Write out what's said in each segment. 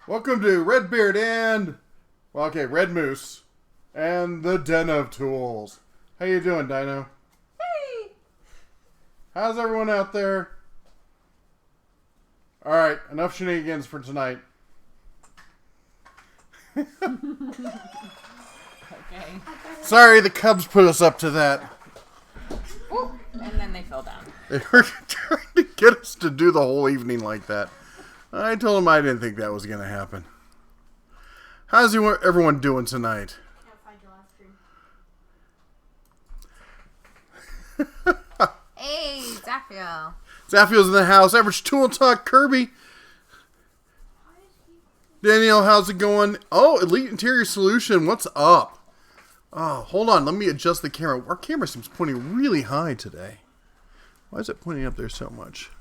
Welcome to Redbeard and, Red Moose and the Den of Tools. How you doing, Dino? Hey! How's everyone out there? Alright, enough shenanigans for tonight. Okay. Sorry, the Cubs put us up to that. Ooh, and then they fell down. They were trying to get us to do the whole evening like that. I told them I didn't think that was going to happen. How's everyone doing tonight? Can't find your last stream. Hey, Zafio. Zaffio's in the house. Average Tool Talk Kirby. Danielle, how's it going? Oh, Elite Interior Solution, what's up? Oh, hold on. Let me adjust the camera. Our camera seems pointing really high today. Why is it pointing up there so much?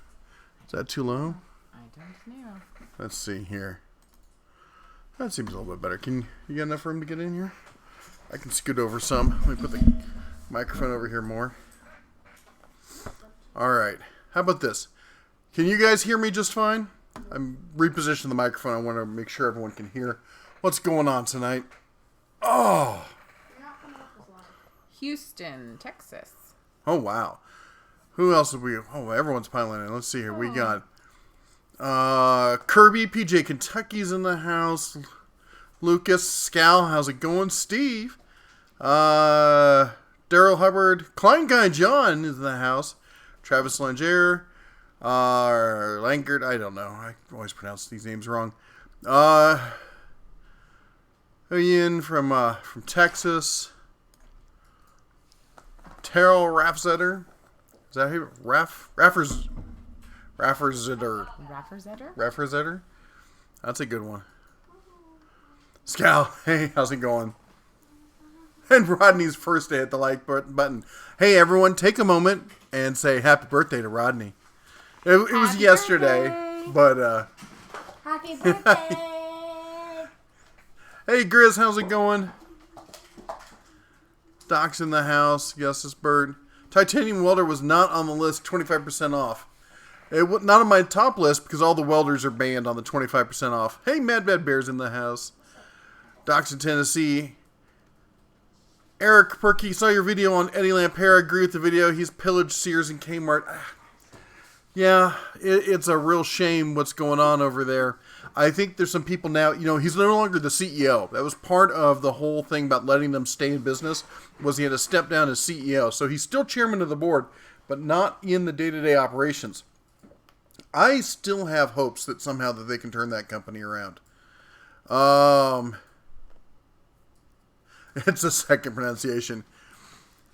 Is that too low? I don't know. Let's see here. That seems a little bit better. Can you get enough room to get in here? I can scoot over some. Let me put the microphone over here more. All right. How about this? Can you guys hear me just fine? I'm repositioning the microphone. I want to make sure everyone can hear what's going on tonight. Oh. You're not coming up as loud. Houston, Texas. Oh, wow. Who else did we... Oh, everyone's piling in. Let's see here. We got Kirby, PJ Kentucky's in the house. Lucas, Scal, how's it going? Steve. Daryl Hubbard. Klein Guy John is in the house. Travis Langer. Langert, I don't know. I always pronounce these names wrong. Ian from Texas. Terrell Raffzetter. Is that who? Rafferzetter. Rafferzetter? That's a good one. Scal, hey, how's it going? And Rodney's first day at the like button. Hey, everyone, take a moment and say happy birthday to Rodney. It was Happy yesterday, birthday. but Happy birthday! hey, Grizz, how's it going? Doc's in the house. Gus's Bird. Titanium Welder was not on the list, 25% off. Not on my top list because all the welders are banned on the 25% off. Hey, Mad Bad Bear's in the house. Doc's in Tennessee. Eric Perky, saw your video on Eddie Lampera. Agree with the video. He's pillaged Sears and Kmart. Yeah, it's a real shame what's going on over there. I think there's some people now, he's no longer the CEO. That was part of the whole thing about letting them stay in business, was he had to step down as CEO. So he's still chairman of the board, but not in the day-to-day operations. I still have hopes that somehow that they can turn that company around. It's a second pronunciation.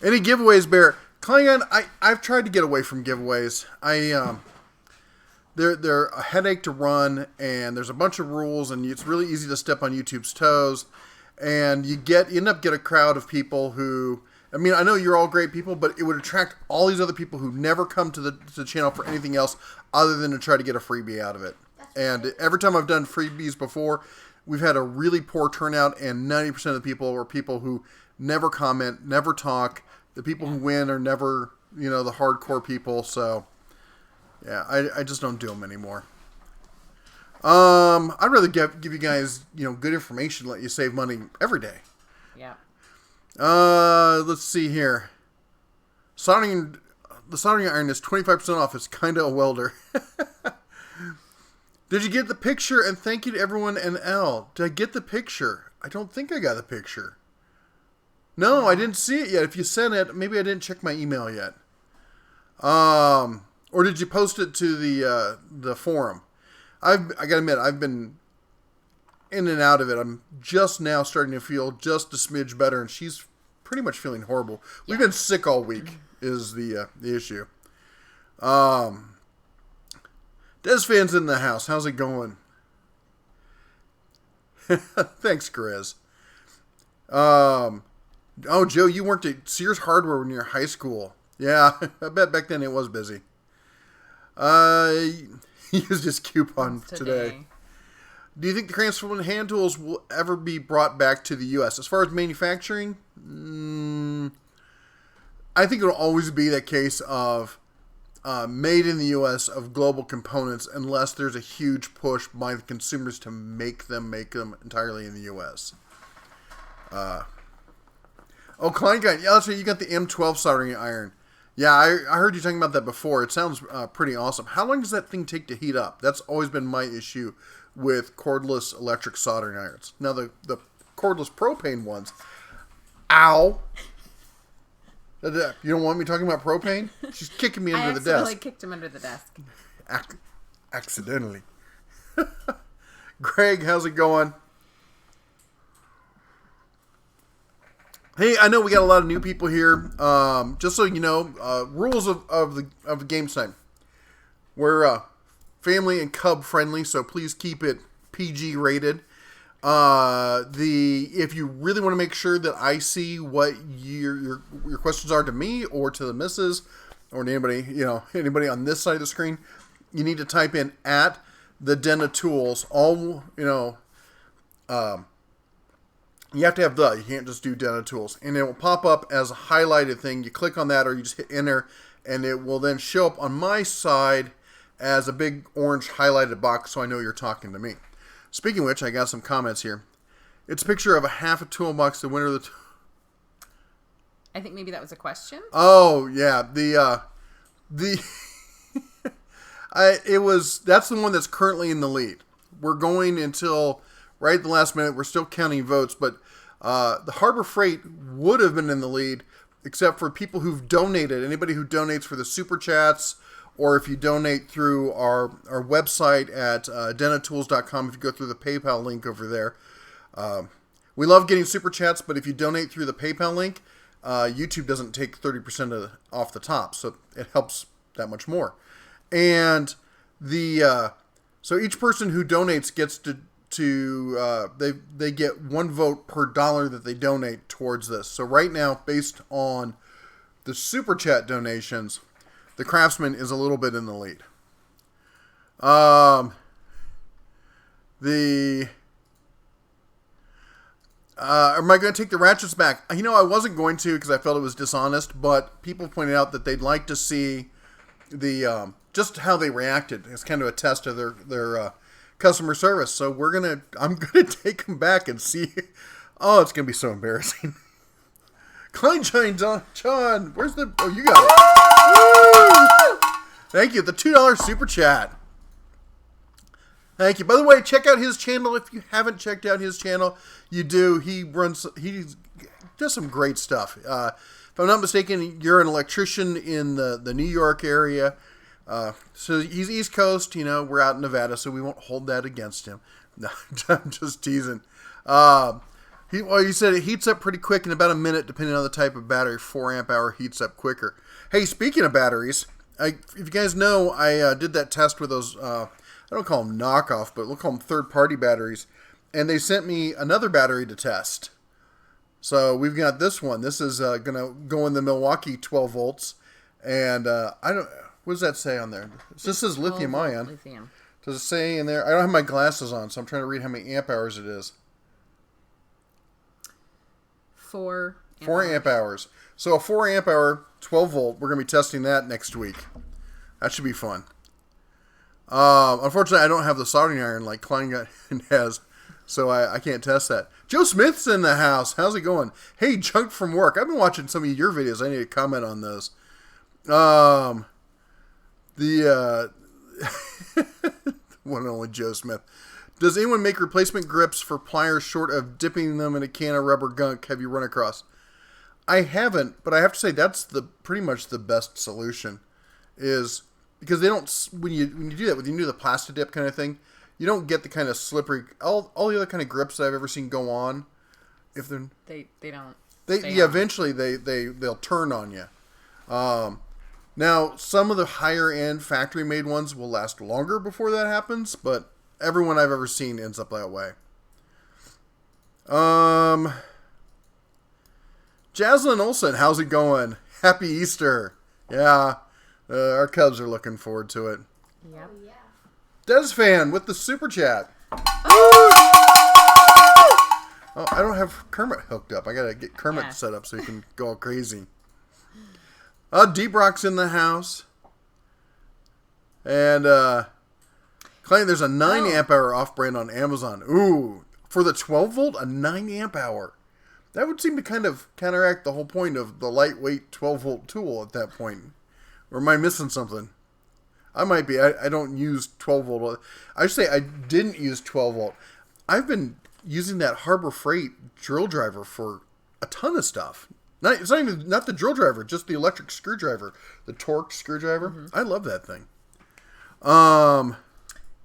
Any giveaways, Bear? Klingon, I've tried to get away from giveaways. They're a headache to run, and there's a bunch of rules, and it's really easy to step on YouTube's toes. And you end up get a crowd of people who, I mean, I know you're all great people, but it would attract all these other people who never come to the channel for anything else other than to try to get a freebie out of it. And every time I've done freebies before, we've had a really poor turnout, and 90% of the people are people who never comment, never talk. The people who win are never, the hardcore people. So, yeah, I just don't do them anymore. I'd rather give you guys, good information, let you save money every day. Yeah. Let's see here. The soldering iron is 25% off. It's kind of a welder. Did you get the picture? And thank you to everyone and L. Did I get the picture? I don't think I got the picture. No, I didn't see it yet. If you sent it, maybe I didn't check my email yet. Or did you post it to the forum? I gotta admit, I've been in and out of it. I'm just now starting to feel just a smidge better, and she's pretty much feeling horrible. We've been sick all week, is the issue. Desfan's in the house. How's it going? Thanks, Grizz. Oh, Joe, you worked at Sears Hardware when you were in high school. Yeah, I bet back then it was busy. He used his coupon today. Do you think the Craftsman hand tools will ever be brought back to the U.S.? As far as manufacturing, I think it'll always be that case of made in the U.S. of global components unless there's a huge push by the consumers to make them entirely in the U.S. Klein Guy. Yeah, that's right. You got the M12 soldering iron. Yeah, I heard you talking about that before. It sounds pretty awesome. How long does that thing take to heat up? That's always been my issue with cordless electric soldering irons. Now, the cordless propane ones, ow. You don't want me talking about propane? She's kicking me under the desk. I accidentally kicked him under the desk. Accidentally. Greg, how's it going? Hey, I know we got a lot of new people here. Just so you know, rules of the game tonight. We're family and cub friendly, so please keep it PG rated. If you really want to make sure that I see what your questions are to me or to the missus or to anybody on this side of the screen, you need to type in at the Den of Tools. You have to have you can't just do Den of Tools. And it will pop up as a highlighted thing. You click on that or you just hit enter and it will then show up on my side as a big orange highlighted box so I know you're talking to me. Speaking of which, I got some comments here. It's a picture of a half a toolbox, the winner of the... I think maybe that was a question. Oh, yeah. That's the one that's currently in the lead. We're going until... right at the last minute, we're still counting votes, but the Harbor Freight would have been in the lead, except for people who've donated. Anybody who donates for the Super Chats, or if you donate through our website at denatools.com, if you go through the PayPal link over there. We love getting Super Chats, but if you donate through the PayPal link, YouTube doesn't take 30% off the top, so it helps that much more. And so each person who donates gets they get one vote per dollar that they donate towards this. So right now, based on the Super Chat donations, the Craftsman is a little bit in the lead. Am I going to take the ratchets back? I wasn't going to because I felt it was dishonest, but people pointed out that they'd like to see the just how they reacted. It's kind of a test of their customer service. So I'm gonna take them back and see. Oh, it's gonna be so embarrassing. Kleinstein John, where's the? Oh, you got it. Woo! Thank you. The $2 super chat. Thank you. By the way, check out his channel if you haven't checked out his channel. You do. He does some great stuff. If I'm not mistaken, you're an electrician in the New York area. So he's East Coast, we're out in Nevada, so we won't hold that against him. No, I'm just teasing. He said it heats up pretty quick in about a minute, depending on the type of battery. 4 amp hour heats up quicker. Hey, speaking of batteries, if you guys know, I did that test with those, I don't call them knockoff, but we'll call them third-party batteries, and they sent me another battery to test. So we've got this one. This is going to go in the Milwaukee 12 volts, and what does that say on there? This says lithium ion. Lithium. Does it say in there? I don't have my glasses on, so I'm trying to read how many amp hours it is. 4 amp hours. So a 4 amp hour, 12 volt. We're going to be testing that next week. That should be fun. Unfortunately, I don't have the soldering iron like Klein has, so I can't test that. Joe Smith's in the house. How's it going? Hey, Junk from Work. I've been watching some of your videos. I need to comment on those. One and only Joe Smith. Does anyone make replacement grips for pliers short of dipping them in a can of rubber gunk? Have you run across? I haven't, but I have to say that's pretty much the best solution. Is because they don't when you do that, when you do the plastic dip kind of thing, you don't get the kind of slippery all the other kind of grips that I've ever seen go on. If they don't. Eventually they'll turn on you. Now, some of the higher-end factory-made ones will last longer before that happens, but everyone I've ever seen ends up that way. Jaslyn Olsen, how's it going? Happy Easter. Yeah, our Cubs are looking forward to it. Yep. Oh, yeah. Des Fan with the super chat. Oh, I don't have Kermit hooked up. I gotta get Kermit set up so he can go all crazy. Deep Rock's in the house. And claim there's a 9 Oh. amp hour off brand on Amazon. Ooh, for the 12 volt, a 9 amp hour. That would seem to kind of counteract the whole point of the lightweight 12 volt tool at that point. Or am I missing something? I might be. I don't use 12 volt. I should say I didn't use 12 volt. I've been using that Harbor Freight drill driver for a ton of stuff. It's not the drill driver, just the electric screwdriver, the torque screwdriver. Mm-hmm. I love that thing.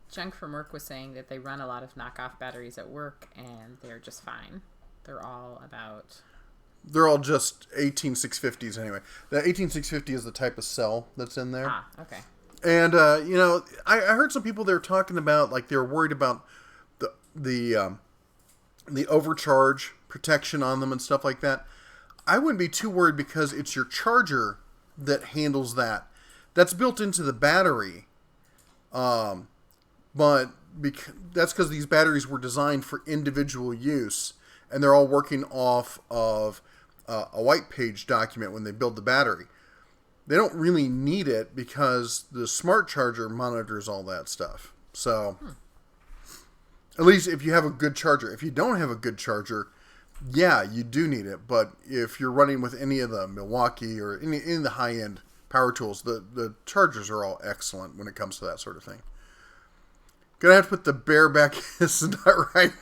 Junk from work was saying that they run a lot of knockoff batteries at work, and they're just fine. They're all about... They're all just 18650s anyway. The 18650 is the type of cell that's in there. Okay. And, I heard some people there talking about, like, they were worried about the overcharge protection on them and stuff like that. I wouldn't be too worried because it's your charger that handles that. That's built into the battery. But that's because these batteries were designed for individual use, and they're all working off of a white page document when they build the battery. They don't really need it because the smart charger monitors all that stuff. So, at least if you have a good charger. If you don't have a good charger, yeah, you do need it. But if you're running with any of the Milwaukee or any of the high-end power tools, the chargers are all excellent when it comes to that sort of thing. Gonna have to put the bear back. This is not right.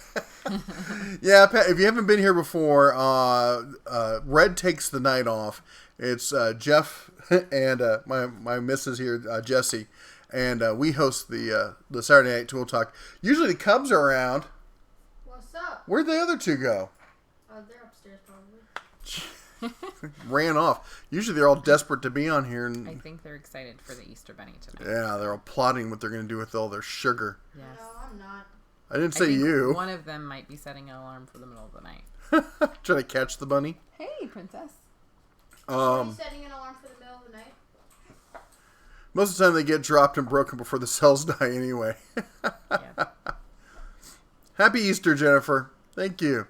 Yeah, Pat, if you haven't been here before, Red takes the night off. It's Jeff and my missus here, Jessie, and we host the Saturday Night Tool Talk. Usually the Cubs are around. What's up? Where'd the other two go? They're upstairs probably. Ran off. Usually they're all desperate to be on here, I and think they're excited for the Easter Bunny tonight. yeah, they're all plotting what they're going to do with all their sugar. Yes. No, I'm not. I didn't I say think you. one of them might be setting an alarm for the middle of the night. Try to catch the bunny. Hey, princess. Are you setting an alarm for the middle of the night? Most of the time they get dropped and broken before the cells die anyway. Yeah. Happy Easter, Jennifer. Thank you.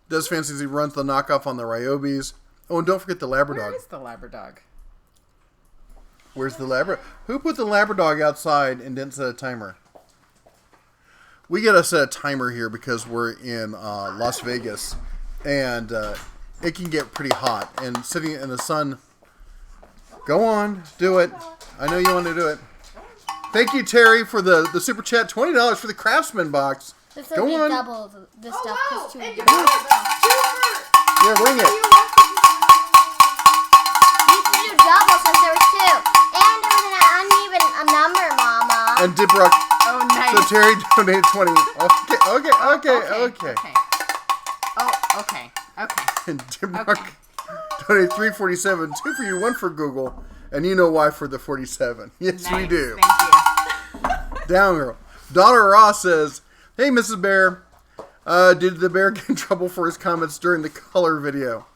Does fancy he runs the knockoff on the Ryobis. Oh, and don't forget the Labrador. Where is the Labrador? Where's the Labrador? Who put the Labrador outside and didn't set a timer? We gotta set a timer here because we're in Las Vegas, and it can get pretty hot. And sitting in the sun. Go on, do it. I know you want to do it. Thank you, Terry, for the super chat. $20 for the Craftsman box. This Go will be on. double the stuff. wow! 'cause two And of you them- brought two Yeah, ring it. You can do double since there was two. And there was an uneven number, Mama. And Dibrock. Oh, nice. So Terry donated 20. Okay. Oh, okay. And Dibrock donated 347. 2 for you, 1 for Google. And you know why for the 47. Yes, we Nice. do. Thank you. Down girl. Daughter Ross says, "Hey, Mrs. Bear, did the bear get in trouble for his comments during the color video?"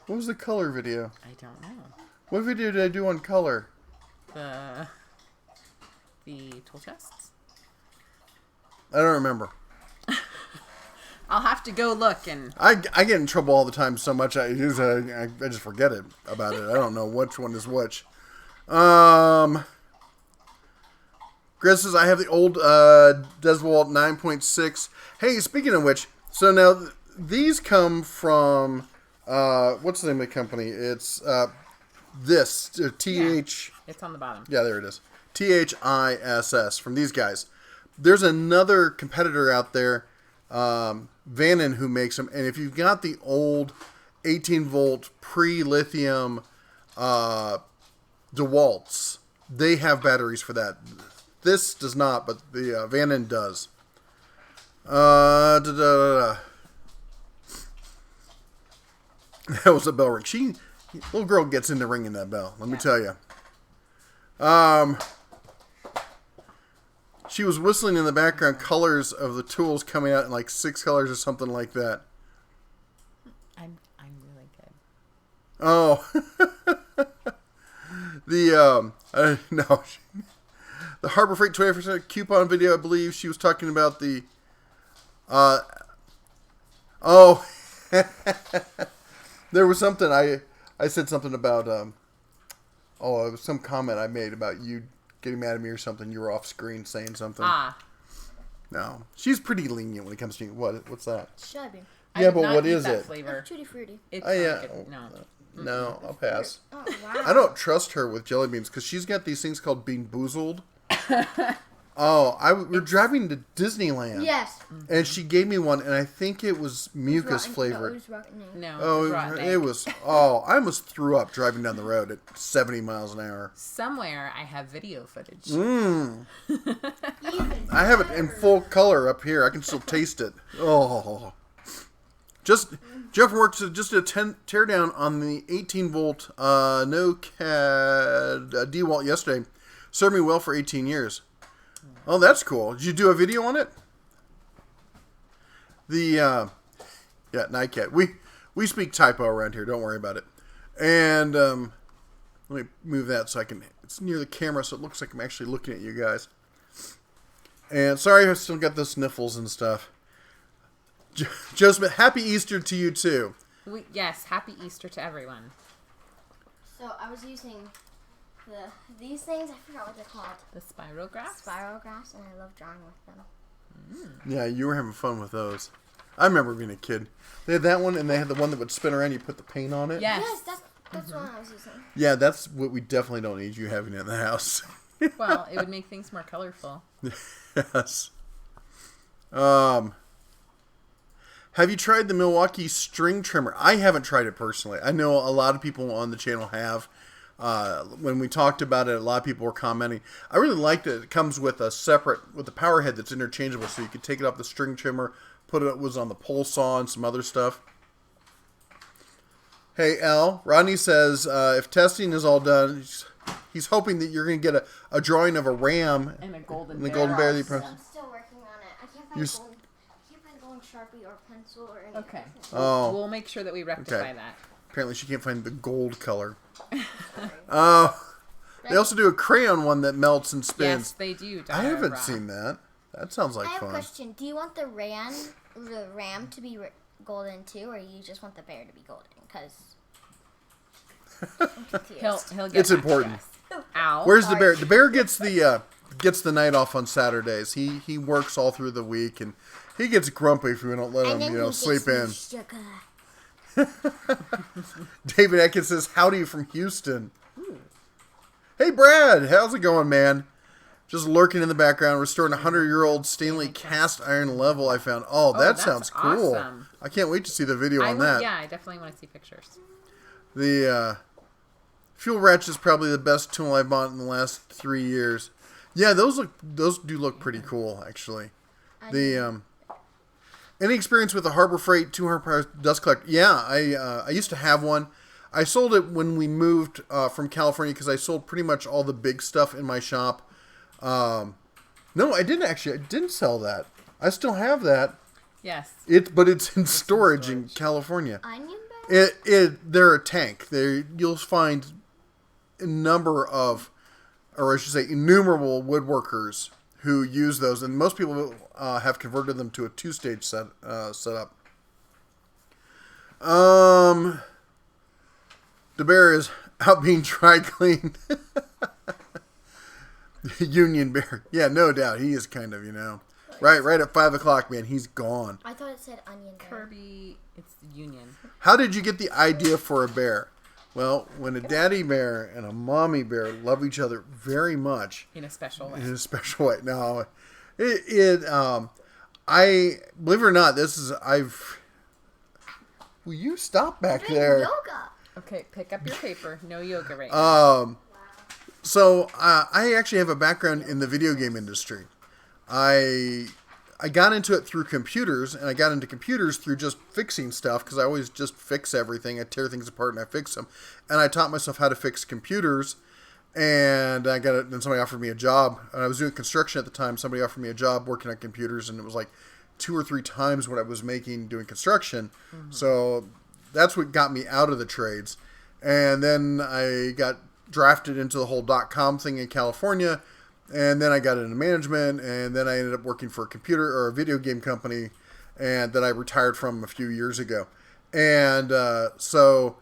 What was the color video? I don't know. What video did I do on color? The tool chests? I don't remember. I'll have to go look and... I get in trouble all the time so much I just forget it about it. I don't know which one is which. Chris says, I have the old Deswalt 9.6. Hey, speaking of which, so now these come from, what's the name of the company? It's this, TH... It's on the bottom. Yeah, there it is. THISS from these guys. There's another competitor out there, Vanon, who makes them. And if you've got the old 18-volt pre-lithium DeWalt's, they have batteries for that. This does not, but the Vanon does. That was a bell ring. Little girl gets into ringing that bell. Let me tell you. She was whistling in the background, colors of the tools coming out in like 6 colors or something like that. I'm really good. Oh, no, the Harbor Freight 20% coupon video. I believe she was talking about the. There was something I said something about Oh, it was some comment I made about you getting mad at me or something. You were off screen saying something. Ah, No, she's pretty lenient when it comes to what's that? Should be. I Yeah, did but not what eat is that it? Flavor. Tutti frutti. It's Oh yeah, not good. No. no, I'll pass. Oh wow. I don't trust her with jelly beans because she's got these things called Bean Boozled. Oh, we're driving to Disneyland. Yes. And she gave me one, and I think it was mucus Rotten- flavored. No, it was rotten. No. Oh, it's rotten it egg. was. Oh, I almost threw up driving down the road at 70 miles an hour. Somewhere I have video footage. Mmm. Even I have it in full color up here. I can still taste it. Oh. Jeff works just a tear down on the 18 volt no CAD DeWalt yesterday. Served me well for 18 years. Oh, that's cool. Did you do a video on it? Yeah, NICAD. We speak typo around here. Don't worry about it. And let me move that so I can. It's near the camera, so it looks like I'm actually looking at you guys. And sorry, I still got the sniffles and stuff. Joe Smith, happy Easter to you too. Yes, happy Easter to everyone. So I was using these things. I forgot what they're called. The spirograph? Spirographs, and I love drawing with them. Yeah, you were having fun with those. I remember being a kid. They had that one, and they had the one that would spin around. You put the paint on it. Yes. Yes, that's what I was using. Yeah, that's what we definitely don't need you having in the house. Well, it would make things more colorful. Yes. Have you tried the Milwaukee string trimmer? I haven't tried it personally. I know a lot of people on the channel have. When we talked about it, a lot of people were commenting. I really liked it. It comes with with a power head that's interchangeable, so you could take it off the string trimmer, put it was on the pole saw and some other stuff. Hey, Al. Rodney says if testing is all done, he's hoping that you're going to get a drawing of a ram And a golden and the bear. golden bear. That I'm still working on it. I can't You're find gold Sharpie or pencil or anything. Okay. Oh. We'll make sure that we rectify Okay. that. Apparently, she can't find the gold color. They also do a crayon one that melts and Yes, spins. they do. I haven't Dara. seen that. That sounds like I have a fun. question. Do you want the ram to be golden too, or you just want the bear to be golden? Because I'm confused. He'll get It's back to important. us. Ow. Where's the bear? The bear gets the night off on Saturdays. He works all through the week, and he gets grumpy if we don't let And him then he sleep gets in. me sugar. David Atkins says, "Howdy from Houston." Hey Brad, how's it going, man? Just lurking in the background, restoring a 100-year-old Stanley cast iron level I found. Oh, that that's sounds cool. awesome. I can't wait to see the video on that. Yeah, I definitely want to see pictures. The fuel ratchet is probably the best tool I bought in the last 3 years. Yeah, those do look pretty cool, actually. Any experience with the Harbor Freight 200 power dust collector? Yeah, I used to have one. I sold it when we moved from California because I sold pretty much all the big stuff in my shop. No, I didn't actually. I didn't sell that. I still have that. Yes. But it's in storage in California. Onion bear? They're a tank. You'll find a number of, or I should say, innumerable woodworkers who use those, and most people have converted them to a 2-stage setup. The bear is out being dry cleaned. Union Bear. Yeah, no doubt. He is kind of, right at 5 o'clock, man. He's gone. I thought it said onion bear. Kirby, it's Union. How did you get the idea for a bear? Well, when a daddy bear and a mommy bear love each other very much In a special way. in a special way. No, I believe it or not, will you stop back Doing there? yoga. Okay, pick up your paper. No yoga right now. So I actually have a background in the video game industry. I got into it through computers, and I got into computers through just fixing stuff because I always just fix everything. I tear things apart and I fix them. And I taught myself how to fix computers, and I got it. And somebody offered me a job. And I was doing construction at the time. Somebody offered me a job working on computers, and it was like 2 or 3 times what I was making doing construction. Mm-hmm. So that's what got me out of the trades. And then I got drafted into the whole .com thing in California, and then I got into management, and then I ended up working for a video game company, and that I retired from a few years ago. And so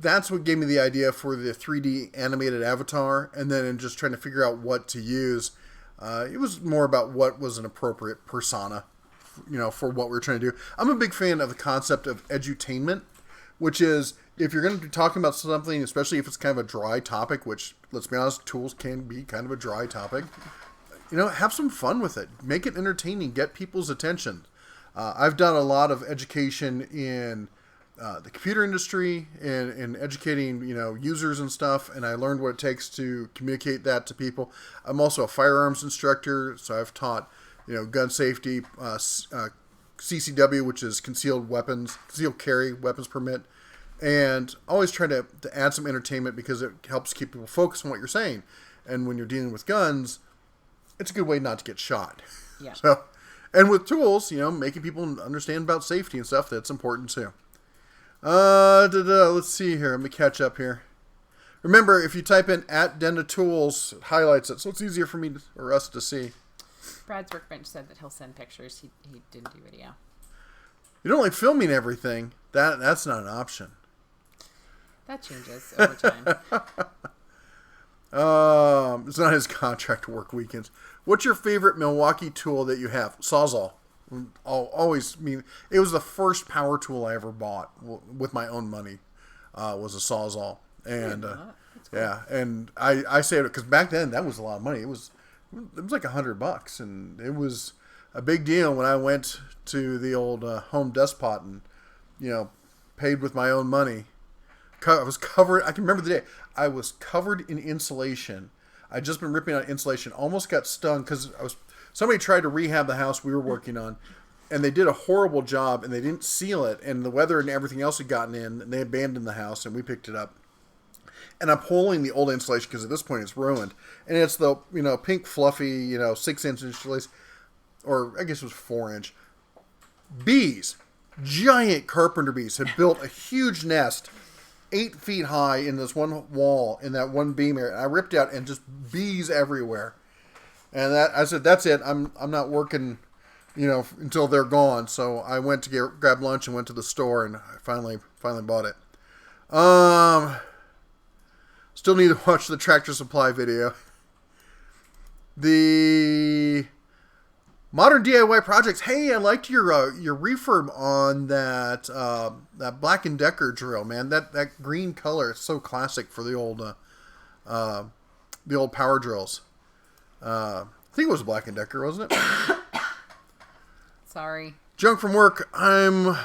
that's what gave me the idea for the 3D animated avatar, and then in just trying to figure out what to use, it was more about what was an appropriate persona, for what we're trying to do. I'm a big fan of the concept of edutainment, which is if you're going to be talking about something, especially if it's kind of a dry topic, which, let's be honest, tools can be kind of a dry topic, have some fun with it. Make it entertaining. Get people's attention. I've done a lot of education in the computer industry and in educating, users and stuff, and I learned what it takes to communicate that to people. I'm also a firearms instructor, so I've taught, gun safety, CCW, which is concealed carry weapons permit, and always try to add some entertainment because it helps keep people focused on what you're saying. And when you're dealing with guns, it's a good way not to get shot. Yeah. So, and with tools, making people understand about safety and stuff, that's important too. Let's see here. Let me catch up here. Remember, if you type in @DendaTools, it highlights it, so it's easier for me or us to see. Brad's Workbench said that he'll send pictures. He didn't do video. You don't like filming everything. That's not an option. That changes over time. It's not his contract work weekends. What's your favorite Milwaukee tool that you have? Sawzall. It was the first power tool I ever bought with my own money. Was a Sawzall, and cool. yeah, and I say it because back then that was a lot of money. It was like $100, and it was a big deal when I went to the old Home Despot and paid with my own money. I was covered. I can remember the day. I was covered in insulation. I'd just been ripping out insulation. Almost got stung because somebody tried to rehab the house we were working on, and they did a horrible job, and they didn't seal it, and the weather and everything else had gotten in, and they abandoned the house, and we picked it up. And I'm pulling the old insulation because at this point it's ruined, and it's the pink fluffy 6-inch insulation, or I guess it was 4-inch. Bees, giant carpenter bees, had built a huge nest 8 feet high in this one wall in that one beam area. And I ripped out and just bees everywhere. And I said, that's it. I'm not working, until they're gone. So I went to grab lunch and went to the store, and I finally bought it. Still need to watch the Tractor Supply video. The Modern DIY Projects. Hey, I liked your refurb on that Black & Decker drill, man. That green color is so classic for the old power drills. I think it was Black & Decker, wasn't it? Sorry. Junk from work. I'm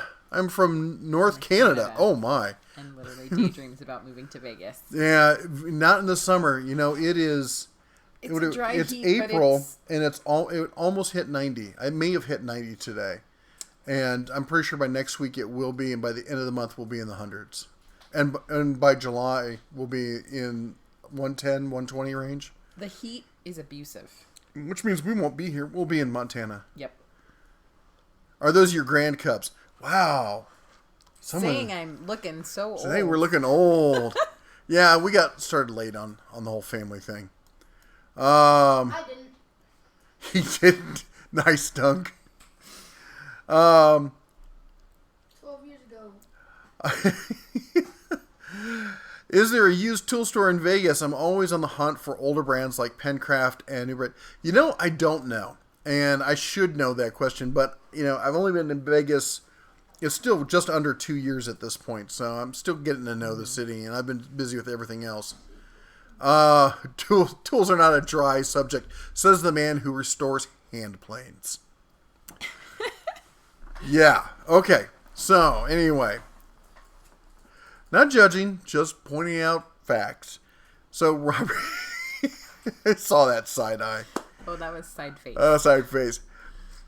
from North Canada. Oh my. And literally daydreams about moving to Vegas. Yeah, not in the summer. It is. It's April, and it almost hit 90. I may have hit 90 today, and I'm pretty sure by next week it will be, and by the end of the month we'll be in the hundreds, and by July we'll be in 110, 120 range. The heat is abusive. Which means we won't be here. We'll be in Montana. Yep. Are those your Grand Cups? Wow. Saying I'm looking so old. Hey, we're looking old. Yeah, we got started late on the whole family thing. I didn't. He didn't. Nice dunk. 12 years ago. Is there a used tool store in Vegas? I'm always on the hunt for older brands like Pencraft and New Breed. I don't know. And I should know that question. But, I've only been in Vegas. It's still just under 2 years at this point. So I'm still getting to know the city. And I've been busy with everything else. Tools are not a dry subject, says the man who restores hand planes. Yeah. Okay. So, anyway. Not judging, just pointing out facts. So, Robert... I saw that side eye. Oh, that was side face. Side face.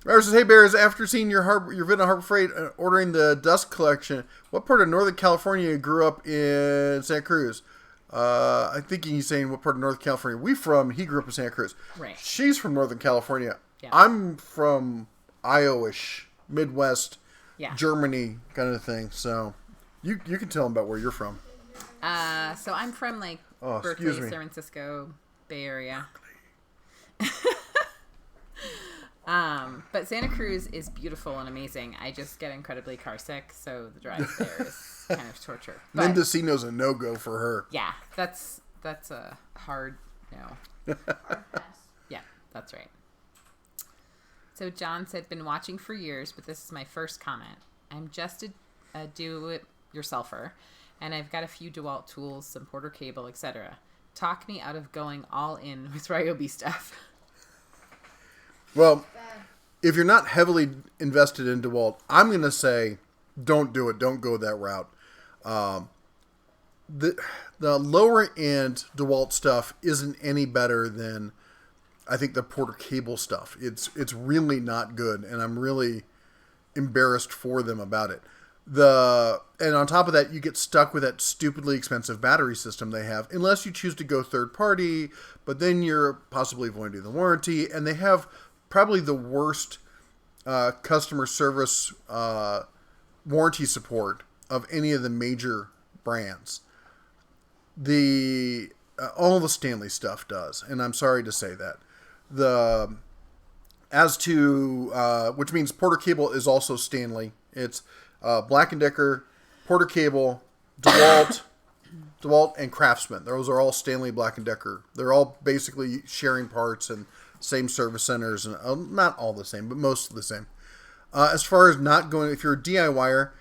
Robert says, hey, Bears, after seeing your vid on Harbor Freight ordering the Dust Collection, what part of Northern California grew up in Santa Cruz? I think he's saying what part of Northern California we from. He grew up in Santa Cruz. Right. She's from Northern California. Yeah. I'm from Iowa-ish, Midwest, Yeah. Germany kind of thing. So you can tell them about where you're from. So I'm from Berkeley, excuse me. San Francisco, Bay Area. But Santa Cruz is beautiful and amazing. I just get incredibly car sick, so the drive there is kind of torture. But, Mendocino's a no-go for her. yeah, that's a hard no. Yeah, that's right. So John said, been watching for years, but this is my first comment. I'm just a do-it-yourselfer, and I've got a few DeWalt tools, some Porter cable, etc. Talk me out of going all in with Ryobi stuff. Well, if you're not heavily invested in DeWalt, I'm going to say don't do it. Don't go that route. The lower end DeWalt stuff isn't any better than I think the Porter cable stuff. It's really not good, and I'm really embarrassed for them about it. And on top of that, you get stuck with that stupidly expensive battery system they have, unless you choose to go third party, but then you're possibly voiding the warranty, and they have probably the worst customer service warranty support of any of the major brands. All the Stanley stuff does, and I'm sorry to say that. Which means Porter Cable is also Stanley. It's Black & Decker, Porter Cable, DeWalt, and Craftsman. Those are all Stanley Black & Decker. They're all basically sharing parts and same service centers, and not all the same, but most of the same. As far as not going, if you're a DIYer,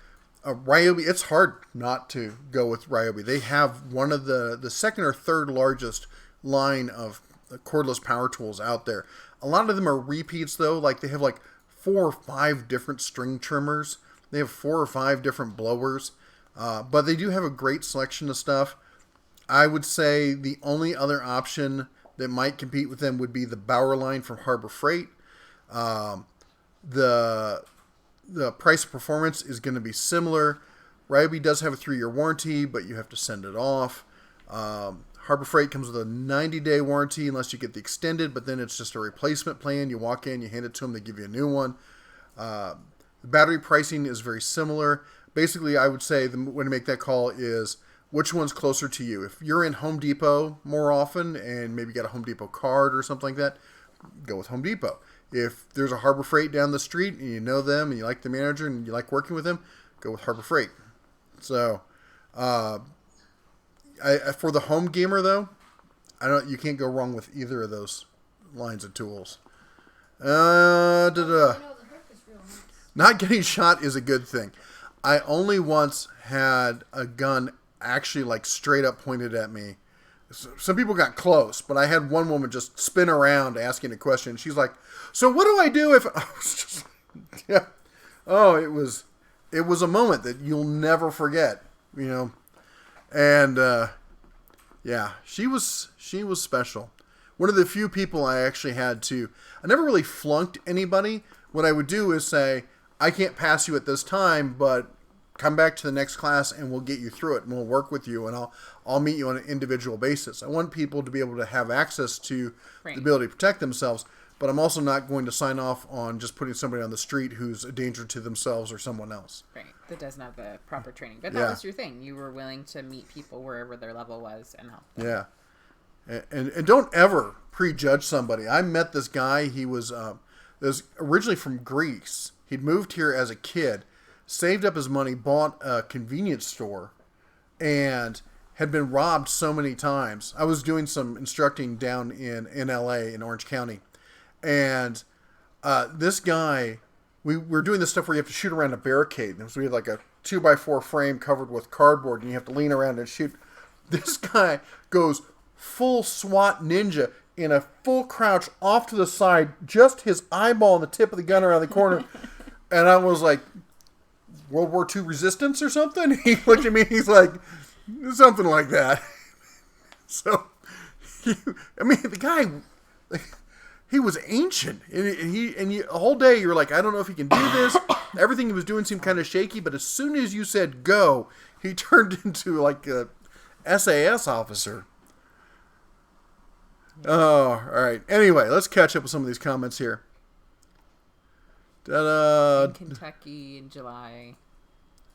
Ryobi, it's hard not to go with Ryobi. They have one of the second or third largest line of cordless power tools out there. A lot of them are repeats though, like they have like 4 or 5 different string trimmers. They have 4 or 5 different blowers, but they do have a great selection of stuff. I would say the only other option that might compete with them would be the Bauer line from Harbor Freight. The price performance is going to be similar. Ryobi does have a 3-year warranty, but you have to send it off. Harbor Freight comes with a 90-day warranty unless you get the extended, but then it's just a replacement plan. You walk in, you hand it to them, they give you a new one. The battery pricing is very similar. Basically, I would say the way to make that call is which one's closer to you. If you're in Home Depot more often and maybe got a Home Depot card or something like that, go with Home Depot. If there's a Harbor Freight down the street and you know them and you like the manager and you like working with them, go with Harbor Freight. So, for the home gamer though, you can't go wrong with either of those lines of tools. Not getting shot is a good thing. I only once had a gun actually like straight up pointed at me. Some people got close, but I had one woman just spin around asking a question. She's like, "So what do I do if?" I was just, yeah. Oh, it was a moment that you'll never forget, you know. And yeah, she was special. One of the few people I actually had to. I never really flunked anybody. What I would do is say, "I can't pass you at this time, but come back to the next class and we'll get you through it and we'll work with you and I'll meet you on an individual basis." I want people to be able to have access to the ability to protect themselves, but I'm also not going to sign off on just putting somebody on the street who's a danger to themselves or someone else. Right. That doesn't have the proper training. But that was your thing. You were willing to meet people wherever their level was and help them. Yeah. And don't ever prejudge somebody. I met this guy. He was originally from Greece. He'd moved here as a kid, saved up his money, bought a convenience store, and had been robbed so many times. I was doing some instructing down in LA, in Orange County. And this guy, we were doing this stuff where you have to shoot around a barricade. So we had like a 2x4 frame covered with cardboard, and you have to lean around and shoot. This guy goes full SWAT ninja in a full crouch off to the side, just his eyeball on the tip of the gun around the corner. And I was like, World War II resistance or something? He looked at me, he's like, something like that. So, the guy, he was ancient. And the whole day you were like, I don't know if he can do this. Everything he was doing seemed kind of shaky, but as soon as you said go, he turned into like a SAS officer. Oh, all right. Anyway, let's catch up with some of these comments here. In Kentucky in July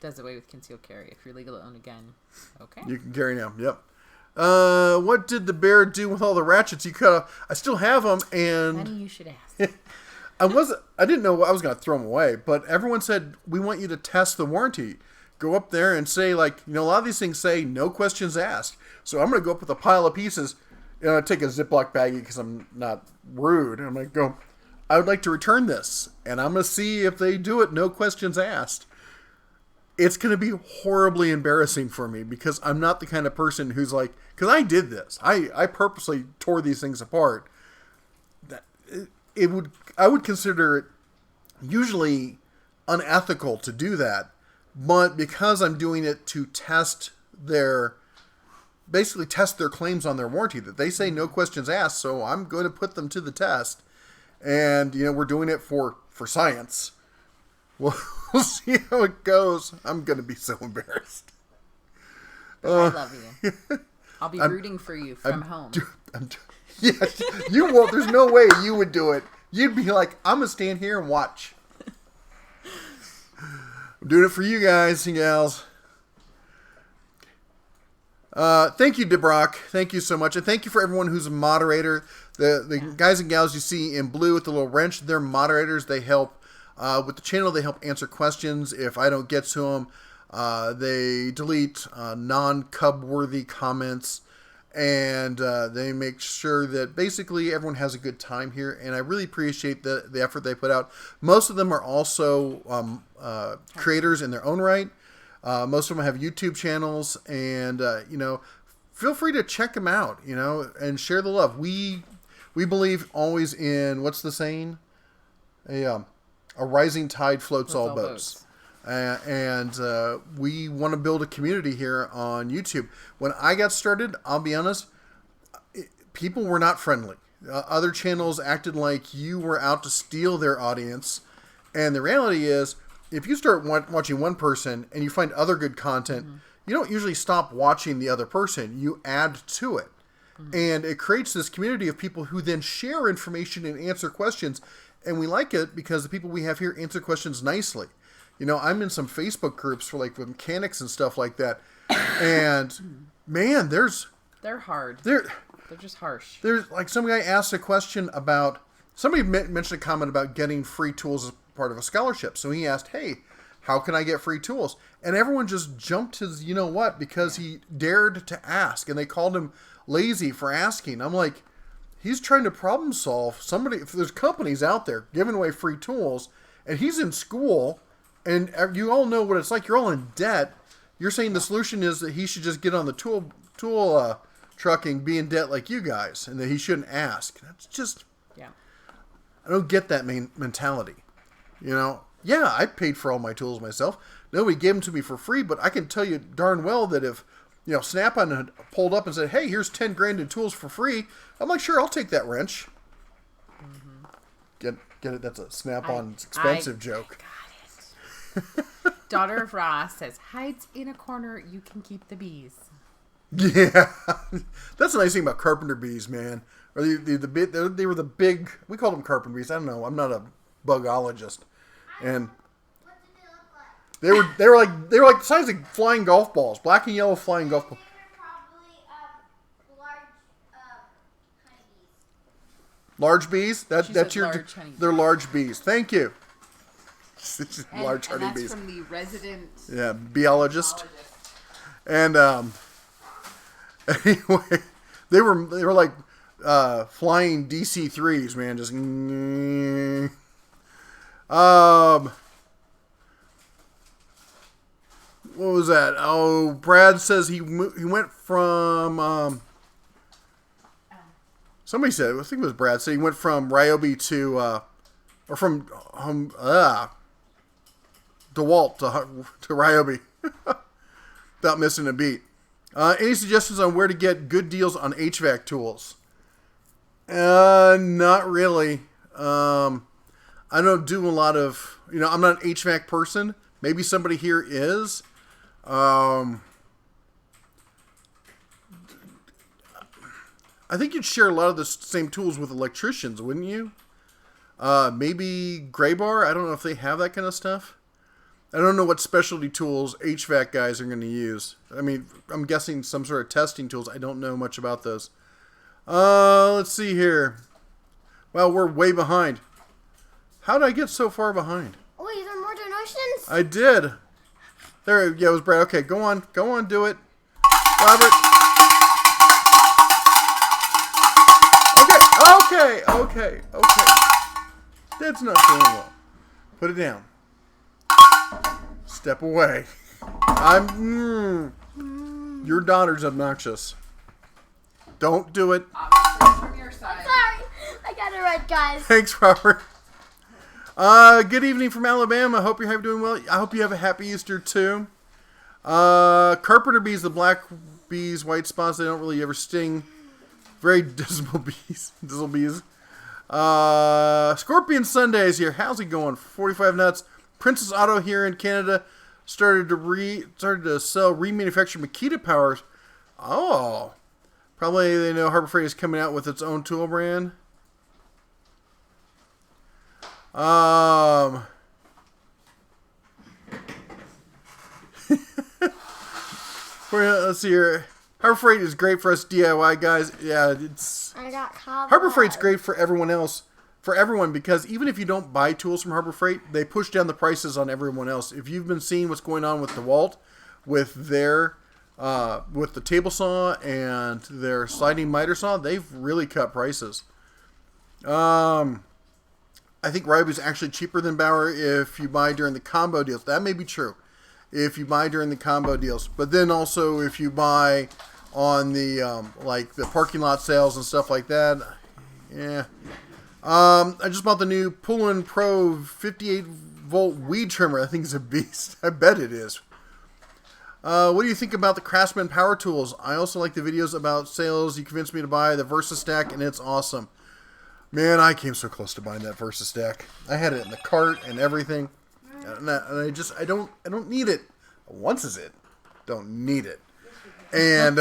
does away with concealed carry if you're legal to own a gun. Okay. You can carry now. Yep. What did the bear do with all the ratchets you cut off? I still have them, and Honey, you should ask. I didn't know I was going to throw them away, but everyone said, we want you to test the warranty. Go up there and say, like, a lot of these things say no questions asked. So I'm going to go up with a pile of pieces, take a Ziploc baggie because I'm not rude. And I'm going to go, I would like to return this. And I'm going to see if they do it, no questions asked. It's going to be horribly embarrassing for me because I'm not the kind of person who's like, because I did this. I purposely tore these things apart. I would consider it usually unethical to do that. But because I'm doing it to test their claims on their warranty, that they say no questions asked, so I'm going to put them to the test. And, we're doing it for science. We'll see how it goes. I'm going to be so embarrassed. I love you. I'll be rooting for you from home. Yes, you won't. There's no way you would do it. You'd be like, I'm going to stand here and watch. I'm doing it for you guys and gals. Thank you, DeBrock. Thank you so much. And thank you for everyone who's a moderator. The guys and gals you see in blue with the little wrench, they're moderators. They help with the channel. They help answer questions. If I don't get to them, they delete non-cub-worthy comments. And they make sure that basically everyone has a good time here. And I really appreciate the effort they put out. Most of them are also creators in their own right. Most of them have YouTube channels. And, feel free to check them out, and share the love. We believe always in, what's the saying? A rising tide floats all boats. And we want to build a community here on YouTube. When I got started, I'll be honest, people were not friendly. Other channels acted like you were out to steal their audience. And the reality is, if you start watching one person and you find other good content, you don't usually stop watching the other person. You add to it. And it creates this community of people who then share information and answer questions. And we like it because the people we have here answer questions nicely. I'm in some Facebook groups for with mechanics and stuff like that. And man, they're hard. They're just harsh. There's some guy asked a question about, somebody mentioned a comment about getting free tools as part of a scholarship. So he asked, hey, how can I get free tools? And everyone just jumped his, because he dared to ask. And they called him lazy for asking. I'm like, he's trying to problem solve. If there's companies out there giving away free tools and he's in school, and you all know what it's like. You're all in debt. You're saying the solution is that he should just get on the tool truck and be in debt like you guys, and that he shouldn't ask. That's just, I don't get that mentality. Yeah, I paid for all my tools myself. Nobody gave them to me for free, but I can tell you darn well that if Snap-on had pulled up and said, "Hey, here's $10,000 in tools for free," I'm like, sure, I'll take that wrench. Get it? That's a Snap-on expensive joke. Daughter of Ross says, hides in a corner, you can keep the bees. Yeah. That's the nice thing about carpenter bees, man. Or they were the big, we called them carpenter bees. I don't know. I'm not a bugologist. And What did they look like? they were like the size of flying golf balls. Black and yellow flying golf balls. They were probably Large large honeybees. bees? She said large honeybees. They're large bees. Thank you. Large and honeybees. that's from the resident biologist. And anyway, they were like flying DC-3s, man. Just what was that? Oh, Brad says he went from somebody said, I think it was Brad, said he went from Ryobi to or from DeWalt to Ryobi without missing a beat. Any suggestions on where to get good deals on HVAC tools? Not really. I don't do a lot of, I'm not an HVAC person. Maybe somebody here is. I think you'd share a lot of the same tools with electricians, wouldn't you? Maybe Graybar. I don't know if they have that kind of stuff. I don't know what specialty tools HVAC guys are going to use. I mean, I'm guessing some sort of testing tools. I don't know much about those. Let's see here. Well, we're way behind. How did I get so far behind? Wait, there are more donations? I did. There, yeah, it was Brad. Okay, go on, do it. Robert. Okay. That's not going well. Put it down. Step away. Your daughter's obnoxious. Don't do it. Obviously, from your side. Sorry, I got it right, guys. Thanks, Robert. Good evening from Alabama. Hope you're doing well. I hope you have a happy Easter too. Carpenter bees, the black bees, white spots. They don't really ever sting. Very dismal bees. Scorpion Sundays here. How's it going? 45 nuts. Princess Auto here in Canada started to sell remanufactured Makita powers. Oh, probably they know Harbor Freight is coming out with its own tool brand. Let's see here. Harbor Freight is great for us DIY guys. Yeah, I got cobwebs. Harbor Freight's great for everyone else. For everyone, because even if you don't buy tools from Harbor Freight, they push down the prices on everyone else. If you've been seeing what's going on with DeWalt, with their with the table saw and their sliding miter saw, they've really cut prices. I think Ryby's actually cheaper than Bauer if you buy during the combo deals. That may be true if you buy during the combo deals, but then also if you buy on the like the parking lot sales and stuff like that, yeah. I just bought the new Poulan Pro 58 volt weed trimmer. I think it's a beast. I bet it is. What do you think about the Craftsman power tools? I also like the videos about sales. You convinced me to buy the VersaStack, and it's awesome. Man, I came so close to buying that VersaStack. I had it in the cart and everything, and I don't need it. Once is it, don't need it. And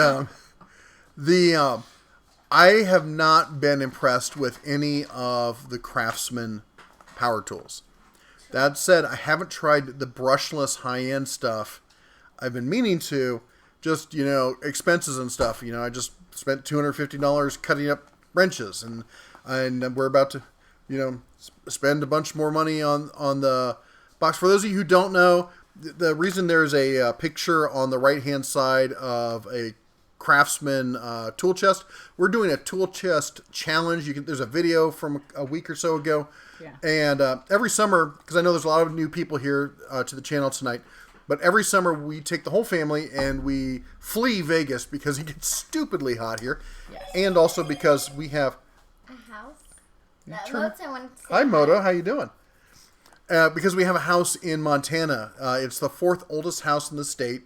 I have not been impressed with any of the Craftsman power tools. That said, I haven't tried the brushless high-end stuff. I've been meaning to, just, expenses and stuff. I just spent $250 cutting up wrenches, and we're about to, spend a bunch more money on the box. For those of you who don't know, the reason there's a picture on the right-hand side of a Craftsman tool chest. We're doing a tool chest challenge. There's a video from a week or so ago. Yeah. And every summer, because I know there's a lot of new people here to the channel tonight, but every summer we take the whole family and we flee Vegas because it gets stupidly hot here. Yes. And also because we have a house. Hi, Moto. How you doing? Because we have a house in Montana. It's the 4th oldest house in the state.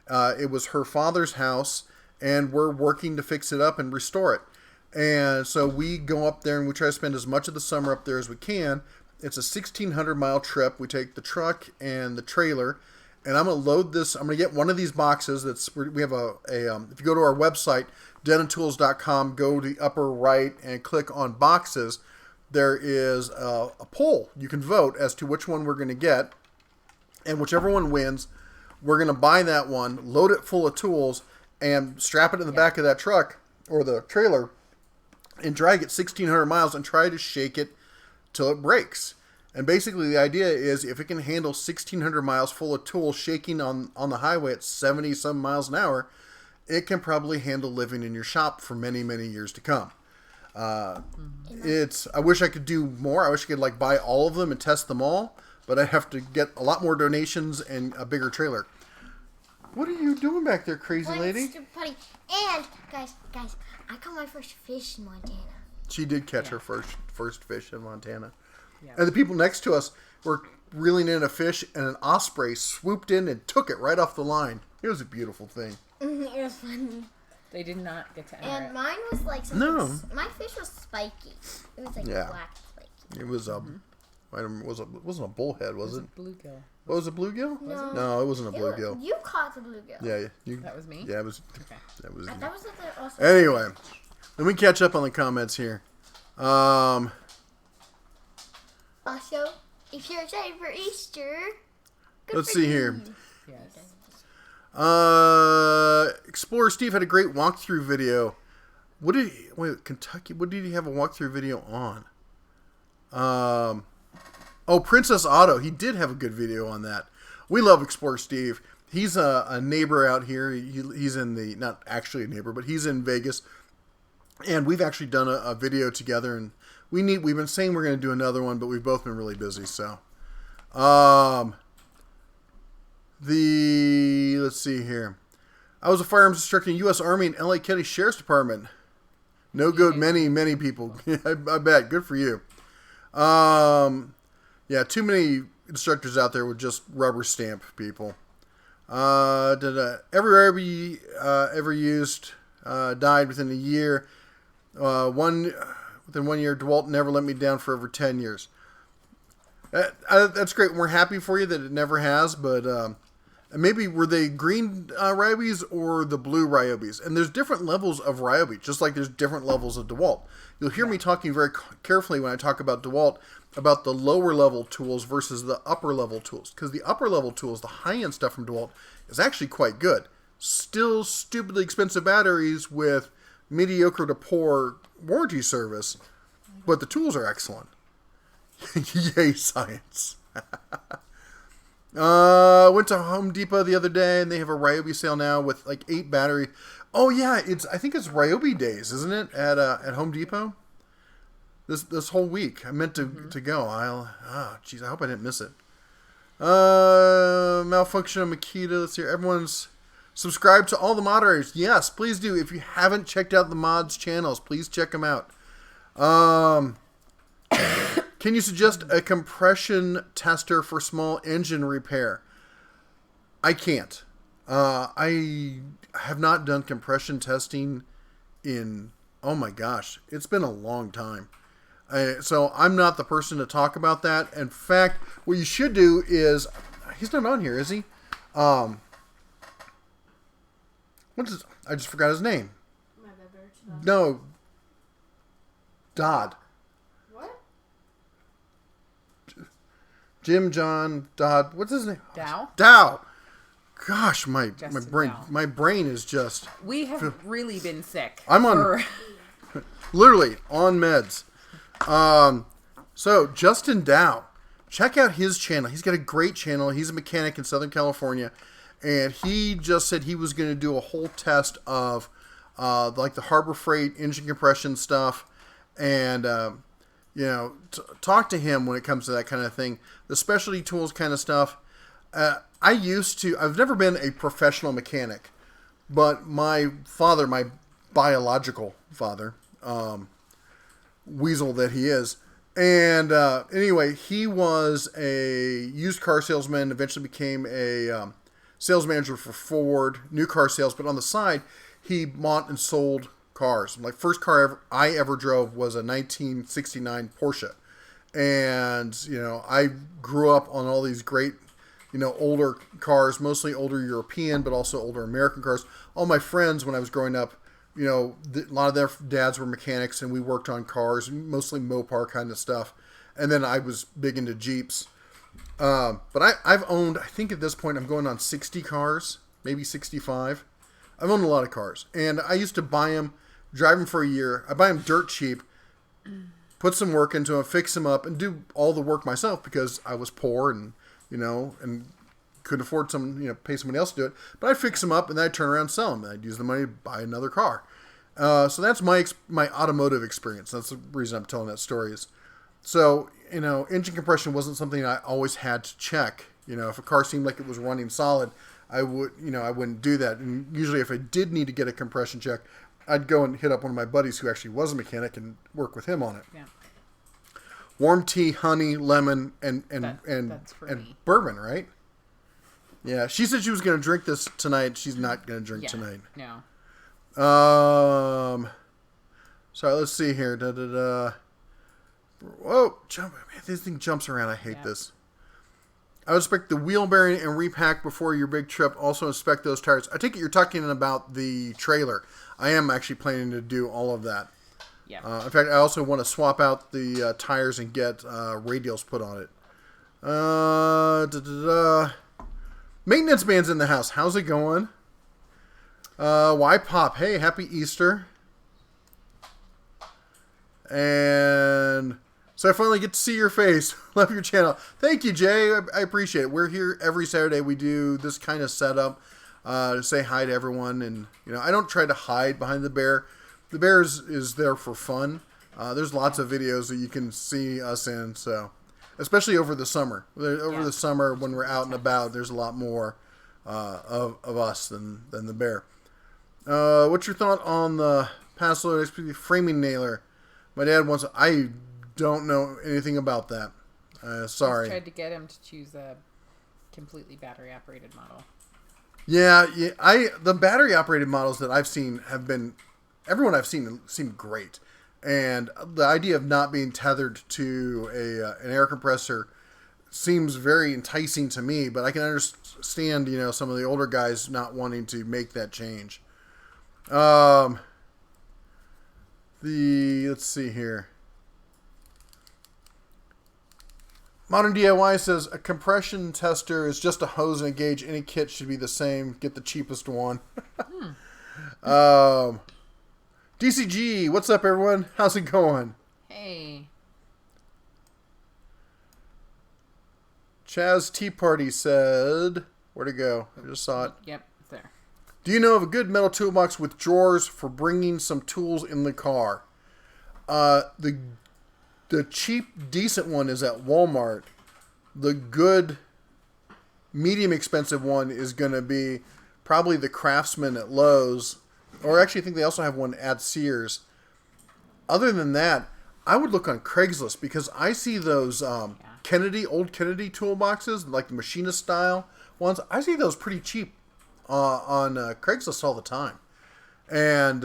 It was her father's house, and we're working to fix it up and restore it. And so we go up there and we try to spend as much of the summer up there as we can. It's a 1,600-mile trip. We take the truck and the trailer, and I'm going to load this. I'm going to get one of these boxes. We have if you go to our website, denhontools.com, go to the upper right and click on boxes. There is a poll. You can vote as to which one we're going to get, and whichever one wins, we're going to buy that one, load it full of tools, and strap it in the back of that truck or the trailer and drag it 1,600 miles and try to shake it till it breaks. And basically the idea is if it can handle 1,600 miles full of tools shaking on the highway at 70-some miles an hour, it can probably handle living in your shop for many, many years to come. I wish I could do more. I wish I could buy all of them and test them all, but I have to get a lot more donations and a bigger trailer. What are you doing back there, crazy lady? Putty. And guys, I caught my first fish in Montana. She did catch her first fish in Montana. Yeah. And the people next to us were reeling in a fish, and an osprey swooped in and took it right off the line. It was a beautiful thing. It was funny. They did not get to enter And it. mine was my fish was spiky. It was black spiky. It was it wasn't a bullhead, was it? Bluegill. What was it, bluegill? No, it wasn't a bluegill. You caught the bluegill. Yeah, that was me. Yeah, it was. Okay. That was. That was also. Anyway, let me catch up on the comments here. Also, if you're excited for Easter, let's see here. Yes. Explorer Steve had a great walkthrough video. Kentucky? What did he have a walkthrough video on? Oh, Princess Auto. He did have a good video on that. We love Explorer Steve. He's a neighbor out here. He's in the, not actually a neighbor, but he's in Vegas. And we've actually done a video together. And we've been saying we're going to do another one, but we've both been really busy. So, let's see here. I was a firearms instructor in U.S. Army and L.A. County Sheriff's Department. No good, many people. I bet. Good for you. Yeah, too many instructors out there with just rubber stamp people. Every Ryobi ever used died within a year. Within 1 year, DeWalt never let me down for over 10 years. That's great. We're happy for you that it never has, but maybe were they green Ryobis or the blue Ryobis? And there's different levels of Ryobi, just like there's different levels of DeWalt. You'll hear me talking very carefully when I talk about DeWalt about the lower level tools versus the upper level tools. Because the upper level tools, the high-end stuff from DeWalt, is actually quite good. Still stupidly expensive batteries with mediocre to poor warranty service, but the tools are excellent. Yay, science. Went to Home Depot the other day, and they have a Ryobi sale now with like 8 battery. Oh yeah, I think it's Ryobi days, isn't it? At Home Depot. This whole week, I meant to go. I hope I didn't miss it. Malfunction of Makita. Let's see. Everyone's subscribed to all the moderators. Yes, please do. If you haven't checked out the mods channels, please check them out. Can you suggest a compression tester for small engine repair? I can't. I have not done compression testing in, oh my gosh, it's been a long time. So I'm not the person to talk about that. In fact, what you should do is, he's not on here, is he? I just forgot his name. No. Dodd. Jim, John, Dodd. What's his name? Dow. Gosh, my brain is just. We have really been sick. I'm on, literally on meds. So Justin Dow, check out his channel. He's got a great channel. He's a mechanic in Southern California, and he just said he was going to do a whole test of like the Harbor Freight engine compression stuff, and talk to him when it comes to that kind of thing. The specialty tools kind of stuff. I've never been a professional mechanic, but my father, my biological father, weasel that he is, and anyway, he was a used car salesman, eventually became a sales manager for Ford, new car sales, but on the side, he bought and sold cars. Like, first car I ever drove was a 1969 Porsche. And, I grew up on all these great, older cars, mostly older European, but also older American cars. All my friends, when I was growing up, a lot of their dads were mechanics, and we worked on cars, mostly Mopar kind of stuff. And then I was big into Jeeps. But I've owned, I think at this point, I'm going on 60 cars, maybe 65. I've owned a lot of cars. And I used to buy them, drive them for a year. I buy them dirt cheap, put some work into them, fix them up, and do all the work myself because I was poor and, and couldn't afford pay somebody else to do it. But I'd fix them up, and then I'd turn around and sell them. And I'd use the money to buy another car. So that's my automotive experience. That's the reason I'm telling that story is. So, engine compression wasn't something I always had to check. If a car seemed like it was running solid, I wouldn't do that. And usually if I did need to get a compression check, I'd go and hit up one of my buddies who actually was a mechanic and work with him on it. Yeah. Warm tea, honey, lemon, and bourbon, right? Yeah. She said she was going to drink this tonight. She's not going to drink tonight. No. Sorry, let's see here. Whoa, jump! Man, this thing jumps around. I hate this. I would inspect the wheel bearing and repack before your big trip. Also inspect those tires. I take it you're talking about the trailer. I am actually planning to do all of that. Yeah. In fact, I also want to swap out the tires and get radials put on it. Maintenance man's in the house. How's it going? Why Pop? Hey, happy Easter. And So I finally get to see your face. Love your channel. Thank you, Jay. I appreciate it. We're here every Saturday. We do this kind of setup to say hi to everyone. And, I don't try to hide behind the bear. The bear is there for fun. There's lots of videos that you can see us in. So, especially over the summer. Over the summer when we're out and about, there's a lot more of us than the bear. What's your thought on the Paslode XP framing nailer? My dad wants... I don't know anything about that. Sorry. I tried to get him to choose a completely battery operated model. Yeah. The battery operated models that I've seen everyone I've seen seemed great, and the idea of not being tethered to an air compressor seems very enticing to me. But I can understand some of the older guys not wanting to make that change. Let's see here. Modern DIY says a compression tester is just a hose and a gauge. Any kit should be the same. Get the cheapest one. DCG, what's up, everyone? How's it going? Hey. Chaz Tea Party said, where'd it go? I just saw it. Yep, it's there. Do you know of a good metal toolbox with drawers for bringing some tools in the car? The cheap, decent one is at Walmart. The good, medium expensive one is going to be probably the Craftsman at Lowe's. Or actually, I think they also have one at Sears. Other than that, I would look on Craigslist because I see those old Kennedy toolboxes, like the machinist style ones. I see those pretty cheap on Craigslist all the time. And...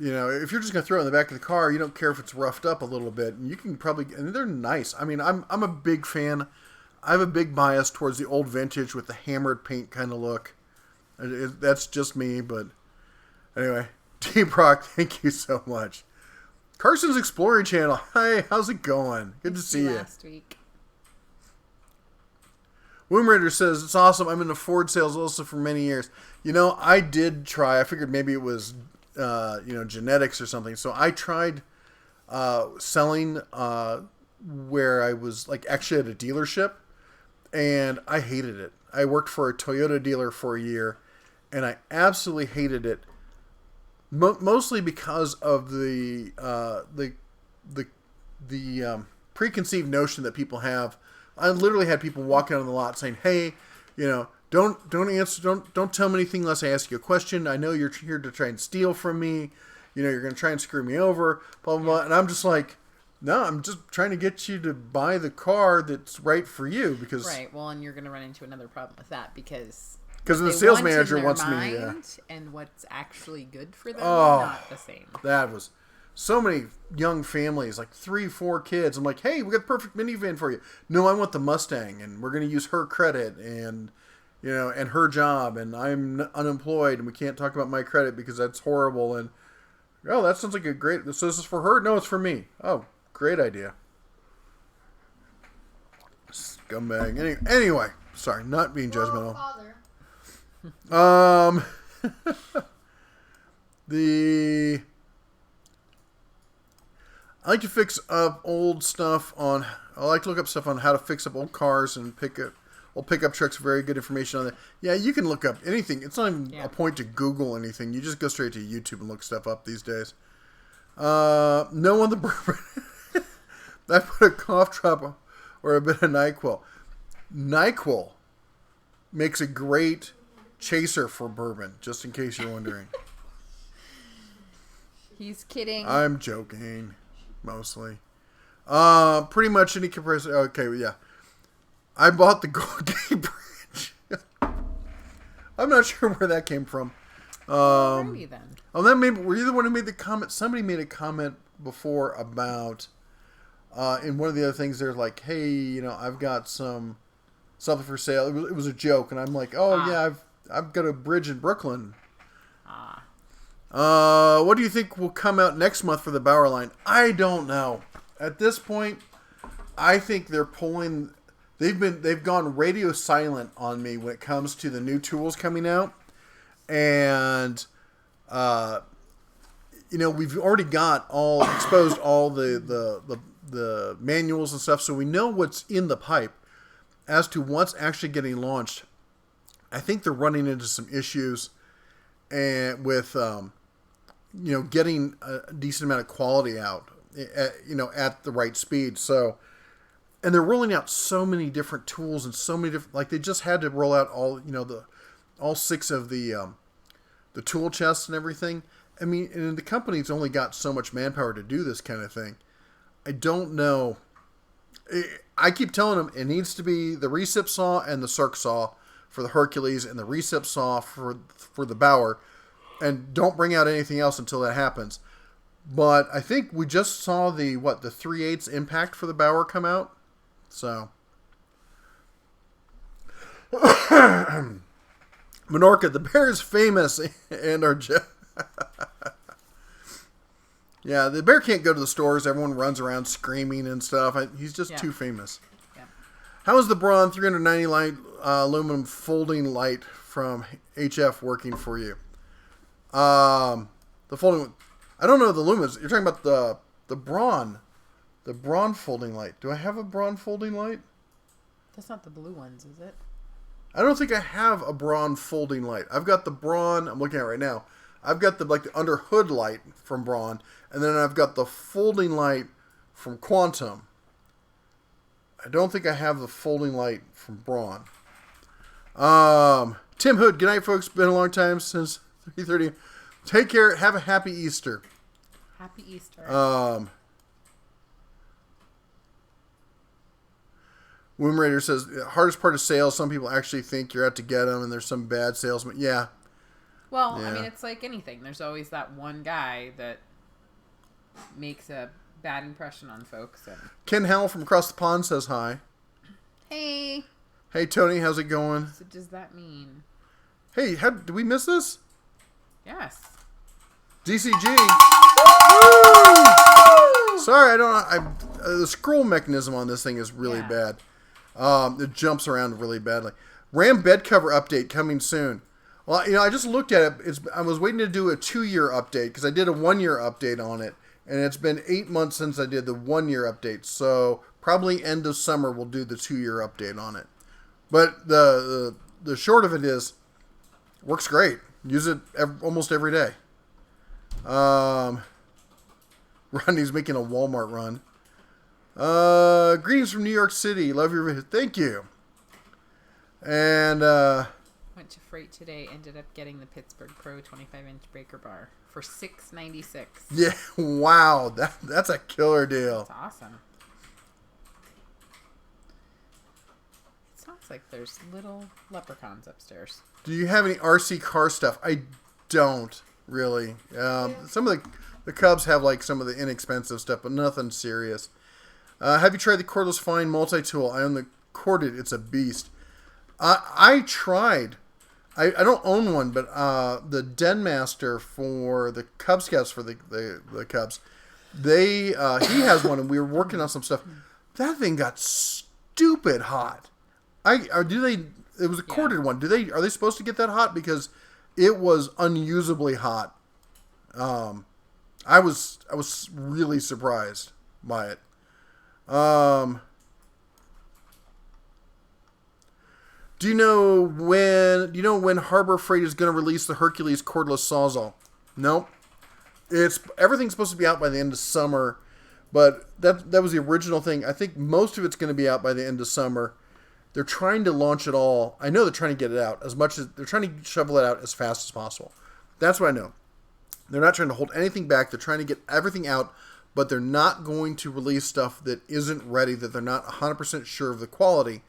if you're just going to throw it in the back of the car, you don't care if it's roughed up a little bit. And you can probably... And they're nice. I mean, I'm a big fan. I have a big bias towards the old vintage with the hammered paint kind of look. That's just me, but... Anyway. Team Brock, thank you so much. Carson's Exploring Channel. Hi, how's it going? Good to see you. Last week. Womb Raider says, it's awesome. I'm in the Ford sales also for many years. I did try. I figured maybe it was... genetics or something. So I tried selling where I was actually at a dealership, and I hated it. I worked for a Toyota dealer for a year, and I absolutely hated it. Mostly because of the preconceived notion that people have. I literally had people walking on the lot saying, "Hey, Don't answer. Don't tell me anything unless I ask you a question. I know you're here to try and steal from me. You're going to try and screw me over. Blah blah blah." And I'm just like, no, I'm just trying to get you to buy the car that's right for you because Right. Well, and you're going to run into another problem with that because the sales manager wants me. And what's actually good for them are not the same. That was so many young families, like 3-4 kids. I'm like, hey, we got the perfect minivan for you. No, I want the Mustang, and we're going to use her credit and. And her job, and I'm unemployed, and we can't talk about my credit because that's horrible. And that sounds like a great. So this is for her? No, it's for me. Oh, great idea. Scumbag. Anyway, sorry, not being judgmental. I like to fix up old stuff on. I like to look up stuff on how to fix up old cars and pickup trucks. Very good information on that. Yeah, you can look up anything. It's not even a point to Google anything. You just go straight to YouTube and look stuff up these days. No on the bourbon. I put a cough drop or a bit of NyQuil. NyQuil makes a great chaser for bourbon, just in case you're wondering. He's kidding. I'm joking, mostly. Pretty much any compressor. Okay, yeah. I bought the Gold Gate Bridge. I'm not sure where that came from. Alrighty then. Were you the one who made the comment? Somebody made a comment before about in one of the other things. They're like, "Hey, I've got something for sale." It was a joke, and I'm like, "Oh yeah, I've got a bridge in Brooklyn." What do you think will come out next month for the Bauer line? I don't know. At this point, I think they're pulling. They've gone radio silent on me when it comes to the new tools coming out, and we've already got exposed all the the manuals and stuff, so we know what's in the pipe. As to what's actually getting launched, I think they're running into some issues and with getting a decent amount of quality out at the right speed. So, and they're rolling out so many different tools and so many different, like they just had to roll out all 6 of the tool chests and everything. I mean, and the company's only got so much manpower to do this kind of thing. I don't know. I keep telling them it needs to be the recip saw and the circ saw for the Hercules and the recip saw for the Bauer, and don't bring out anything else until that happens. But I think we just saw the 3/8 impact for the Bauer come out. So Menorca, the bear is famous and are yeah, the bear can't go to the stores. Everyone runs around screaming and stuff. He's just too famous. Yeah. How is the Braun 390 light aluminum folding light from HF working for you? The folding, I don't know the lumens. You're talking about the Braun folding light. Do I have a Braun folding light? That's not the blue ones, is it? I don't think I have a Braun folding light. I've got the Braun. I'm looking at it right now. I've got the under hood light from Braun, and then I've got the folding light from Quantum. I don't think I have the folding light from Braun. Tim Hood, good night, folks. Been a long time since 3:30. Take care. Have a happy Easter. Happy Easter. Womb Raider says, hardest part of sales, some people actually think you're out to get them, and there's some bad salesmen. Yeah. Well, I mean, it's like anything. There's always that one guy that makes a bad impression on folks. And... Ken Howell from across the pond says hi. Hey. Hey, Tony, how's it going? So does that mean? Hey, did we miss this? Yes. DCG. Sorry, I don't know. The scroll mechanism on this thing is really bad. It jumps around really badly. RAM bed cover update coming soon. Well, I just looked at it. I was waiting to do a 2-year update because I did a 1-year update on it, and it's been 8 months since I did the 1-year update. So probably end of summer we'll do the 2-year update on it. But the short of it is, works great. Use it almost every day. Rodney's making a Walmart run. Greetings from New York City. Love your visit. Thank you. And went to Freight today. Ended up getting the Pittsburgh Pro 25-inch breaker bar for $6.96. Yeah, wow, that's a killer deal. That's awesome. It sounds like there's little leprechauns upstairs. Do you have any RC car stuff? I don't really. Some of the Cubs have like some of the inexpensive stuff, but nothing serious. Have you tried the cordless fine multi-tool? I own the corded. It's a beast. I tried. I don't own one, but the Den Master for the Cub Scouts for the Cubs, he has one, and we were working on some stuff. That thing got stupid hot. It was a corded one. Are they supposed to get that hot? Because it was unusably hot. I was really surprised by it. Do you know when Harbor Freight is going to release the Hercules cordless Sawzall? Nope. Everything's supposed to be out by the end of summer, but that was the original thing. I think most of it's going to be out by the end of summer. They're trying to launch it all. I know they're trying to get it out they're trying to shovel it out as fast as possible. That's what I know. They're not trying to hold anything back. They're trying to get everything out, but they're not going to release stuff that isn't ready, that they're not 100% sure of the quality.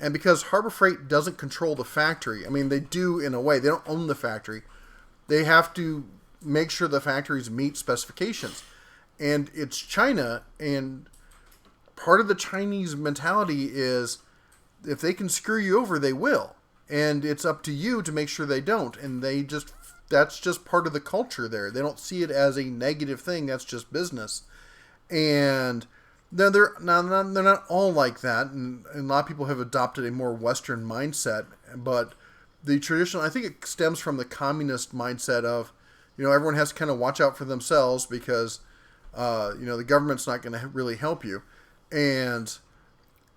And because Harbor Freight doesn't control the factory, I mean, they do in a way. They don't own the factory. They have to make sure the factories meet specifications. And it's China, and part of the Chinese mentality is if they can screw you over, they will. And it's up to you to make sure they don't. And that's just part of the culture there. They don't see it as a negative thing. That's just business. And they're not all like that. And a lot of people have adopted a more Western mindset. But the traditional, I think it stems from the communist mindset of, everyone has to kind of watch out for themselves because The government's not going to really help you. And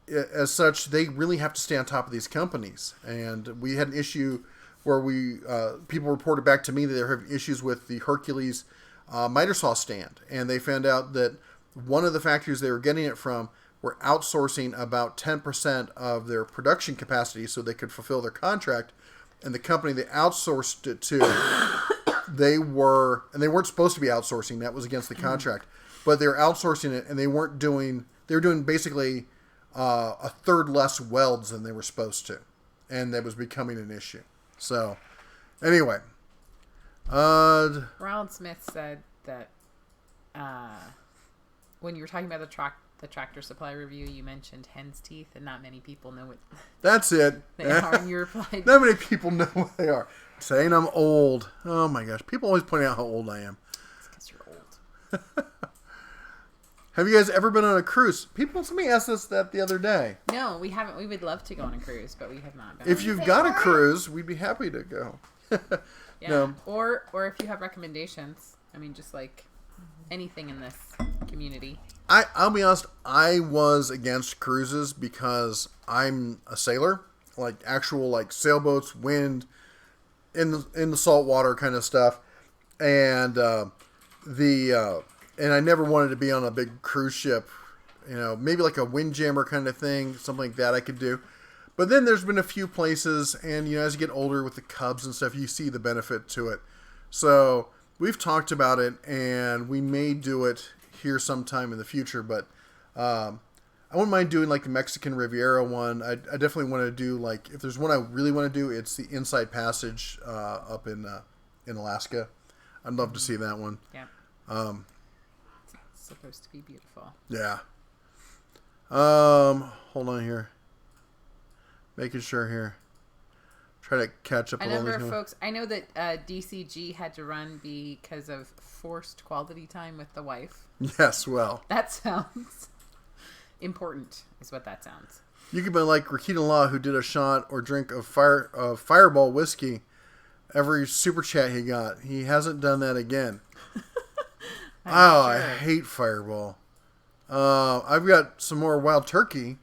as such, they really have to stay on top of these companies. And we had an issue where people reported back to me that they're having issues with the Hercules miter saw stand. And they found out that one of the factories they were getting it from were outsourcing about 10% of their production capacity so they could fulfill their contract. And the company they outsourced it to, they weren't supposed to be outsourcing. That was against the contract. But they were outsourcing it, and they were doing basically a third less welds than they were supposed to. And that was becoming an issue. So, anyway. Ronald Smith said that when you were talking about the Tractor Supply review, you mentioned hen's teeth, and not many people know what that's it. they are. And you replied, not many people know what they are. Saying I'm old. Oh my gosh. People always point out how old I am. It's because you're old. Have you guys ever been on a cruise? Somebody asked us that the other day. No, we haven't. We would love to go on a cruise, but we have not been. If you've got a cruise, we'd be happy to go. Yeah. No. Or if you have recommendations. I mean, just like anything in this community. I'll be honest, I was against cruises because I'm a sailor. Like actual like sailboats, wind, in the salt water kind of stuff. And and I never wanted to be on a big cruise ship. Maybe like a windjammer kind of thing, something like that I could do. But then there's been a few places, and as you get older with the cubs and stuff, you see the benefit to it. So we've talked about it, and we may do it here sometime in the future. But I wouldn't mind doing like the Mexican Riviera one. I definitely want to do like, if there's one I really want to do, it's the Inside Passage up in Alaska. I'd love to see that one. Yeah. It's supposed to be beautiful. Yeah. Hold on here. Making sure here. Try to catch up. A number of folks. I know that DCG had to run because of forced quality time with the wife. Yes, well. That sounds important, is what that sounds. You could be like Rakita Law, who did a shot or drink of Fireball whiskey every super chat he got. He hasn't done that again. Sure. I hate Fireball. I've got some more Wild Turkey.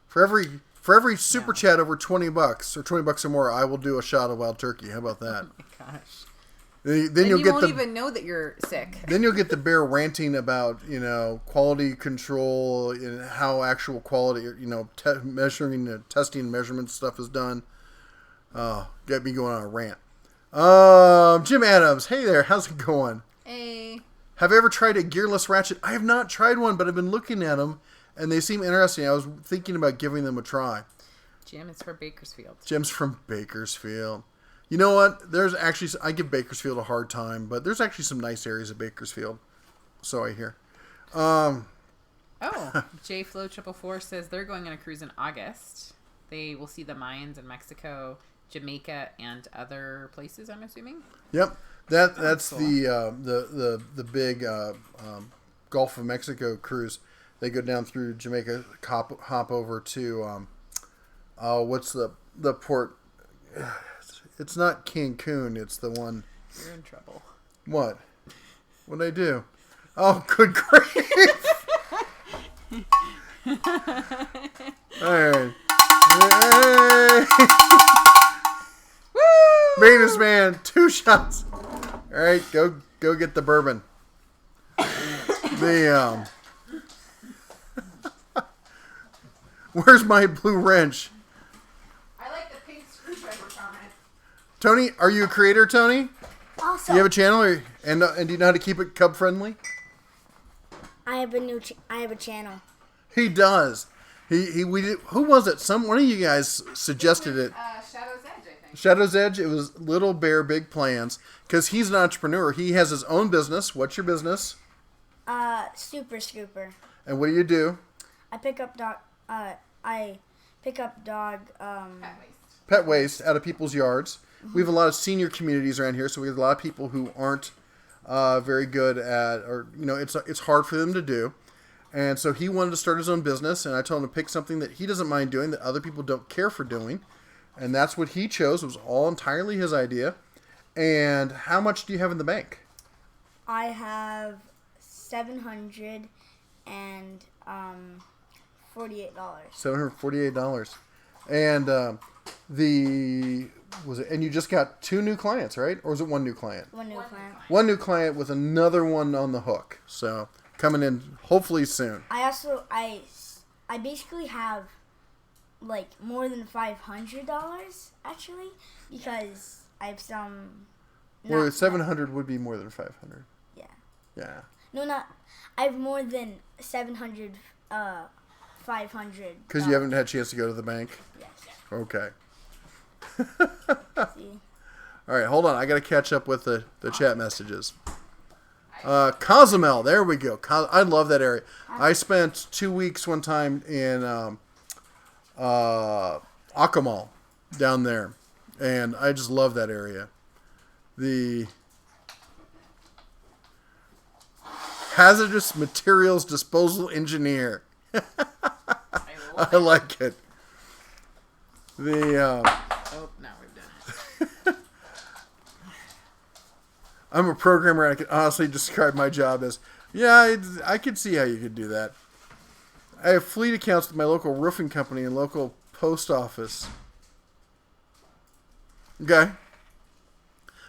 For every super chat over $20 or $20 or more, I will do a shot of Wild Turkey. How about that? Oh my gosh. Then you won't even know that you're sick. Then you'll get the bear ranting about quality control and how actual quality measuring the testing and measurement stuff is done. Get me going on a rant. Jim Adams, hey there, how's it going? Hey. Have you ever tried a gearless ratchet? I have not tried one, but I've been looking at them, and they seem interesting. I was thinking about giving them a try. Jim is from Bakersfield. Jim's from Bakersfield. You know what? There's actually, I give Bakersfield a hard time, but there's actually some nice areas of Bakersfield. So I hear. J Flow 444 says they're going on a cruise in August. They will see the Mayans in Mexico, Jamaica, and other places, I'm assuming. Yep. That's cool. the big Gulf of Mexico cruise. They go down through Jamaica, hop over to what's the port? It's not Cancun. It's the one. You're in trouble. What? What'd I do? Oh, good grief! All right. Hey. Woo! Venus man, 2 shots. All right, go get the bourbon. Where's my blue wrench? I like the pink screwdriver comment. Tony, are you a creator, Tony? Also, Do you have a channel, and do you know how to keep it cub friendly? I have a channel. He does. Who was it? One of you guys suggested it. Shadow's Edge, I think. Shadow's Edge. It was Little Bear Big Plans, because he's an entrepreneur. He has his own business. What's your business? Super Scooper. And what do you do? I pick up dog. Pet waste out of people's yards. We have a lot of senior communities around here, so we have a lot of people who aren't very good at, or it's hard for them to do. And so he wanted to start his own business, and I told him to pick something that he doesn't mind doing that other people don't care for doing, and that's what he chose. It was all entirely his idea. And how much do you have in the bank? I have $748. $748. And and you just got 2 new clients, right? Or was it 1 new client? One new client. 1 new client with another one on the hook. So coming in hopefully soon. I basically have like more than $500 actually, because I have some. Well, 700 would be more than 500. Yeah. Yeah. No, not. I have more than 700. 500. Because you haven't had a chance to go to the bank? Yes. Okay. See. All right, hold on. I got to catch up with the chat messages. Cozumel, there we go. I love that area. I spent 2 weeks one time in Akumal down there, and I just love that area. The hazardous materials disposal engineer. I like it. Oh, now we've done it. I'm a programmer, and I can honestly describe my job as, I could see how you could do that. I have fleet accounts with my local roofing company and local post office. Okay.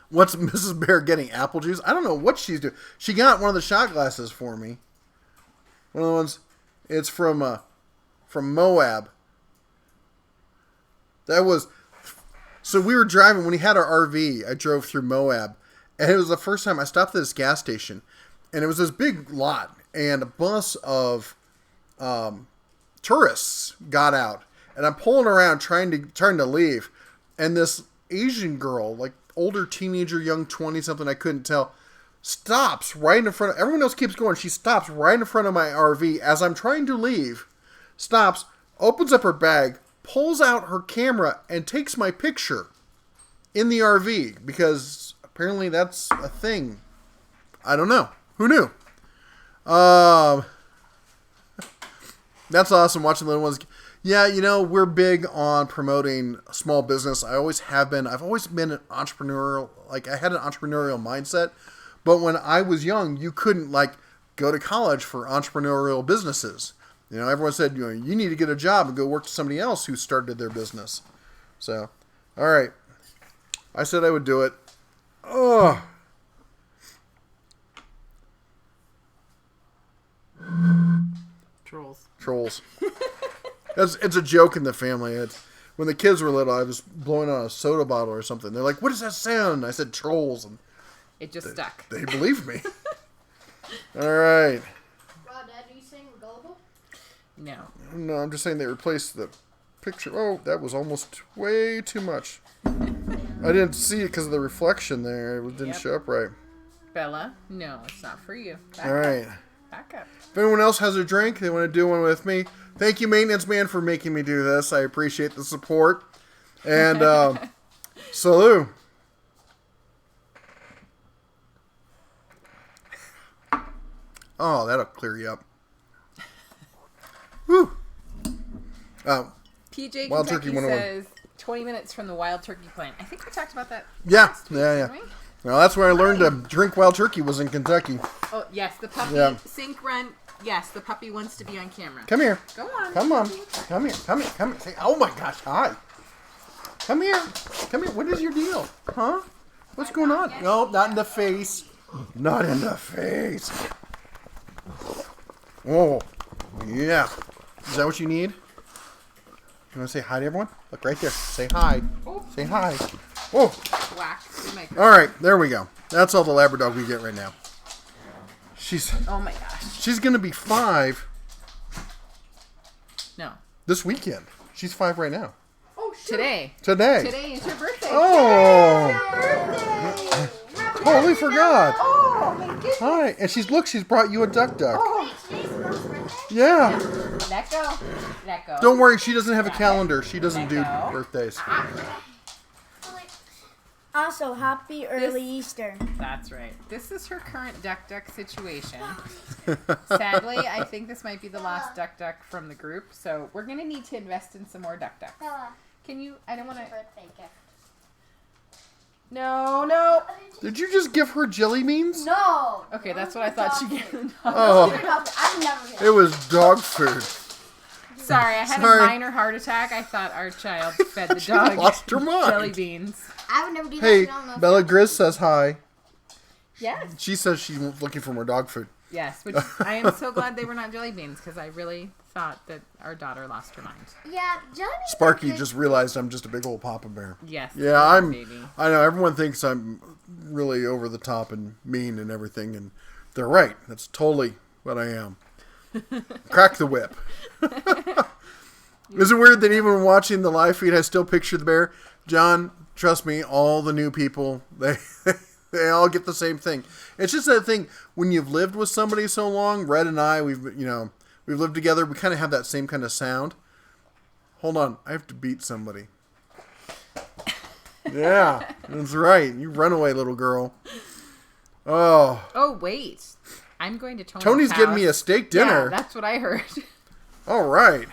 What's Mrs. Bear getting? Apple juice? I don't know what she's doing. She got one of the shot glasses for me. One of the ones, it's from Moab. So we were driving, when he had our RV, I drove through Moab. And it was the first time I stopped at this gas station. And it was this big lot. And a bus of tourists got out. And I'm pulling around trying to leave. And this Asian girl, like older teenager, young 20-something, I couldn't tell, stops right in front of... Everyone else keeps going. She stops right in front of my RV as I'm trying to leave. Stops, opens up her bag, pulls out her camera, and takes my picture in the RV. Because apparently that's a thing. I don't know. Who knew? That's awesome, watching little ones. Yeah, we're big on promoting small business. I always have been. I've always been an entrepreneurial. Like, I had an entrepreneurial mindset. But when I was young, you couldn't, go to college for entrepreneurial businesses. Everyone said, you need to get a job and go work for somebody else who started their business. So, all right. I said I would do it. Oh. Trolls. It's a joke in the family. When the kids were little, I was blowing on a soda bottle or something. They're like, "What does that sound?" I said, "Trolls," and it just stuck. They believed me. All right. Rod, Dad, do you sing Gullible? No. No, I'm just saying they replaced the picture. Oh, that was almost way too much. I didn't see it because of the reflection there. It didn't show up right. Bella, no, it's not for you. All right. Back up. If anyone else has a drink, they want to do one with me, thank you, Maintenance Man, for making me do this. I appreciate the support. And salute. Oh, that'll clear you up. Woo. PJ Wild Kentucky Turkey 101. says 20 minutes from the Wild Turkey plant. I think we talked about that. Yeah, last week, yeah. didn't we? Well, that's where I learned to drink wild turkey, was in Kentucky. Oh, yes, the puppy. Yeah. Sync run. Yes, the puppy wants to be on camera. Come here. Go on. Come on. Come here. Come here. Come here. Say, oh my gosh, hi. Come here. Come here. What is your deal? Huh? What's going on? No, not in the face. Not in the face. Oh, yeah. Is that what you need? You want to say hi to everyone? Look right there. Say hi. Oh. Say hi. Oh. Whack the microphone. All right. There we go. That's all the Labrador we get right now. Oh my gosh. She's going to be 5 No. this weekend. She's 5 right now. Oh, today. Today. Today is your birthday. Oh. Birthday! Totally forgot. Oh, my goodness. Hi. And she's brought you a duck. Oh. Today's Mom's birthday? Yeah. Let go. Let go. Don't worry. She doesn't have a calendar. She doesn't do Let go. birthdays. Also, happy early Easter. That's right. This is her current duck situation. Sadly, I think this might be the last duck from the group, so we're going to need to invest in some more ducks. Bella, Can you, I don't want to, birthday gift. no. I didn't Did you just give her jelly beans? No. Okay, that's what I thought she gave the dog. Oh, I've never. it was dog food. Sorry, I had Sorry. a minor heart attack. I thought our child fed the dog lost her mind. jelly beans. I would never do that. Hey, I don't know if Bella Grizz says hi. Yes. She says she's looking for more dog food. Yes, which I am so glad they were not jelly beans because I really thought that our daughter lost her mind. Yeah, jelly beans. Sparky are good. just realized I'm just a big old Papa Bear. Yes. Yeah, I'm. Baby. I know everyone thinks I'm really over the top and mean and everything, and they're right. That's totally what I am. Crack the whip. Is it weird that even when watching the live feed, I still picture the bear? John, trust me, all the new people, they all get the same thing. It's just that thing when you've lived with somebody so long. Red and I, we've lived together. We kind of have that same kind of sound. Hold on, I have to beat somebody. Yeah, that's right. You run away, little girl. Oh, Oh wait, I'm going to Tony's house. getting me a steak dinner. Yeah, that's what I heard. All right.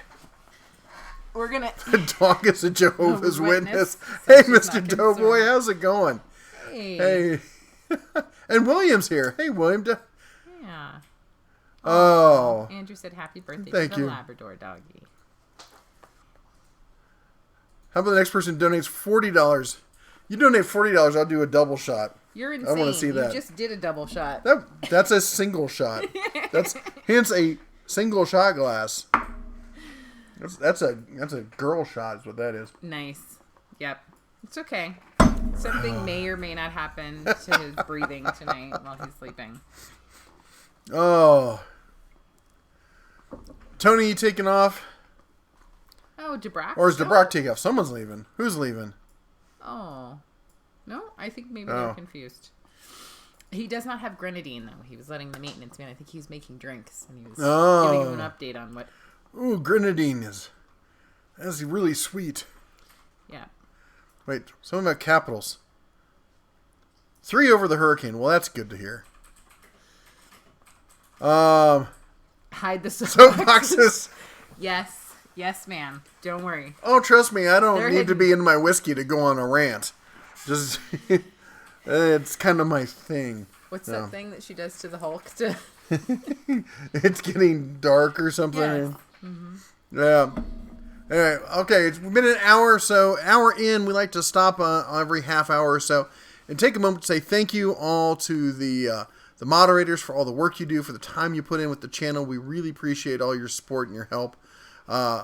We're gonna. The dog is a Jehovah's A Witness. witness, Hey, so she's Mr. not Doughboy, concerned. how's it going? Hey. Hey. And William's here. Hey, William. Yeah. Oh. Andrew said happy birthday Thank to the you. Labrador doggy. How about the next person donates $40? You donate $40, I'll do a double shot. You're insane. wanna see that. You just did a double shot. That's a single shot. That's hence a single shot glass. That's a girl shot is what that is. Nice. Yep. It's okay. Something may or may not happen to his breathing tonight while he's sleeping. Oh. Tony, you taking off? Oh, DeBrock? Or is DeBrock taking off? Someone's leaving. Who's leaving? Oh. No, I think maybe Oh. they're confused. He does not have grenadine, though. He was letting the maintenance man. I think he was making drinks, and he was giving him an update on what... Ooh, grenadine that's really sweet. Yeah. Wait, something about Capitals. 3 over the Hurricane. Well, that's good to hear. Hide the soapboxes. Soapboxes. Yes. Yes, ma'am. Don't worry. Oh, trust me, I don't They're need to hidden. be in my whiskey to go on a rant. Just, it's kind of my thing. What's No. that thing that she does to the Hulk? To... It's getting dark or something. Yes. Yeah. Anyway, okay, it's been an hour or so. Hour in, we like to stop every half hour or so and take a moment to say thank you all to the moderators for all the work you do, for the time you put in with the channel. We really appreciate all your support and your help.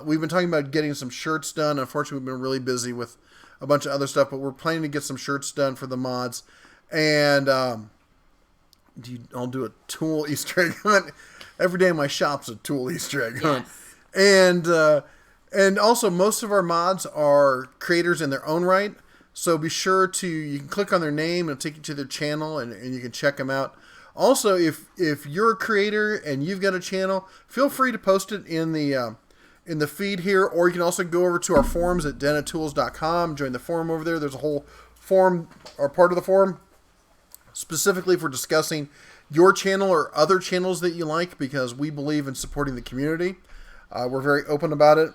We've been talking about getting some shirts done. Unfortunately, we've been really busy with a bunch of other stuff, but we're planning to get some shirts done for the mods. And I'll do a tool Easter egg hunt. Every day in my shop's a tool Easter egg hunt. Yes. And also, most of our mods are creators in their own right. So be sure you can click on their name and it'll take you to their channel and you can check them out. Also, if you're a creator and you've got a channel, feel free to post it in the feed here, or you can also go over to our forums at denatools.com, join the forum over there. There's a whole forum, or part of the forum, specifically for discussing your channel or other channels that you like, because we believe in supporting the community. We're very open about it.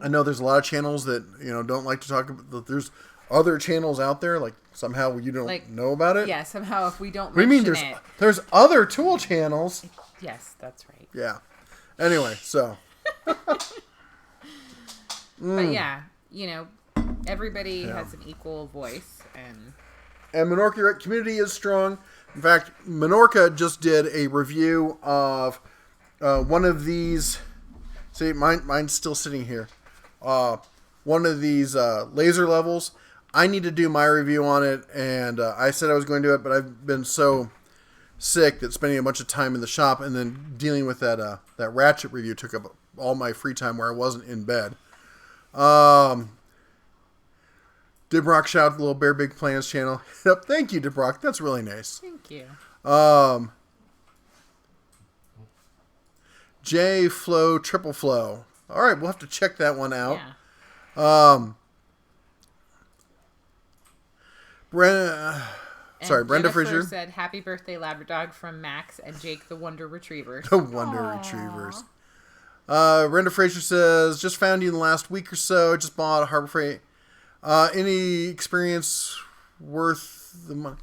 I know there's a lot of channels that don't like to talk about that. There's other channels out there, like somehow you don't know about it. Yeah, somehow if we don't What do you mean there's other tool channels? Yes, that's right. Yeah. Anyway, so. But yeah, everybody has an equal voice, and Minorca community is strong. In fact, Minorca just did a review of one of these. See, mine's still sitting here. One of these laser levels. I need to do my review on it, and I said I was going to do it, but I've been so sick that spending a bunch of time in the shop and then dealing with that Ratchet review took up all my free time where I wasn't in bed. Dibrock shout out the Little Bear Big Plans channel. Yep, thank you, Dibrock. That's really nice. thank you. J Flow Triple Flow. All right, we'll have to check that one out. Yeah. Brenda Jennifer Fisher. said, "Happy birthday, Labradog," from Max and Jake, the Wonder Retrievers. The Wonder Retrievers. Brenda Fraser says, just found you in the last week or so. Just bought a Harbor Freight. Any experience worth the money?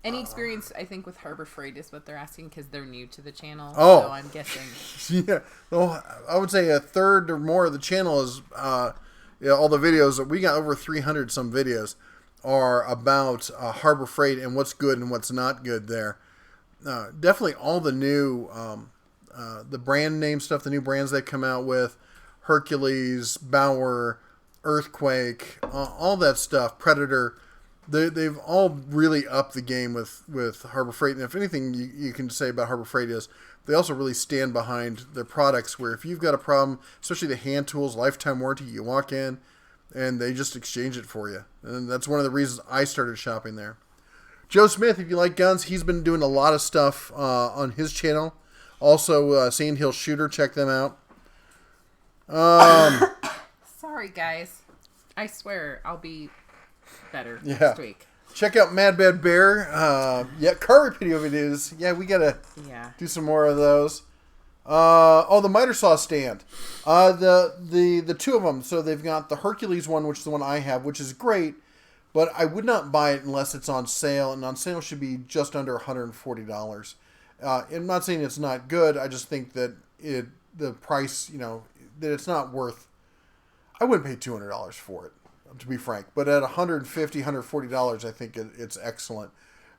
Any experience, I think, with Harbor Freight is what they're asking because they're new to the channel. Oh. So I'm guessing. Yeah, well, I would say a third or more of the channel is all the videos. We got over 300 some videos are about Harbor Freight and what's good and what's not good there. Definitely all the new the brand name stuff, the new brands they come out with, Hercules, Bauer, Earthquake, all that stuff, Predator. They've all really upped the game with Harbor Freight. And if anything you can say about Harbor Freight is they also really stand behind their products where if you've got a problem, especially the hand tools, lifetime warranty, you walk in and they just exchange it for you. And that's one of the reasons I started shopping there. Joe Smith, if you like guns, he's been doing a lot of stuff on his channel. Also, Sandhill Shooter, check them out. Sorry, guys. I swear I'll be better Yeah. next week. Check out Mad Bad Bear. Car video videos. Yeah, we gotta do some more of those. The miter saw stand. The two of them. So they've got the Hercules one, which is the one I have, which is great, but I would not buy it unless it's on sale, and on sale should be just under $140. I'm not saying it's not good. I just think that the price, that it's not worth. I wouldn't pay $200 for it, to be frank. But at $150, $140, I think it's excellent.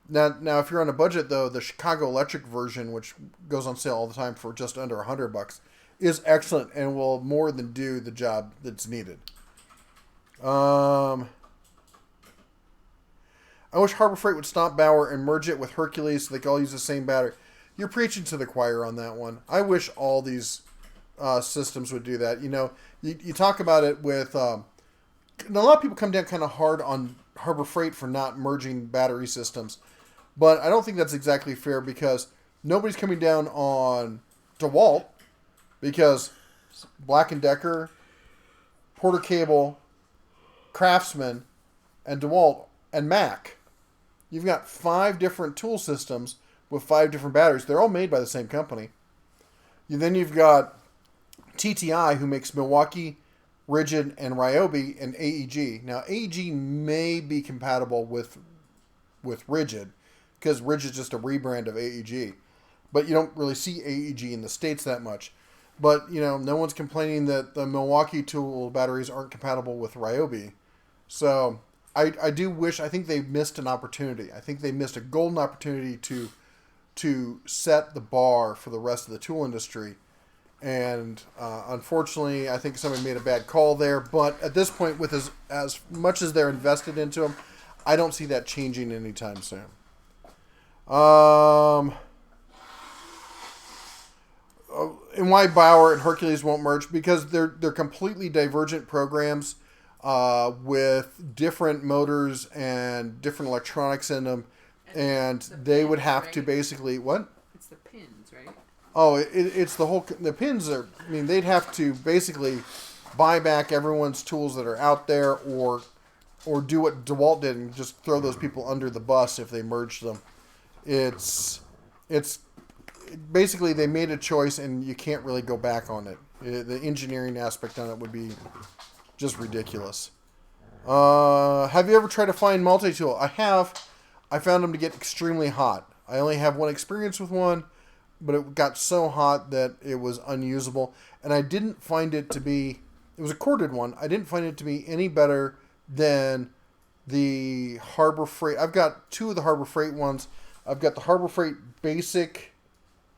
Now, if you're on a budget, though, the Chicago Electric version, which goes on sale all the time for just under $100, is excellent and will more than do the job that's needed. I wish Harbor Freight would stop Bauer and merge it with Hercules so they could all use the same battery. You're preaching to the choir on that one. I wish all these systems would do that. You talk about it with... a lot of people come down kind of hard on Harbor Freight for not merging battery systems. But I don't think that's exactly fair because nobody's coming down on DeWalt because Black & Decker, Porter Cable, Craftsman, and DeWalt, and Mac. You've got 5 different tool systems with 5 different batteries. They're all made by the same company. Then you've got TTI, who makes Milwaukee, Rigid, and Ryobi, and AEG. Now, AEG may be compatible with Rigid, because Rigid is just a rebrand of AEG. But you don't really see AEG in the States that much. But, no one's complaining that the Milwaukee tool batteries aren't compatible with Ryobi. So, I do wish, I think they missed an opportunity. I think they missed a golden opportunity to set the bar for the rest of the tool industry. And unfortunately, I think somebody made a bad call there. But at this point, with as much as they're invested into them, I don't see that changing anytime soon. And why Bauer and Hercules won't merge? Because they're completely divergent programs with different motors and different electronics in them. And they would have to basically... What? It's the pins, right? Oh, it's the pins are, they'd have to basically buy back everyone's tools that are out there or do what DeWalt did and just throw those people under the bus if they merged them. It's basically they made a choice and you can't really go back on it. The engineering aspect on it would be just ridiculous. Have you ever tried to find multi-tool? I have. I found them to get extremely hot. I only have one experience with one, but it got so hot that it was unusable. And I didn't find it to be... It was a corded one. I didn't find it to be any better than the Harbor Freight. I've got 2 of the Harbor Freight ones. I've got the Harbor Freight basic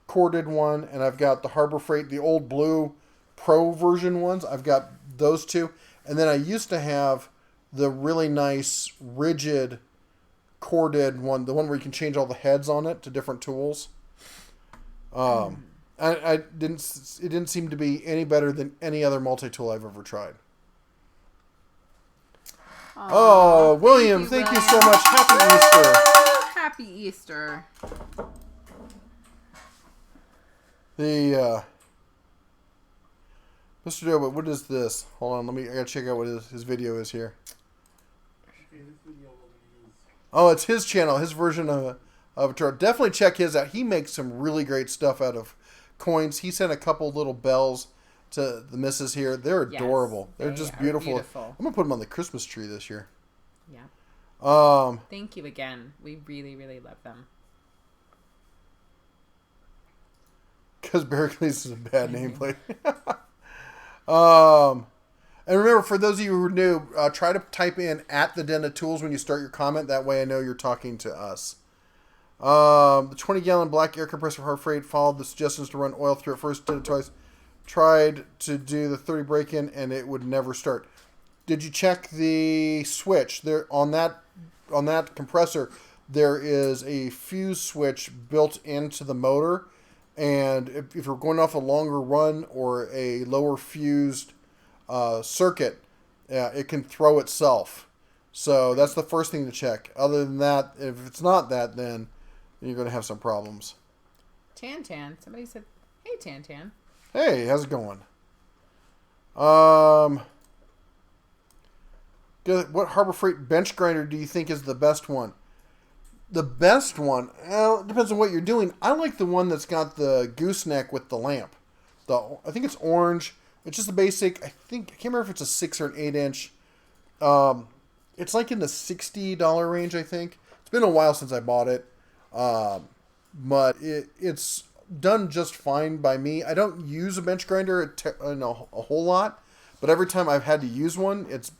corded one, and I've got the Harbor Freight, the old blue Pro version ones. I've got those 2. And then I used to have the really nice rigid corded one, the one where you can change all the heads on it to different tools. It didn't seem to be any better than any other multi-tool I've ever tried. Aww, William, thank you so much. Happy Easter. Happy Easter. Mr. Joe, but what is this? Hold on, I gotta check out what his video is here. Oh, it's his channel, his version of a turret. Definitely check his out. He makes some really great stuff out of coins. He sent a couple little bells to the missus here. They're adorable. They're just beautiful. I'm going to put them on the Christmas tree this year. Yeah. Thank you again. We really, really love them. Because Berkeley's is a bad nameplate. And remember, for those of you who are new, try to type in at the Den of Tools when you start your comment. That way I know you're talking to us. The 20-gallon black air compressor Hard Freight followed the suggestions to run oil through it first, did it twice. Tried to do the 30 break-in, and it would never start. Did you check the switch? There on that compressor, there is a fuse switch built into the motor. And if you're going off a longer run or a lower fused circuit, it can throw itself. So that's the first thing to check. Other than that, if it's not that, then you're going to have some problems. Tan. Somebody said, hey, Tan. Hey, how's it going? What Harbor Freight bench grinder do you think is the best one? The best one, well, it depends on what you're doing. I like the one that's got the gooseneck with the lamp. I think it's orange. It's just a basic. I can't remember if it's a 6 or an 8-inch. It's like in the $60 range, I think. It's been a while since I bought it, but it's done just fine by me. I don't use a bench grinder a whole lot, but every time I've had to use one, it's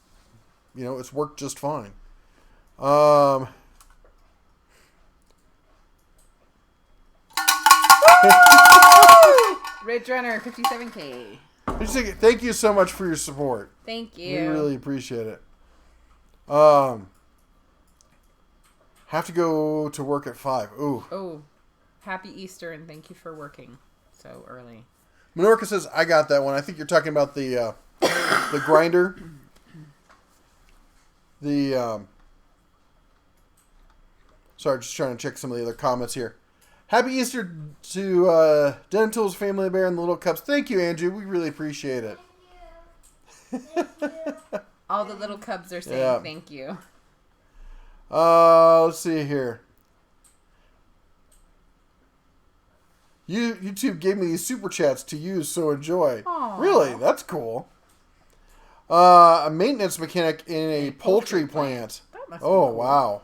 worked just fine. Ridge Runner, 57K. Thank you so much for your support. Thank you. We really appreciate it. Have to go to work at 5. Ooh. Oh, happy Easter and thank you for working so early. Menorca says, I got that one. I think you're talking about the grinder. Sorry, just trying to check some of the other comments here. Happy Easter to Den Tools, Family Bear, and the Little Cubs. Thank you, Andrew. We really appreciate it. All the little cubs are saying thank you. Let's see here. YouTube gave me these super chats to use, so enjoy. Aww. Really? That's cool. A maintenance mechanic in a poultry plant. That must be Oh, cool. wow.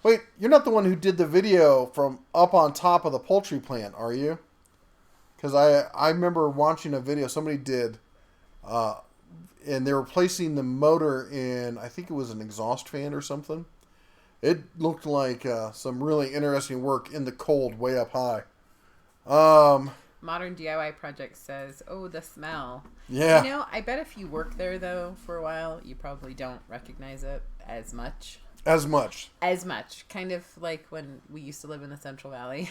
Wait, you're not the one who did the video from up on top of the poultry plant, are you? Because I remember watching a video somebody did, and they were placing the motor in, I think it was an exhaust fan or something. It looked like some really interesting work in the cold way up high. Modern DIY Project says, oh, the smell. Yeah. I bet if you work there, though, for a while, you probably don't recognize it as much. As much. Kind of like when we used to live in the Central Valley.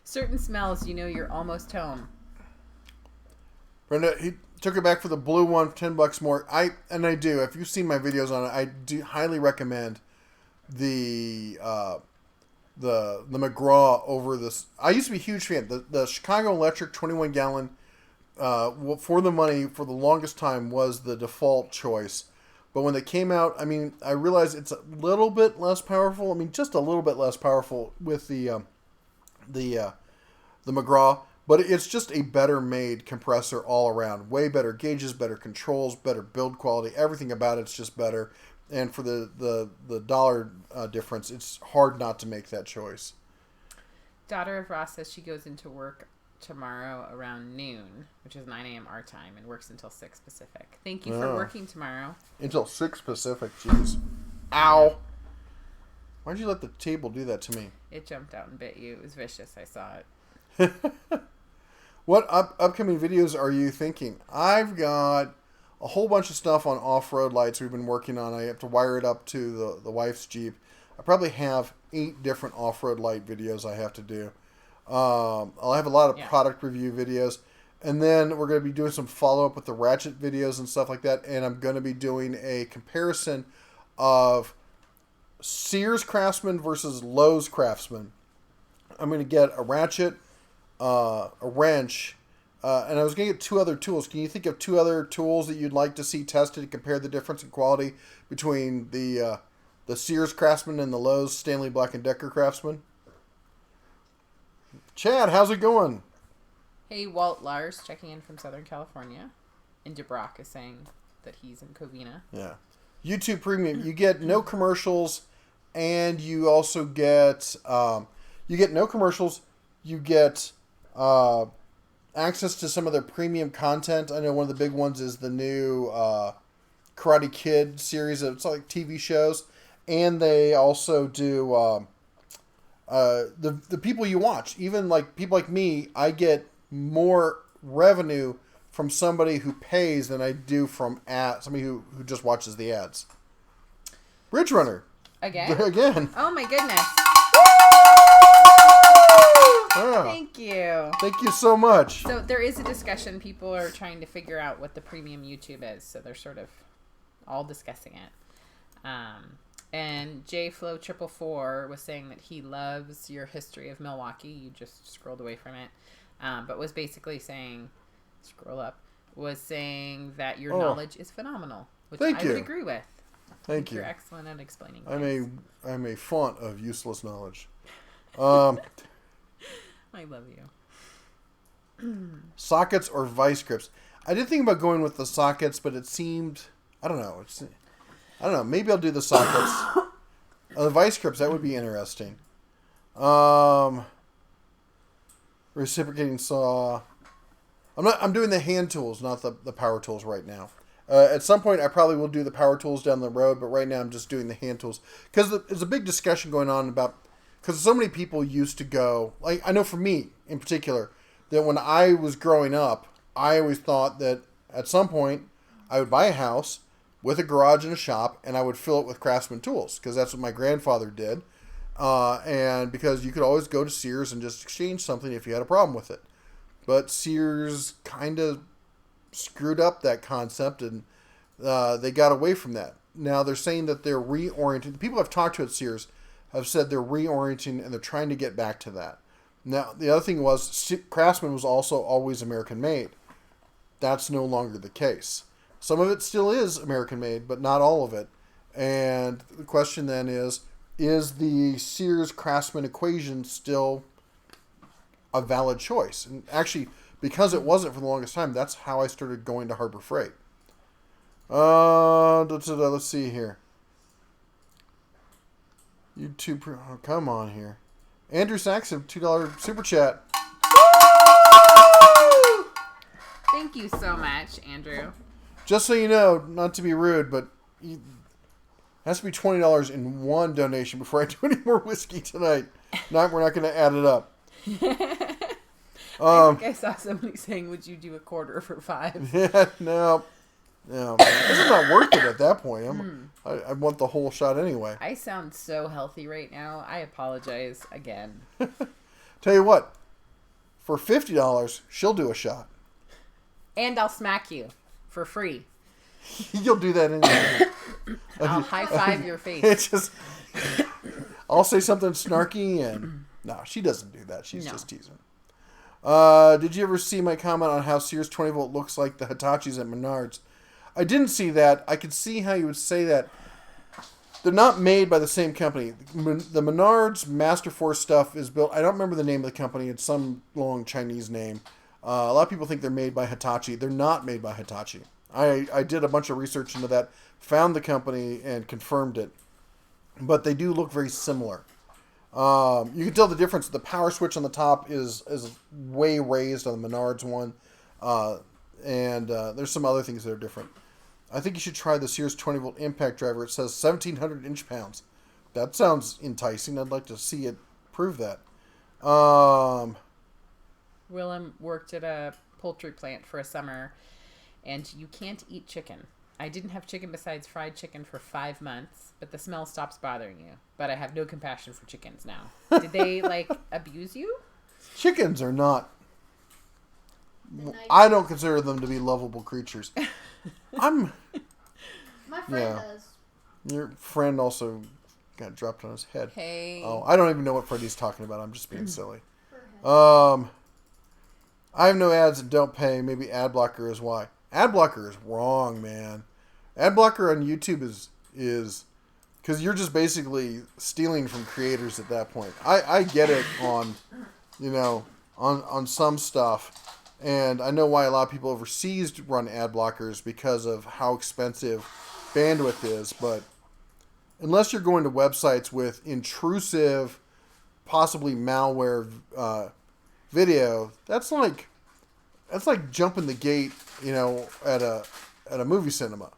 Certain smells, you're almost home. Brenda, he took it back for the blue one, $10 more. I do. If you've seen my videos on it, I do highly recommend the McGraw over this. I used to be a huge fan. The Chicago Electric 21-gallon, for the money, for the longest time, was the default choice. But when they came out, I realized it's a little bit less powerful. Just a little bit less powerful with the McGraw. But it's just a better made compressor all around. Way better gauges, better controls, better build quality. Everything about it's just better. And for the dollar difference, it's hard not to make that choice. Daughter of Ross says she goes into work tomorrow around noon, which is 9 a.m. our time, and works until 6 Pacific. Thank you for working tomorrow. Until 6 Pacific, jeez. Ow. Why'd you let the table do that to me? It jumped out and bit you. It was vicious. I saw it. What upcoming videos are you thinking? I've got a whole bunch of stuff on off-road lights we've been working on. I have to wire it up to the wife's Jeep. I probably have 8 different off-road light videos I have to do. I'll have a lot of product review videos. And then we're going to be doing some follow-up with the ratchet videos and stuff like that. And I'm going to be doing a comparison of Sears Craftsman versus Lowe's Craftsman. I'm going to get a ratchet, a wrench, and I was going to get 2 other tools. Can you think of 2 other tools that you'd like to see tested to compare the difference in quality between the Sears Craftsman and the Lowe's Stanley Black & Decker Craftsman? Chad, how's it going? Hey, Walt Lars checking in from Southern California. And DeBrock is saying that he's in Covina. Yeah. YouTube Premium, you get no commercials, and you also get no commercials. You get access to some of their premium content. I know one of the big ones is the new Karate Kid series. It's like TV shows, and they also do the people you watch. Even like people like me, I get more revenue from somebody who pays than I do from somebody who just watches the ads. Bridge Runner. Again? Again. Oh my goodness. Yeah. Thank you. Thank you so much. So there is a discussion. People are trying to figure out what the premium YouTube is. So they're sort of all discussing it. And JFlow444 was saying that he loves your history of Milwaukee. You just scrolled away from it. But was basically saying, scroll up, was saying that your knowledge is phenomenal. Which I would agree with. Thank you. You're excellent at explaining things. I'm a font of useless knowledge. I love you. Sockets or vice grips. I did think about going with the sockets, but it seemed, I don't know. Maybe I'll do the sockets. The vice grips, that would be interesting. Reciprocating saw. I'm doing the hand tools, not the power tools right now. At some point, I probably will do the power tools down the road, but right now I'm just doing the hand tools. Because there's a big discussion going on about, because so many people used to go, like, I know for me in particular, that when I was growing up, I always thought that at some point I would buy a house with a garage and a shop, and I would fill it with Craftsman tools, because that's what my grandfather did. And because you could always go to Sears and just exchange something if you had a problem with it. But Sears kind of screwed up that concept, and they got away from that. Now they're saying that they're reorienting. The people I've talked to at Sears have said they're reorienting and they're trying to get back to that. Now, the other thing was Craftsman was also always American made. That's no longer the case. Some of it still is American made, but not all of it. And the question then is the Sears Craftsman equation still a valid choice? And actually, because it wasn't for the longest time, that's how I started going to Harbor Freight. Let's see here. YouTube, oh, come on here. Andrew Saxon, $2 super chat. Thank you so much, Andrew. Just so you know, not to be rude, but it has to be $20 in one donation before I do any more whiskey tonight. We're not going to add it up. I think I saw somebody saying, "Would you do a quarter for $5?" Yeah, no. This is not worth it at that point. I want the whole shot anyway. I sound so healthy right now. I apologize again. Tell you what, for $50, she'll do a shot. And I'll smack you for free. You'll do that anyway. I'll high five your face. It's just, I'll say something snarky, and no, she doesn't do that. She's just teasing. Did you ever see my comment on how Sears 20 volt looks like the Hitachis at Menards? I didn't see that. I could see how you would say that. They're not made by the same company. The Menards Masterforce stuff is built. I don't remember the name of the company. It's some long Chinese name. A lot of people think they're made by Hitachi. They're not made by Hitachi. I did a bunch of research into that, found the company, and confirmed it. But they do look very similar. You can tell the difference. The power switch on the top is way raised on the Menards one. And there's some other things that are different. I think you should try the Sears 20 volt impact driver. It says 1,700 inch-pounds. That sounds enticing. I'd like to see it prove that. Willem worked at a poultry plant for a summer, and you can't eat chicken. I didn't have chicken besides fried chicken for 5 months, but the smell stops bothering you. But I have no compassion for chickens now. Did they, abuse you? Chickens are not... I don't consider them to be lovable creatures. My friend does. Your friend also got dropped on his head. Hey. Oh, I don't even know what Freddie's talking about. I'm just being silly. I have no ads and don't pay. Maybe ad blocker is why. Ad blocker is wrong, man. Ad blocker on YouTube is because you're just basically stealing from creators at that point. I get it on some stuff. And I know why a lot of people overseas run ad blockers because of how expensive bandwidth is, but unless you're going to websites with intrusive, possibly malware video, that's like jumping the gate, at a movie cinema.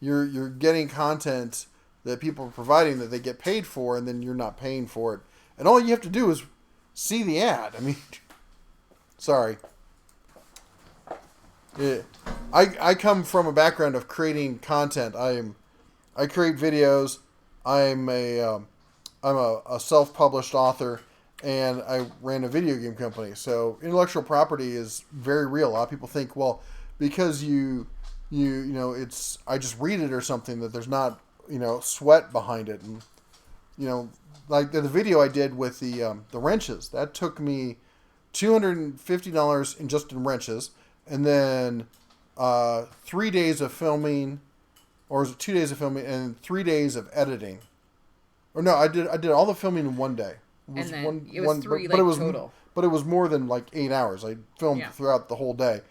You're getting content that people are providing that they get paid for, and then you're not paying for it. And all you have to do is see the ad. I mean, sorry. Yeah. I come from a background of creating content. I create videos. I'm a self-published author, and I ran a video game company. So intellectual property is very real. A lot of people think, well, because it's I just read it or something, that there's not sweat behind it. And like the video I did with the wrenches, that took me $250 in wrenches, and then 3 days of filming, or was it 2 days of filming and 3 days of editing? Or no, I did all the filming in one day. It was three total. But it was more than 8 hours. I filmed throughout the whole day,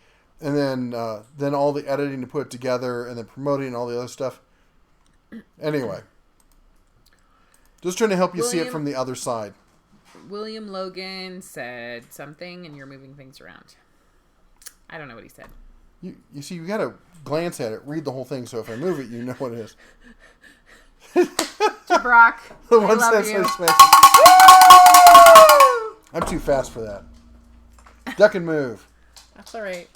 and then all the editing to put it together, and then promoting and all the other stuff. Anyway, just trying to help you see it from the other side. William Logan said something, and you're moving things around. I don't know what he said. You see, you got to glance at it, read the whole thing, so if I move it, you know what it is. To Brock, the I one love sense you. I'm too fast for that. Duck and move. That's all right.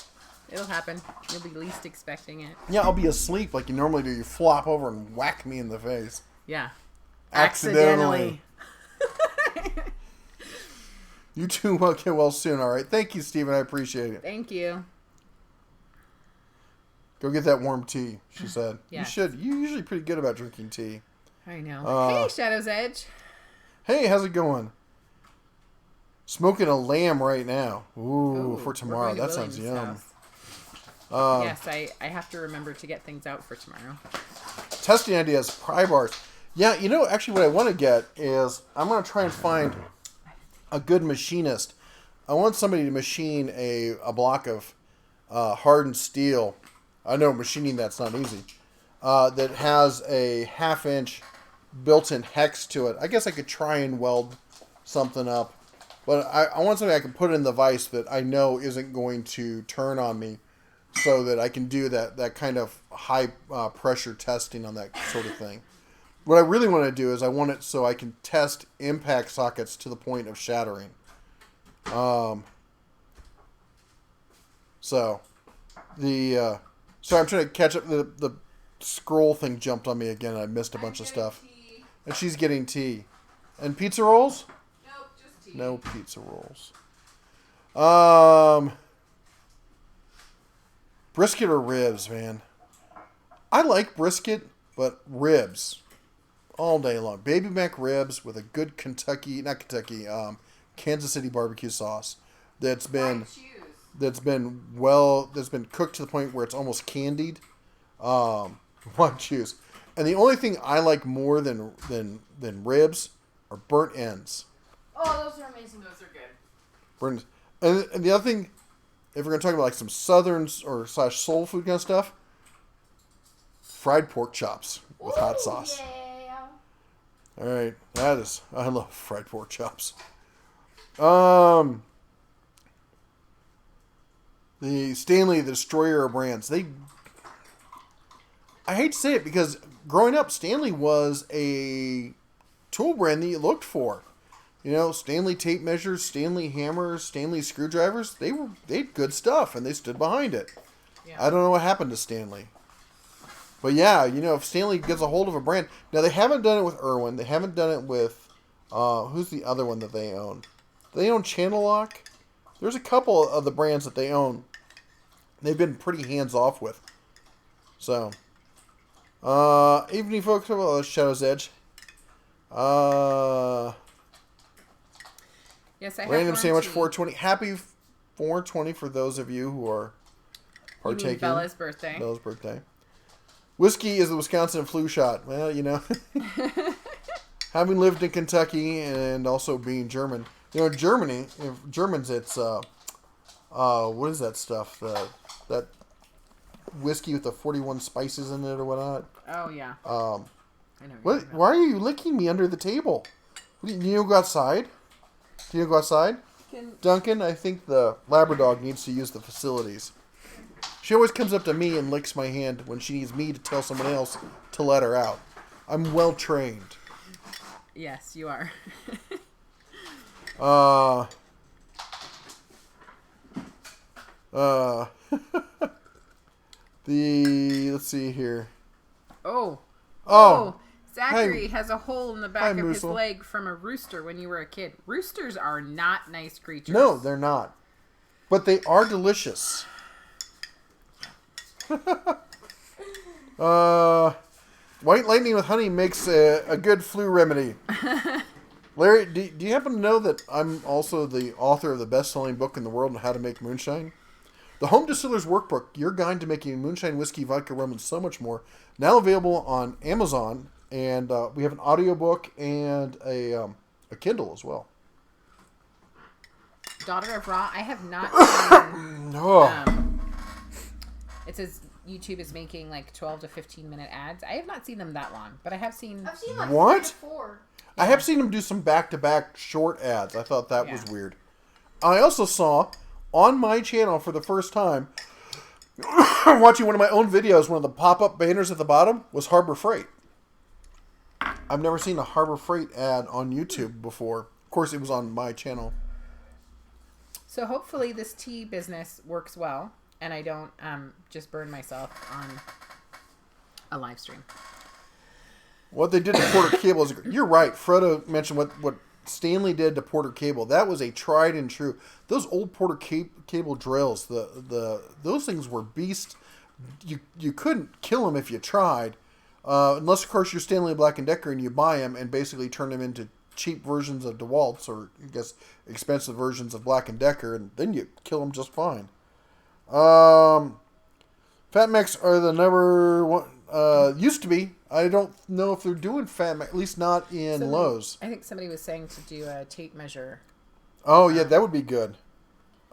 It'll happen. You'll be least expecting it. Yeah, I'll be asleep like you normally do. You flop over and whack me in the face. Yeah. Accidentally. You two will get well soon, all right? Thank you, Stephen. I appreciate it. Thank you. Go get that warm tea, she said. Yes. You should. You're usually pretty good about drinking tea. I know. Hey, Shadow's Edge. Hey, how's it going? Smoking a lamb right now. Ooh, for tomorrow. That sounds yum. Yes, I have to remember to get things out for tomorrow. Testing ideas, pry bars. Yeah, actually what I want to get is, I'm going to try and find a good machinist. I want somebody to machine a block of hardened steel. I know machining that's not easy. That has a 1/2 inch built-in hex to it. I guess I could try and weld something up. But I want something I can put in the vise that I know isn't going to turn on me, so that I can do that kind of high pressure testing on that sort of thing. What I really want to do is I want it so I can test impact sockets to the point of shattering. So I'm trying to catch up. The scroll thing jumped on me again, and I missed a bunch of stuff. Tea. And she's getting tea. And pizza rolls? Nope, just tea. No pizza rolls. Brisket or ribs, man? I like brisket, but ribs all day long. Baby back ribs with a good Kansas City barbecue sauce that's been cooked to the point where it's almost candied. One choose. And the only thing I like more than ribs are burnt ends. Oh, those are amazing. Those are good. Burnt. And the other thing, if we're going to talk about some southern or / soul food kind of stuff, fried pork chops with hot sauce. Yeah. All right, I love fried pork chops. The Stanley the Destroyer brands, I hate to say it, because growing up, Stanley was a tool brand that you looked for. Stanley tape measures, Stanley hammers, Stanley screwdrivers, they had good stuff, and they stood behind it. Yeah. I don't know what happened to Stanley. But yeah, if Stanley gets a hold of a brand... Now, they haven't done it with Irwin. They haven't done it with... who's the other one that they own? They own Channel Lock. There's a couple of the brands that they own. They've been pretty hands-off with. So... evening, folks. Shadow's Edge. Yes, I have Random sandwich tea. 420. Happy 420 for those of you who are partaking. You mean Bella's birthday. Bella's birthday. Whiskey is the Wisconsin flu shot. Well, having lived in Kentucky and also being German. Germany, Germans, it's, what is that stuff? That whiskey with the 41 spices in it or whatnot? Oh, yeah. I know. What? Why are you licking me under the table? Do you go outside? Do you go outside? Duncan, I think the Labrador needs to use the facilities. She always comes up to me and licks my hand when she needs me to tell someone else to let her out. I'm well trained. Yes, you are. Let's see here. Oh, Zachary has a hole in the back Hi, of his Moosel. leg from a rooster when you were a kid. Roosters are not nice creatures. No, they're not. But they are delicious. White lightning with honey makes a good flu remedy. Larry, do you happen to know that I'm also the author of the best-selling book in the world on how to make moonshine? The Home Distiller's Workbook, your guide to making moonshine, whiskey, vodka, rum, and so much more, now available on Amazon, and we have an audiobook and a Kindle as well. Daughter of Ra, I have not seen... it says YouTube is making like 12 to 15-minute ads. I have not seen them that long, but I have seen... I've seen like What? 3 or 4. I have seen them do some back-to-back short ads. I thought that was weird. I also saw, on my channel for the first time, watching one of my own videos, one of the pop-up banners at the bottom was Harbor Freight. I've never seen a Harbor Freight ad on YouTube before. Of course, it was on my channel. So hopefully this tea business works well, and I don't just burn myself on a live stream. What they did to Porter Cable is... You're right. Frodo mentioned what Stanley did to Porter Cable. That was a tried and true... Those old Porter Cable drills, those things were beast. You couldn't kill them if you tried. Unless, of course, you're Stanley Black & Decker and you buy them and basically turn them into cheap versions of DeWalt's or, I guess, expensive versions of Black & Decker, and then you kill them just fine. Fat Macs are the number one... used to be. I don't know if they're doing Fat Mac, at least not in Lowe's. I think somebody was saying to do a tape measure. Oh, yeah, that would be good.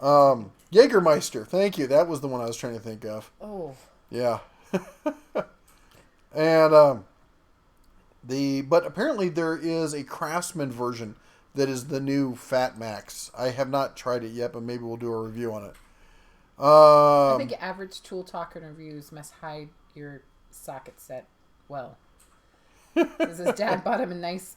Jägermeister, thank you. That was the one I was trying to think of. Oh. Yeah. And, but apparently there is a Craftsman version that is the new Fat Max. I have not tried it yet, but maybe we'll do a review on it. I think average tool talk and reviews must hide your socket set well. This is Dad bought him a nice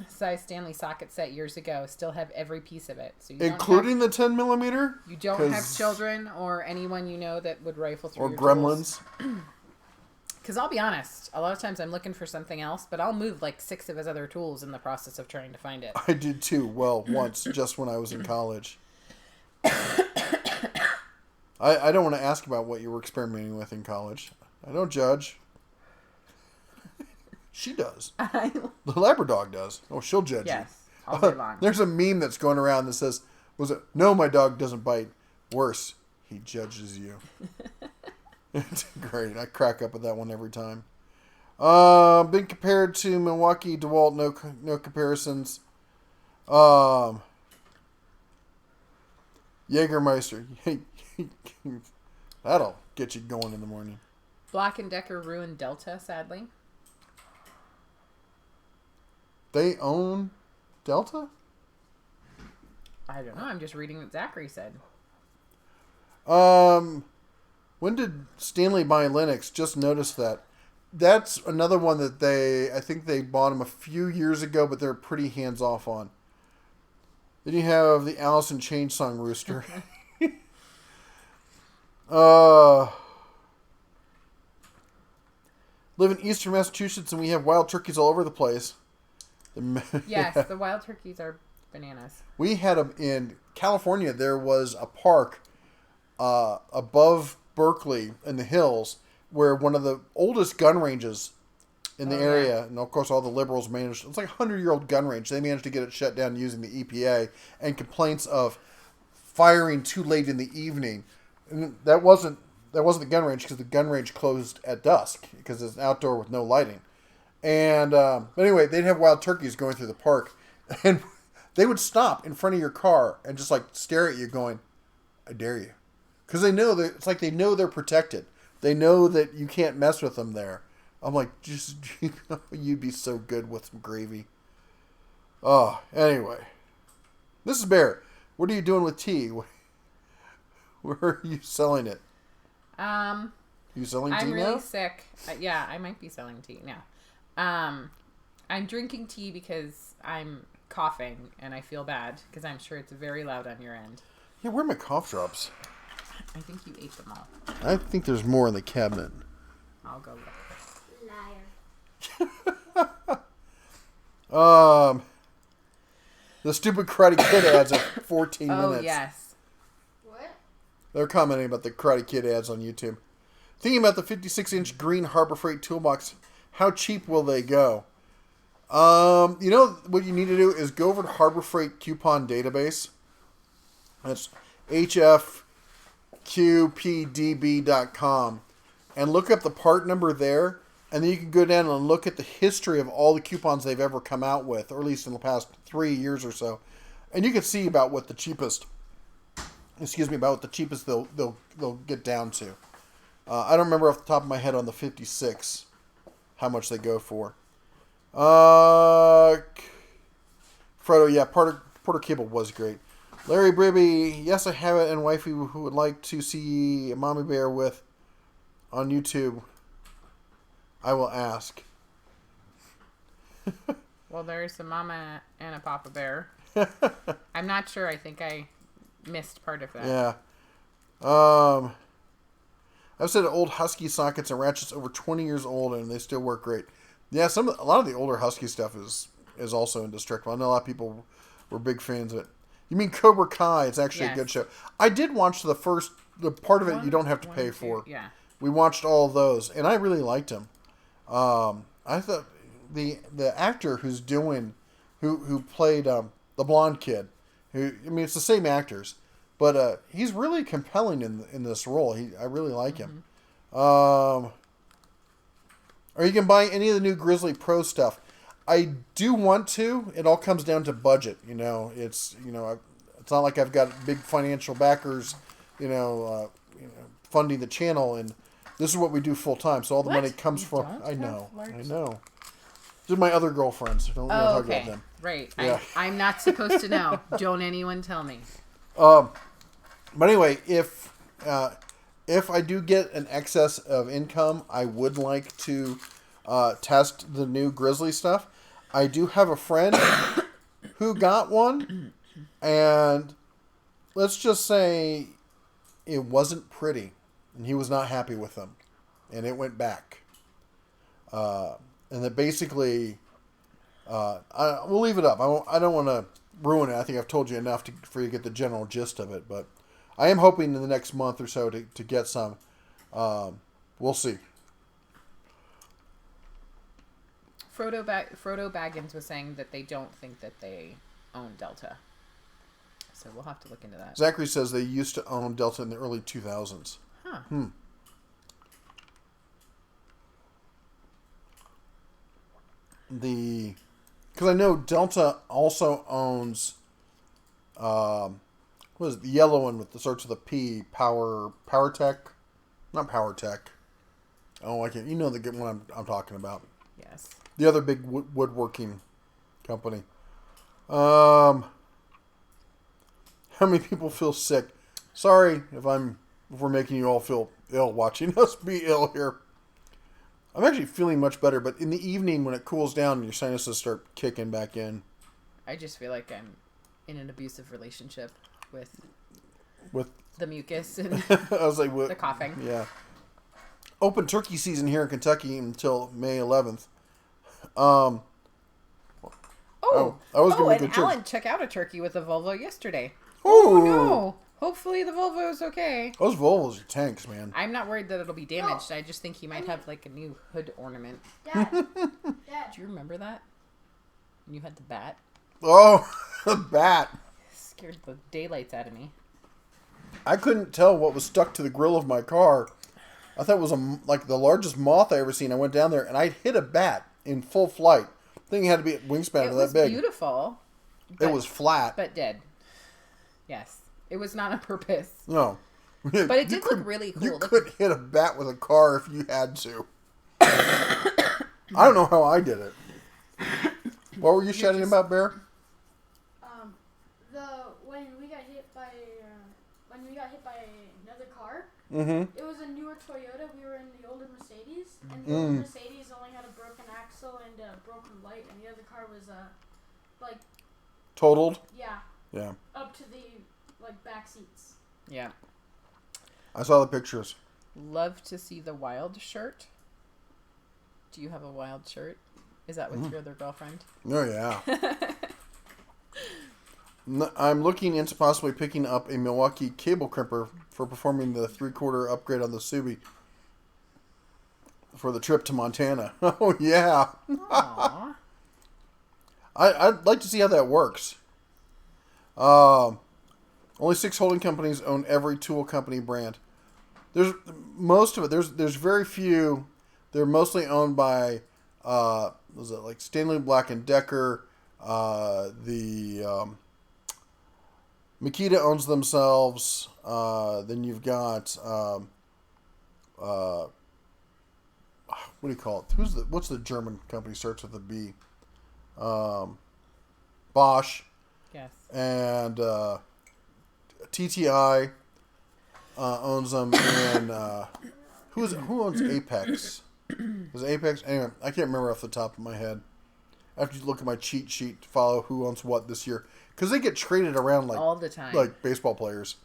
size Stanley socket set years ago. Still have every piece of it. So you including the 10 millimeter? You don't have children or anyone you know that would rifle through or your gremlins. Because I'll be honest, a lot of times I'm looking for something else, but I'll move like 6 of his other tools in the process of trying to find it. I did too. Well, once, just when I was in college. I don't want to ask about what you were experimenting with in college. I don't judge. She does. The Labrador does. Oh, she'll judge you. Yes, all day long. There's a meme that's going around that says, no, my dog doesn't bite. Worse, he judges you. It's great. I crack up at that one every time. Been compared to Milwaukee, DeWalt, no comparisons. Jägermeister. That'll get you going in the morning. Black & Decker ruined Delta, sadly. They own Delta? I don't know. I'm just reading what Zachary said. When did Stanley buy Linux? Just noticed that. That's another one that I think they bought them a few years ago, but they're pretty hands-off on. Then you have the Alice in Chains song Rooster. Live in eastern Massachusetts and we have wild turkeys all over the place. Yes, the wild turkeys are bananas. We had them in California. There was a park above Berkeley in the hills where one of the oldest gun ranges in the area, and of course all the liberals managed, it's like a 100-year-old gun range. They managed to get it shut down using the EPA, and complaints of firing too late in the evening. And that wasn't the gun range, because the gun range closed at dusk because it's outdoor with no lighting. And anyway, they'd have wild turkeys going through the park, and they would stop in front of your car and just like stare at you going, I dare you. Because they know that it's like they know they're protected. They know that you can't mess with them there. I'm like, just you'd be so good with some gravy. Oh, anyway. Mrs. Bear, what are you doing with tea? Where are you selling it? You selling tea I'm now? really sick. Yeah, I might be selling tea now. I'm drinking tea because I'm coughing and I feel bad because I'm sure it's very loud on your end. Yeah, where are my cough drops? I think you ate them all. I think there's more in the cabinet. I'll go look. Liar. The stupid Karate Kid ads at 14 minutes. Oh, yes. What? They're commenting about the Karate Kid ads on YouTube. Thinking about the 56-inch green Harbor Freight toolbox. How cheap will they go? You know what you need to do is go over to Harbor Freight coupon database. That's hfqpdb.com. And look up the part number there. And then you can go down and look at the history of all the coupons they've ever come out with, or at least in the past 3 years or so. And you can see about what the cheapest, they'll get down to. I don't remember off the top of my head on the 56 how much they go for. Frodo, yeah, Porter Cable was great. Larry Bribby, yes, I have it, and wifey who would like to see Mommy Bear with on YouTube. I will ask. Well, there's a mama and a papa bear. I'm not sure. I think I missed part of that. Yeah. I've said old Husky sockets and ratchets over 20 years old, and they still work great. Yeah, a lot of the older Husky stuff is also indestructible. I know a lot of people were big fans of it. You mean Cobra Kai? It's actually a good show. I did watch the part of it you don't have to pay for. Yeah. We watched all of those, and I really liked them. I thought the actor who played the blonde kid, it's the same actors, but he's really compelling in this role. I really like him. Or you can buy any of the new Grizzly Pro stuff. I do want to. It all comes down to budget. It's not like I've got big financial backers, funding the channel, and this is what we do full time. So all the money comes from. I know. These are my other girlfriends. Don't talk about them. Right. Yeah. I'm not supposed to know. Don't anyone tell me. But anyway, if I do get an excess of income, I would like to test the new Grizzly stuff. I do have a friend who got one, and let's just say it wasn't pretty, and he was not happy with them, and it went back. And that basically, we'll leave it up. I don't want to ruin it. I think I've told you enough for you to get the general gist of it, but I am hoping in the next month or so to get some. We'll see. Frodo Baggins was saying that they don't think that they own Delta. So we'll have to look into that. Zachary says they used to own Delta in the early 2000s. Huh. Because I know Delta also owns, what is it, the yellow one with the starts with a P, Power Tech? Not Power Tech. Oh, I can't. You know the good one I'm talking about. Yes. The other big woodworking company. How many people feel sick? Sorry if we're making you all feel ill watching us be ill here. I'm actually feeling much better, but in the evening when it cools down, your sinuses start kicking back in. I just feel like I'm in an abusive relationship with the mucus and I was like, the coughing. Yeah. Open turkey season here in Kentucky until May 11th. I was gonna make a turkey. Alan took out a turkey with a Volvo yesterday. Ooh. No. Hopefully the Volvo is okay. Those Volvos are tanks, man. I'm not worried that it'll be damaged. I just think he might have like a new hood ornament. Dad. Dad. Do you remember that? When you had the bat? Oh, the bat. Scared the daylights out of me. I couldn't tell what was stuck to the grill of my car. I thought it was like the largest moth I ever seen. I went down there and I hit a bat in full flight. Thing had to be at wingspan that big. It was beautiful. It was flat. But dead. Yes. It was not on purpose. No. But it did look really cool. You could hit a bat with a car if you had to. I don't know how I did it. What were you shouting about, Bear? When we got hit by another car. Mm-hmm. It was a newer Toyota. We were in the older Mercedes, and the older Mercedes only had a broken axle and a broken light, and the other car was Totaled? yeah, up to the back seats. Yeah. I saw the pictures. Love to see the Wild shirt. Do you have a Wild shirt? Is that with your other girlfriend? Oh, yeah. I'm looking into possibly picking up a Milwaukee cable crimper for performing the 3/4 upgrade on the Subi for the trip to Montana. Oh, yeah. Aww. I'd like to see how that works. Only 6 holding companies own every tool company brand. There's most of it. There's very few. They're mostly owned by was it like Stanley Black and Decker? Makita owns themselves. Then you've got what do you call it? What's the German company starts with a B? Bosch. Yes. And TTI owns them. And who owns Apex? Is it Apex? Anyway, I can't remember off the top of my head. I have to look at my cheat sheet to follow who owns what this year. Because they get traded around all the time. Like baseball players.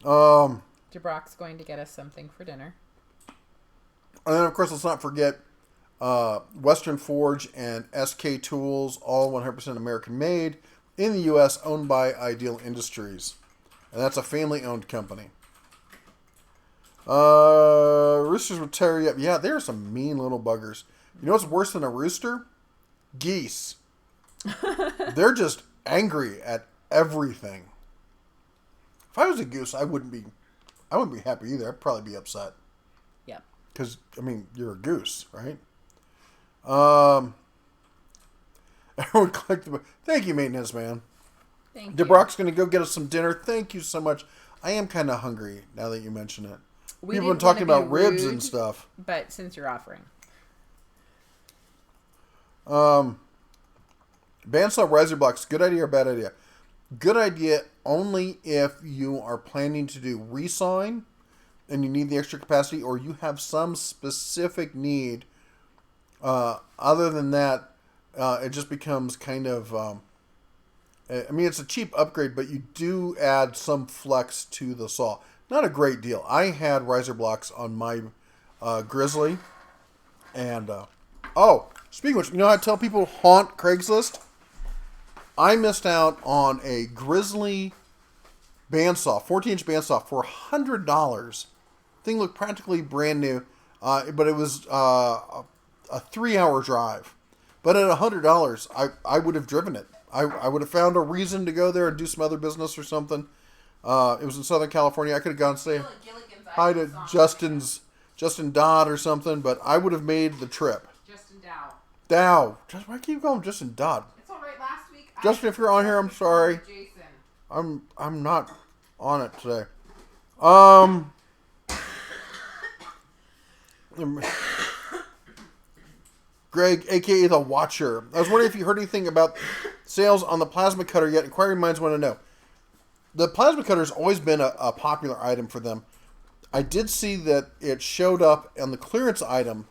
DeBrock's going to get us something for dinner. And then, of course, let's not forget Western Forge and SK Tools, all 100% American made, in the U.S., owned by Ideal Industries. And that's a family-owned company. Roosters would tear you up. Yeah, there are some mean little buggers. You know what's worse than a rooster? Geese. They're just angry at everything. If I was a goose, I wouldn't be happy either. I'd probably be upset. Yep. Because, I mean, you're a goose, right? Everyone clicked the... Thank you, maintenance man. Thank you. DeBrock's going to go get us some dinner. Thank you so much. I am kind of hungry now that you mention it. People have been talking about ribs and stuff. But since you're offering. Bandsaw riser blocks, good idea or bad idea? Good idea only if you are planning to do resawing and you need the extra capacity, or you have some specific need. Other than that, it just becomes kind of... I mean, it's a cheap upgrade, but you do add some flex to the saw. Not a great deal. I had riser blocks on my Grizzly. And, speaking of which, you know how I tell people haunt Craigslist? I missed out on a Grizzly bandsaw, 14-inch bandsaw, for $100. Thing looked practically brand new, but it was a 3-hour drive. But at $100, I would have driven it. I would have found a reason to go there and do some other business or something. It was in Southern California. I could have gone and say hi to Justin Dodd or something, but I would have made the trip. Justin Dow. Dow. Why keep you calling Justin Dodd? It's all right. Last week, Justin, if you're on here, I'm sorry. Jason. I'm not on it today. Greg, a.k.a. The Watcher. I was wondering if you heard anything about sales on the plasma cutter yet. Inquiring minds want to know. The plasma cutter has always been a popular item for them. I did see that it showed up on the clearance item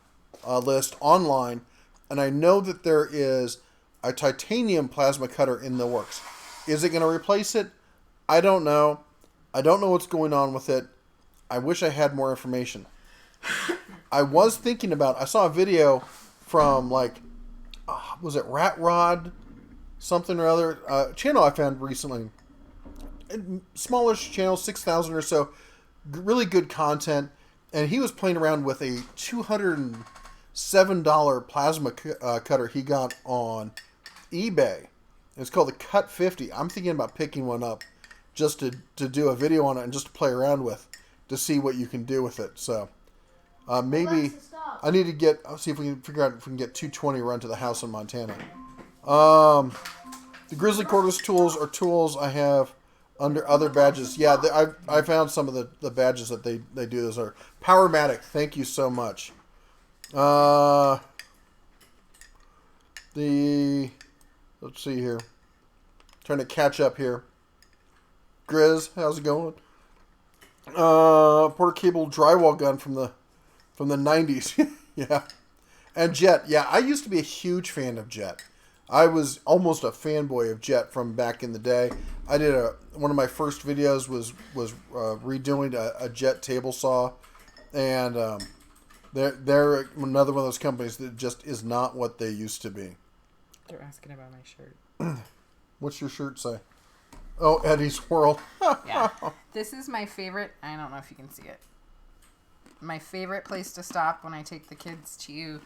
list online, and I know that there is a titanium plasma cutter in the works. Is it going to replace it? I don't know. I don't know what's going on with it. I wish I had more information. I was thinking about... I saw a video from, was it Rat Rod? Something or other. Channel I found recently. Smallish channel, 6,000 or so. Really good content. And he was playing around with a $207 plasma cutter he got on eBay. It's called the Cut 50. I'm thinking about picking one up just to do a video on it and just to play around with to see what you can do with it. So maybe I need to get... I'll see if we can figure out if we can get 220 run to the house in Montana. The Grizzly cordless tools are tools I have under other badges. Yeah, I found some of the badges that they do. Those are Powermatic. Thank you so much. Let's see here. Trying to catch up here. Grizz, how's it going? Porter cable drywall gun from the 90s. Yeah. And Jet. Yeah, I used to be a huge fan of Jet. I was almost a fanboy of Jet from back in the day. I did one of my first videos was redoing a Jet table saw, and they're another one of those companies that just is not what they used to be. They're asking about my shirt. What's your shirt say? Oh, Eddie's World. Yeah. This is my favorite. I don't know if you can see it. My favorite place to stop when I take the kids to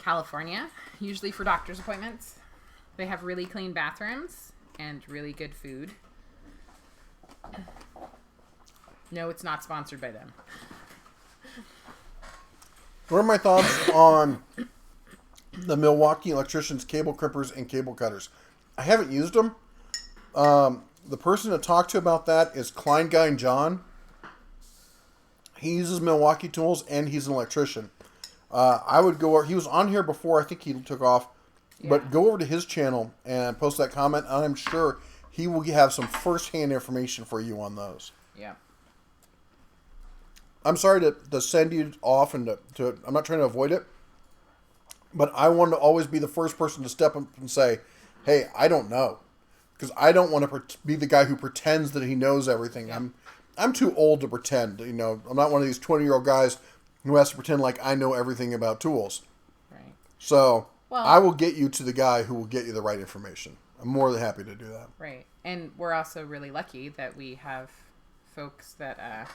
California, usually for doctor's appointments. They have really clean bathrooms and really good food. No, it's not sponsored by them. What are my thoughts on the Milwaukee Electricians cable crimpers and cable cutters? I haven't used them. The person to talk to about that is Klein Guy John. He uses Milwaukee tools and he's an electrician. I would go. He was on here before. I think he took off. Yeah. But go over to his channel and post that comment. And I'm sure he will have some first-hand information for you on those. Yeah. I'm sorry to send you off and to I'm not trying to avoid it. But I want to always be the first person to step up and say, hey, I don't know. Because I don't want to be the guy who pretends that he knows everything. Yeah. I'm too old to pretend. I'm not one of these 20-year-old guys who has to pretend like I know everything about tools. Right. So Well, I will get you to the guy who will get you the right information. I'm more than happy to do that. Right. And we're also really lucky that we have folks that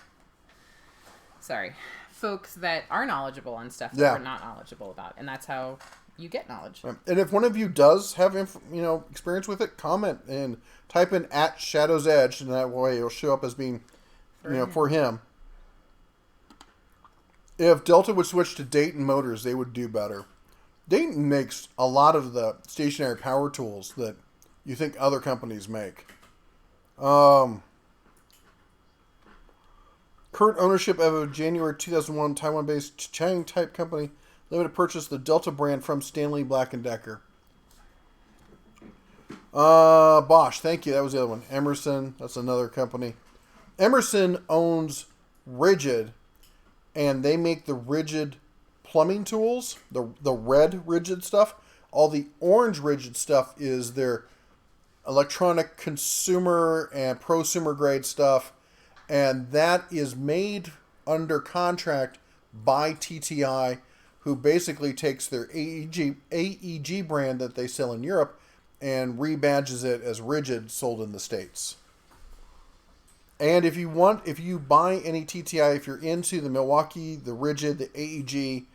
folks that are knowledgeable on stuff that Yeah. we're not knowledgeable about. And that's how you get knowledge. And if one of you does have experience with it, comment and type in @Shadow's Edge, and that way it'll show up as being for him. If Delta would switch to Dayton Motors, they would do better. Dayton makes a lot of the stationary power tools that you think other companies make. Current ownership of a January 2001 Taiwan-based Chang type company limited purchase the Delta brand from Stanley Black & Decker. Bosch, thank you. That was the other one. Emerson, that's another company. Emerson owns Rigid, and they make the Rigid plumbing tools, the red Rigid stuff. All the orange Rigid stuff is their electronic consumer and prosumer grade stuff, and that is made under contract by TTI, who basically takes their AEG brand that they sell in Europe and rebadges it as Rigid sold in the States. And if you buy any TTI, if you're into the Milwaukee, the Rigid, the AEG,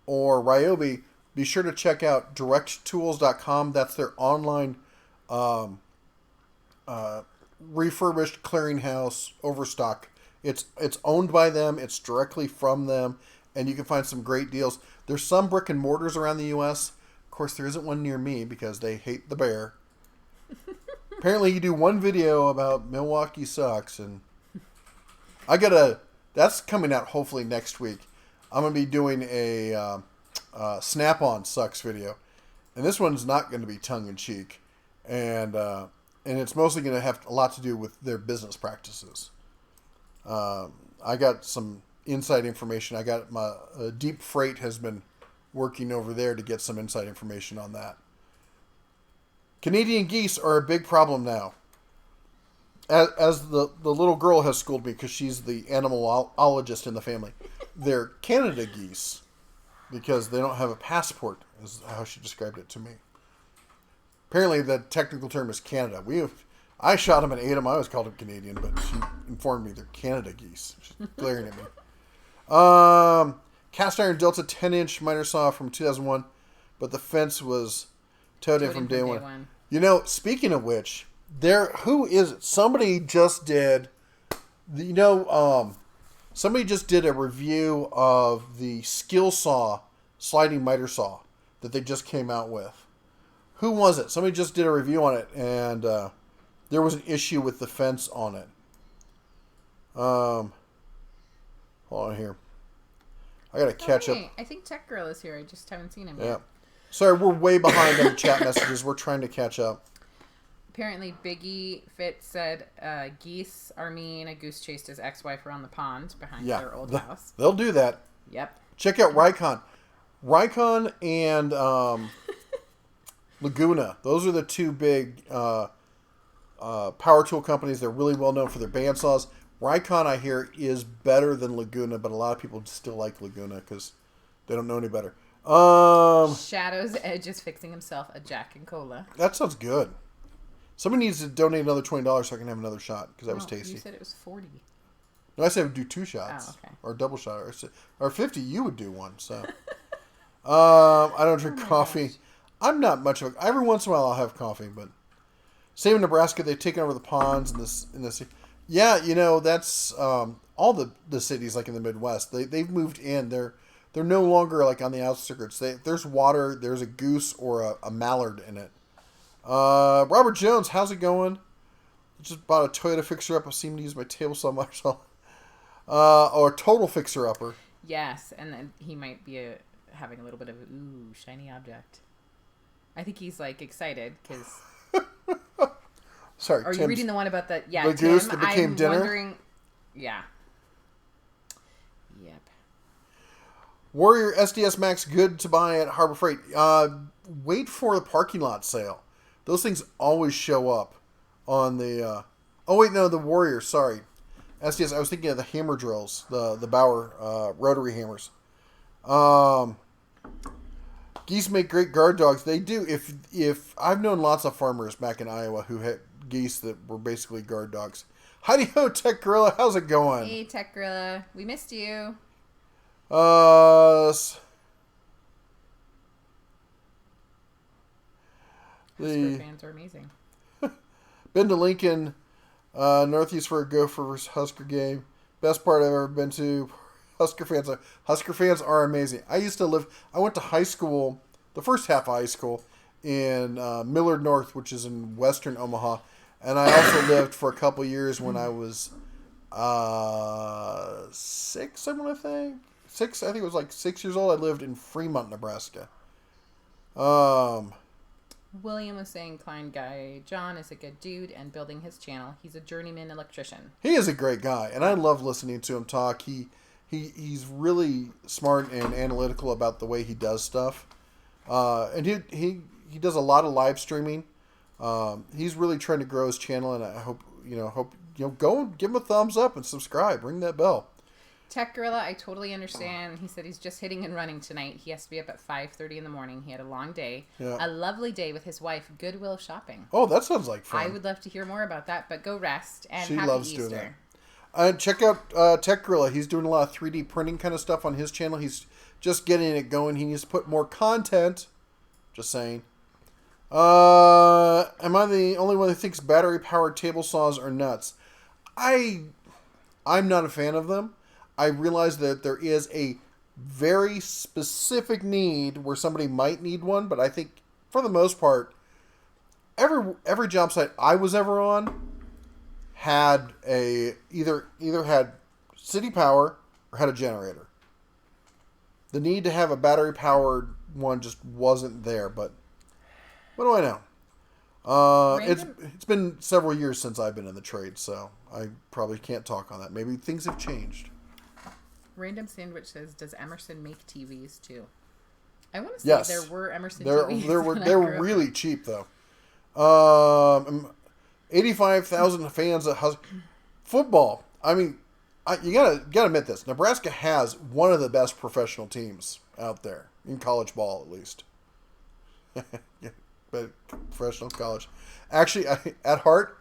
or Ryobi, be sure to check out directtools.com. That's their online refurbished clearinghouse overstock. It's owned by them. It's directly from them, and you can find some great deals. There's some brick and mortars around the U.S. Of course, there isn't one near me because they hate the bear. Apparently, you do one video about Milwaukee sucks, and that's coming out hopefully next week. I'm going to be doing a Snap-on sucks video, and this one's not going to be tongue-in-cheek, and it's mostly going to have a lot to do with their business practices. I got some inside information. I got my Deep Freight has been working over there to get some inside information on that. Canadian geese are a big problem now. As the little girl has schooled me, because she's the animalologist in the family. They're Canada geese because they don't have a passport, is how she described it to me. Apparently the technical term is Canada. I shot them and ate them. I always called them Canadian, but she informed me they're Canada geese. She's glaring at me. Cast iron Delta 10-inch miter saw from 2001, but the fence was towed in from day one. Speaking of which, who is it? Somebody just did, somebody just did a review of the Skill Saw sliding miter saw that they just came out with. Who was it? Somebody just did a review on it, and there was an issue with the fence on it. Hold on here. I gotta catch up. I think Tech Girl is here. I just haven't seen him Yeah. yet. Sorry, we're way behind on the chat messages. We're trying to catch up. Apparently, Biggie Fitz said geese are mean. A goose chased his ex-wife around the pond behind their old house. They'll do that. Yep. Check out Rykon. Rykon and Laguna. Those are the two big power tool companies. They're really well known for their bandsaws. Rykon, I hear, is better than Laguna, but a lot of people still like Laguna because they don't know any better. Shadow's Edge is fixing himself a Jack and Cola. That sounds good. Somebody needs to donate another $20 so I can have another shot because that was tasty. You said it was 40. No, I said I would do 2 shots. Oh, okay. Or a double shot. Or 50, you would do one. So, I don't drink coffee. Gosh. I'm not much of a... Every once in a while I'll have coffee, but... Same in Nebraska, they've taken over the ponds in this... Yeah, that's all the cities like in the Midwest. They've moved in. They're no longer like on the outskirts. There's water, there's a goose or a mallard in it. Robert Jones, how's it going? Just bought a Toyota fixer-up. I seem to use my table saw much. Or a total fixer-upper. Yes, and then he might be having a little bit of shiny object. I think he's like excited because. Sorry, are you reading the one about the goose that became I'm dinner? Wondering, yeah. Yep. Warrior SDS Max, good to buy at Harbor Freight. Wait for the parking lot sale. Those things always show up on the. The Warrior. Sorry, SDS. I was thinking of the hammer drills, the Bauer rotary hammers. Geese make great guard dogs. They do. If I've known lots of farmers back in Iowa who had geese that were basically guard dogs. Heidi ho, Tech Gorilla. How's it going? Hey, Tech Gorilla. We missed you. The fans are amazing. Been to Lincoln, Northeast for a Gopher versus Husker game. Best part I've ever been to. Husker fans are amazing. I went to high school, the first half of high school, in Millard North, which is in western Omaha. And I also lived for a couple years when I was 6, I want to think. 6, I think it was like 6 years old. I lived in Fremont, Nebraska. William was saying Klein Guy John is a good dude and building his channel. He's a journeyman electrician. He is a great guy, and I love listening to him talk. He's really smart and analytical about the way he does stuff. And he does a lot of live streaming. He's really trying to grow his channel, and I hope go and give him a thumbs up and subscribe. Ring that bell. Tech Gorilla, I totally understand. He said he's just hitting and running tonight. He has to be up at 5:30 in the morning. He had a long day. Yeah. A lovely day with his wife, Goodwill shopping. Oh, that sounds like fun. I would love to hear more about that, but go rest and She happy loves Easter. doing that. Check out Tech Gorilla. He's doing a lot of 3D printing kind of stuff on his channel. He's just getting it going. He needs to put more content. Just saying. Am I the only one who thinks battery-powered table saws are nuts? I'm not a fan of them. I realize that there is a very specific need where somebody might need one, but I think for the most part, every job site I was ever on had either had city power or had a generator. The need to have a battery-powered one just wasn't there, but what do I know? It's been several years since I've been in the trade, so I probably can't talk on that. Maybe things have changed. Random Sandwich says, "Does Emerson make TVs too?" I want to say Yes. there were Emerson They TVs. were really cheap though. 85,000 fans at football. I mean, you gotta admit this. Nebraska has one of the best professional teams out there in college ball, at least. Yeah, but professional college. Actually, at heart,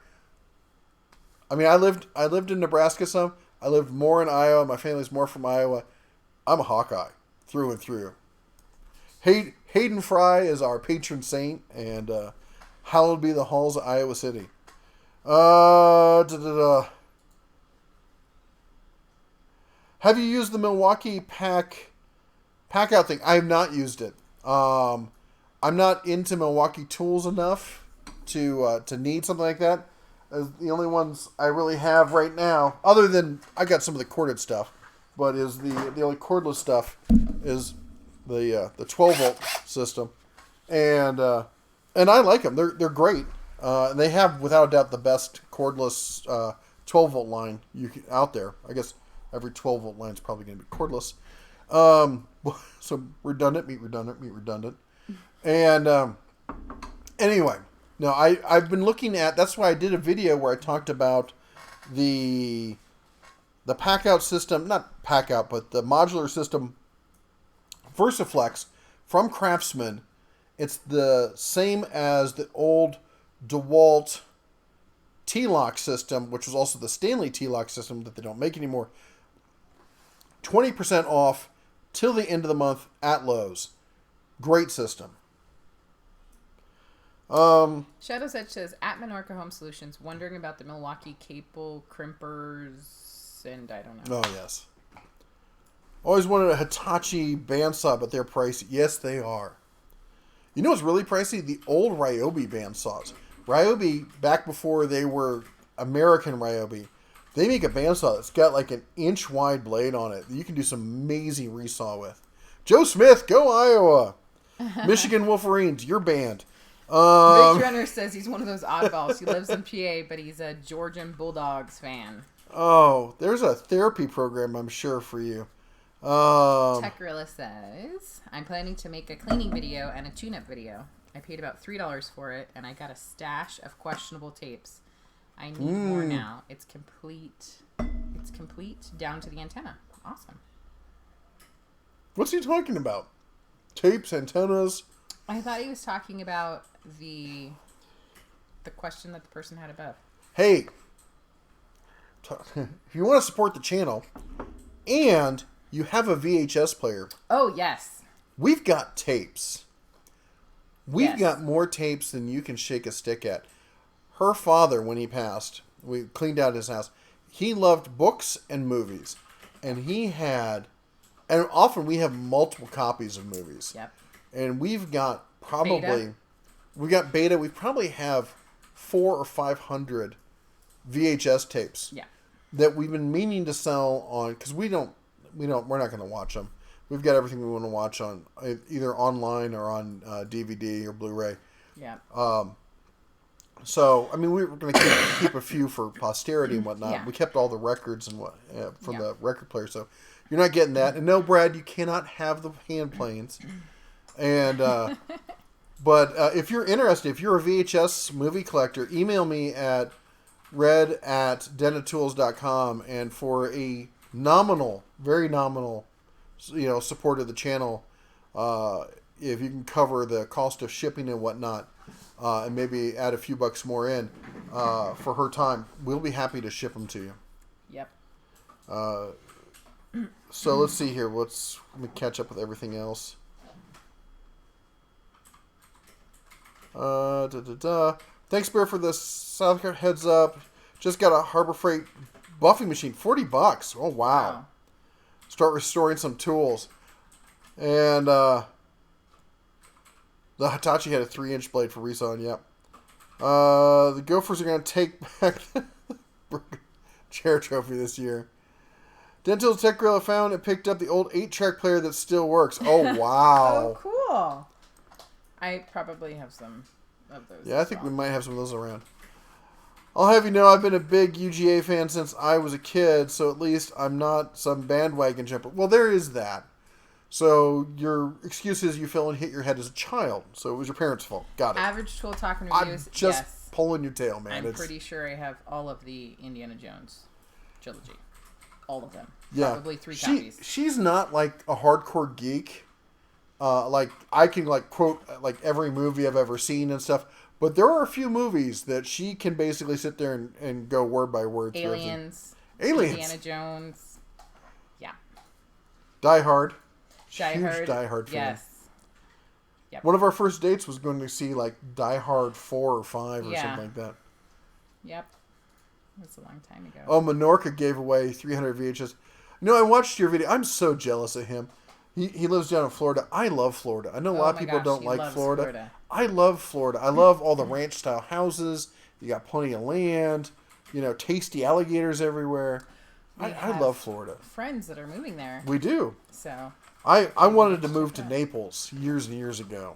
I mean, I lived in Nebraska some. I lived more in Iowa. My family's more from Iowa. I'm a Hawkeye through and through. Hayden Fry is our patron saint, and hallowed be the halls of Iowa City. Have you used the Milwaukee pack out thing? I have not used it. I'm not into Milwaukee tools enough to need something like that. The only ones I really have right now, other than I got some of the corded stuff, but is the only cordless stuff is the 12 volt system. and I like them. They're great. They have without a doubt the best cordless 12-volt line out there. I guess every 12-volt line is probably going to be cordless. So redundant, meet redundant. And anyway, no, I've been looking at. That's why I did a video where I talked about the pack out system, not pack out, but the modular system VersaFlex from Craftsman. It's the same as the old DeWalt T-Lock system, which was also the Stanley T-Lock system that they don't make anymore. 20% off till the end of the month at Lowe's. Great system. Shadow's Edge says, at Menorca Home Solutions, wondering about the Milwaukee cable crimpers, and I don't know. Oh, yes. Always wanted a Hitachi bandsaw, but they're pricey. Yes, they are. You know what's really pricey? The old Ryobi bandsaws. Ryobi, back before they were American Ryobi, they make a bandsaw that's got like an inch-wide blade on it that you can do some amazing resaw with. Joe Smith, go Iowa! Michigan Wolverines, your band. Rich Renner says he's one of those oddballs. He lives in PA, but he's a Georgian Bulldogs fan. Oh, there's a therapy program, I'm sure, for you. Techrilla says, I'm planning to make a cleaning video and a tune-up video. I paid about $3 for it, and I got a stash of questionable tapes. I need more now. It's complete. It's complete down to the antenna. Awesome. What's he talking about? Tapes, antennas? I thought he was talking about the question that the person had above. Hey, if you want to support the channel and you have a VHS player, Oh, yes. we've got tapes. We've Yes. got more tapes than you can shake a stick at. Her father, when he passed, we cleaned out his house. He loved books and movies. And he had, and often we have multiple copies of movies. Yep. And we've got probably, Beta? we got beta. We probably have 400 or 500 VHS tapes Yeah. that we've been meaning to sell on, because we're not going to watch them. We've got everything we want to watch on either online or on DVD or Blu-ray. Yeah. So, I mean, we were going to keep a few for posterity and whatnot. Yeah. We kept all the records and from Yeah. the record player. So, you're not getting that. And no, Brad, you cannot have the hand planes. And, but if you're interested, if you're a VHS movie collector, email me at red@dentatools.com, and for a nominal, very nominal, support of the channel, if you can cover the cost of shipping and whatnot, and maybe add a few bucks more in for her time, we'll be happy to ship them to you. Yep. So let's see here. Let me catch up with everything else. Thanks, Bear, for the South Carolina heads up. Just got a Harbor Freight buffing machine, $40. Oh wow! Start restoring some tools, and the Hitachi had a 3-inch blade for resawing. Yep. The Gophers are going to take back the chair trophy this year. Dental's Tech Gorilla found and picked up the old 8-track player that still works. Oh wow! Oh, cool. I probably have some of those. Yeah, I think we might have some of those around. I'll have you know I've been a big UGA fan since I was a kid, so at least I'm not some bandwagon jumper. Well, there is that. So your excuse is you fell and hit your head as a child, so it was your parents' fault. Got it. Average Tool Talk and I'm Reviews. just Yes. pulling your tail, man. I'm pretty sure I have all of the Indiana Jones trilogy. All of them. Yeah. Probably 3 copies. She's not like a hardcore geek. Like I can quote every movie I've ever seen and stuff. But there are a few movies that she can basically sit there and go word by word through. Aliens. Indiana Jones. Yeah. Die Hard. Die Huge Hard. Die Hard fan. Yes. Yep. One of our first dates was going to see Die Hard 4 or 5 or something like that. Yep. That's a long time ago. Oh, Menorca gave away 300 VHS. No, I watched your video. I'm so jealous of him. He lives down in Florida. I love Florida. I know a lot of people don't like Florida. I love Florida. I love all the ranch style houses. You got plenty of land. Tasty alligators everywhere. I love Florida. Friends that are moving there. We do. So I wanted to move to Naples years and years ago.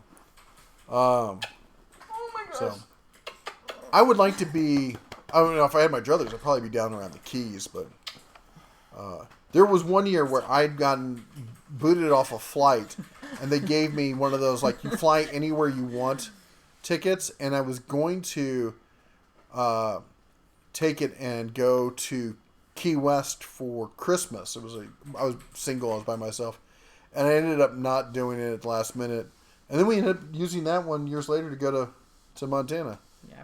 Oh my gosh. So, I would like to be. I don't know if I had my druthers, I'd probably be down around the Keys, but there was one year where I'd gotten booted off a flight, and they gave me one of those like you fly anywhere you want tickets, and I was going to take it and go to Key West for Christmas. I was single, I was by myself, and I ended up not doing it at the last minute, and then we ended up using that one years later to go to Montana. Yeah.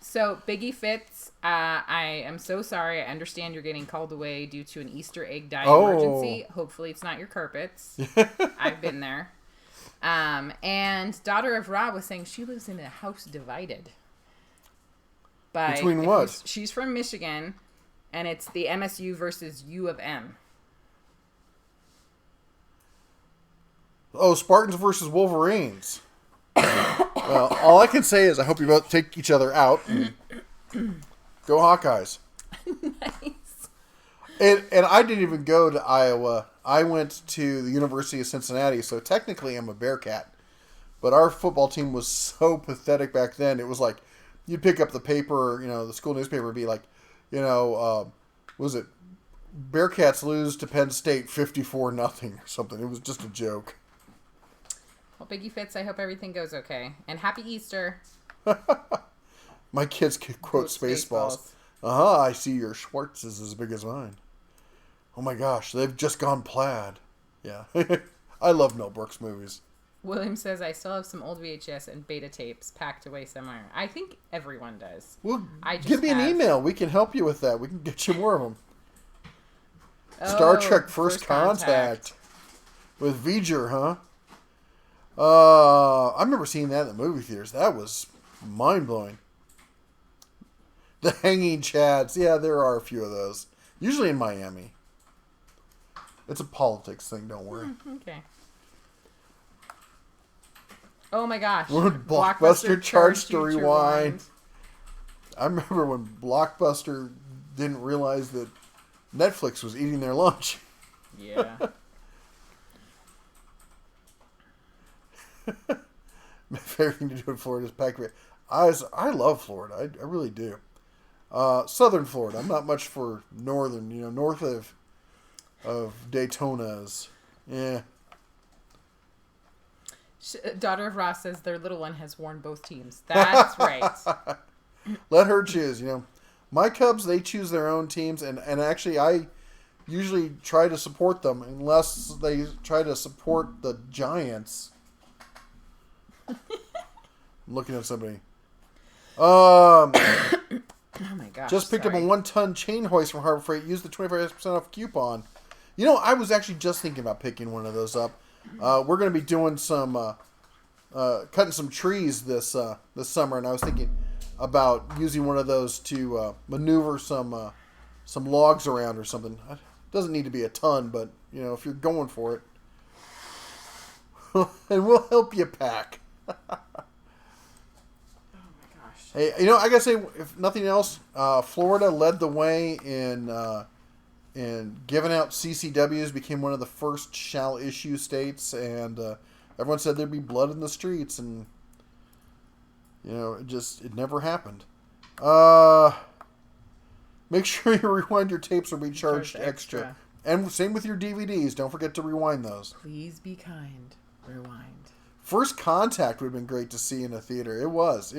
So, Biggie Fitz, I am so sorry. I understand you're getting called away due to an Easter egg dye emergency. Hopefully it's not your carpets. I've been there. And Daughter of Ra was saying she lives in a house divided. Between what? She's from Michigan, and it's the MSU versus U of M. Oh, Spartans versus Wolverines. Well, all I can say is I hope you both take each other out. Go Hawkeyes. Nice. And I didn't even go to Iowa. I went to the University of Cincinnati, so technically I'm a Bearcat. But our football team was so pathetic back then. It was like you'd pick up the paper, the school newspaper would be like, was it Bearcats lose to Penn State 54-0 or something. It was just a joke. Well, Biggie Fitz, I hope everything goes okay. And happy Easter. My kids can quote Spaceballs. I see your Schwartz is as big as mine. Oh my gosh, they've just gone plaid. Yeah. I love Mel Brooks movies. William says, I still have some old VHS and beta tapes packed away somewhere. I think everyone does. Well, give me an email. We can help you with that. We can get you more of them. Star Trek First Contact. With V'ger, huh? I remember seeing that in the movie theaters. That was mind-blowing. The Hanging Chads. Yeah, there are a few of those. Usually in Miami. It's a politics thing, don't worry. Okay. Oh my gosh. When Blockbuster charged to rewind. I remember when Blockbuster didn't realize that Netflix was eating their lunch. Yeah. My favorite thing to do in Florida is pack. I love Florida. I really do. Southern Florida. I'm not much for northern. North of Daytona's. Yeah. Daughter of Ross says their little one has worn both teams. That's right. Let her choose. My Cubs, they choose their own teams, and actually I usually try to support them unless they try to support the Giants. I'm looking at somebody. Oh my gosh. Just picked up a 1-ton chain hoist from Harbor Freight. Used the 25% off coupon. I was actually just thinking about picking one of those up. We're going to be doing some cutting some trees this summer, and I was thinking about using one of those to maneuver some logs around or something. It doesn't need to be a ton, but if you're going for it, and we'll help you pack. Oh my gosh. Hey, I gotta say, if nothing else, Florida led the way in giving out CCWs, became one of the first shall issue states, and everyone said there'd be blood in the streets, and it never happened. Make sure you rewind your tapes or be charged extra. And same with your DVDs. Don't forget to rewind those. Please be kind. Rewind. First Contact would have been great to see in a theater. It was.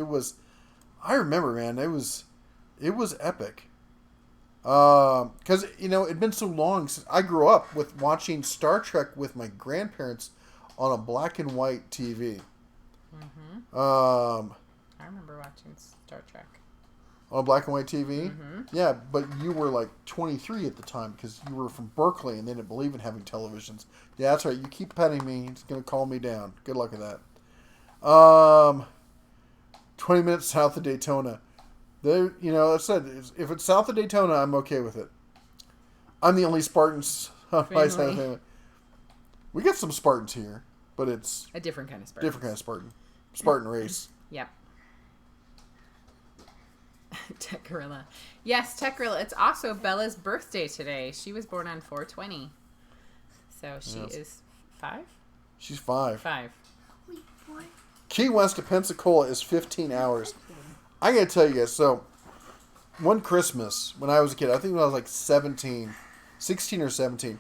I remember, man. It was epic. Because it'd been so long since I grew up with watching Star Trek with my grandparents on a black and white TV. Mm-hmm. I remember watching Star Trek on a black and white TV. Mm-hmm. Yeah, but you were like 23 at the time because you were from Berkeley and they didn't believe in having televisions. Yeah, that's right. You keep petting me. It's gonna calm me down. Good luck with that. 20 minutes south of Daytona. I said, if it's south of Daytona, I'm okay with it. I'm the only Spartans on my side of the family. We got some Spartans here, but it's a different kind of Spartan. Different kind of Spartan. Spartan race. Yep. Tech Gorilla. Yes, Tech Gorilla. It's also Bella's birthday today. She was born on 4/20. So she is 5? She's 5. 5. Key West to Pensacola is 15 hours. I gotta tell you guys, so one Christmas when I was a kid, I think when I was like 16 or 17,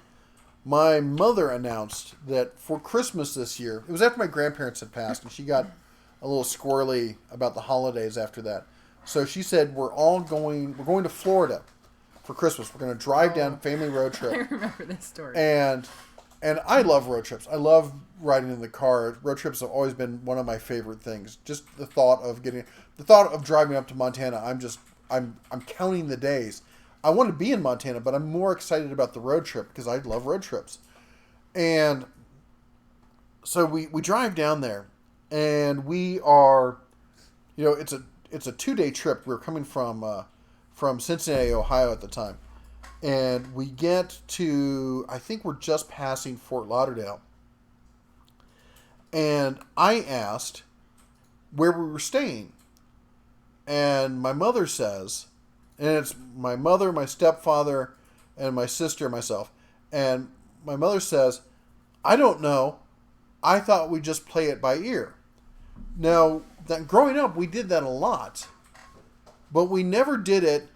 my mother announced that for Christmas this year, it was after my grandparents had passed, and she got a little squirrely about the holidays after that. So she said, we're going to Florida for Christmas. We're going to drive down, family road I trip. remember this story. And I love road trips. I love riding in the car. Road trips have always been one of my favorite things. Just the thought of driving up to Montana. I'm counting the days. I want to be in Montana, but I'm more excited about the road trip because I love road trips. And so we drive down there, and we are, it's a 2-day trip. We're coming from Cincinnati, Ohio at the time. And we get to, I think we're just passing Fort Lauderdale. And I asked where we were staying. And my mother says, and it's my mother, my stepfather, and my sister and myself. And my mother says, I don't know. I thought we'd just play it by ear. Now, growing up, we did that a lot. But we never did it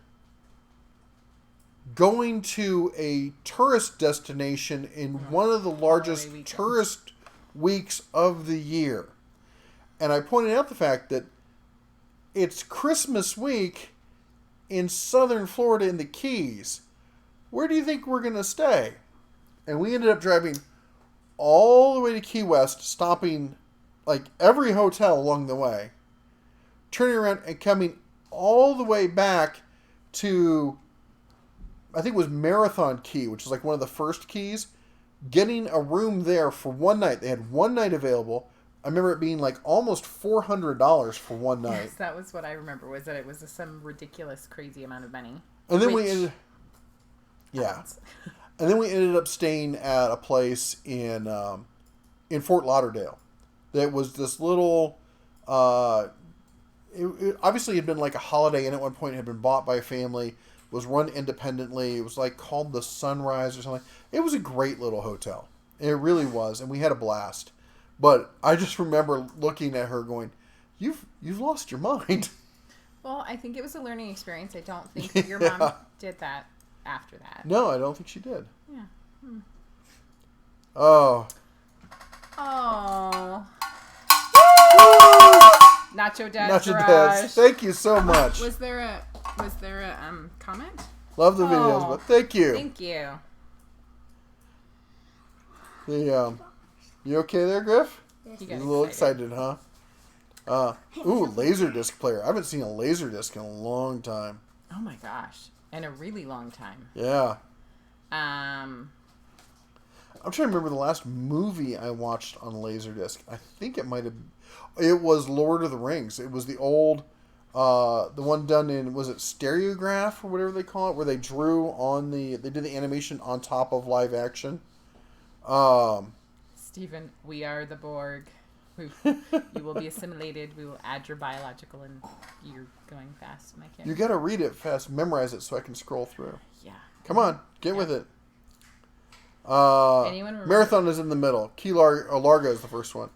going to a tourist destination in one of the largest tourist weeks of the year. And I pointed out the fact that it's Christmas week in southern Florida in the Keys. Where do you think we're going to stay? And we ended up driving all the way to Key West, stopping like every hotel along the way, turning around and coming all the way back to, I think it was Marathon Key, which is like one of the first keys, getting a room there for one night. They had one night available. I remember it being like almost $400 for one night. Yes, that was what I remember, was that it was some ridiculous, crazy amount of money. And then we ended up staying at a place in Fort Lauderdale. That was this little, it obviously had been like a Holiday Inn at one point. It had been bought by a family, was run independently. It was like called the Sunrise or something. It was a great little hotel. It really was, and we had a blast. But I just remember looking at her going, "You've lost your mind." Well, I think it was a learning experience. I don't think that your mom did that after that. No, I don't think she did. Yeah. Oh. Oh. Nacho Dad's Nacho Garage. Dad's. Thank you so much. Was there a comment? Love the videos, but thank you. Thank you. You okay there, Griff? You You're got a little excited, huh? Laserdisc player. I haven't seen a Laserdisc in a long time. Oh my gosh. In a really long time. Yeah. Um, I'm trying to remember the last movie I watched on Laserdisc. I think it was Lord of the Rings. It was the old, the one done in, was it Stereograph or whatever they call it, where they did the animation on top of live action. Stephen, we are the Borg. You will be assimilated. We will add your biological, and you're going fast, my kid. You gotta read it fast, memorize it so I can scroll through. Yeah. Come on, get with it. Anyone remember? Marathon is in the middle. Largo is the first one.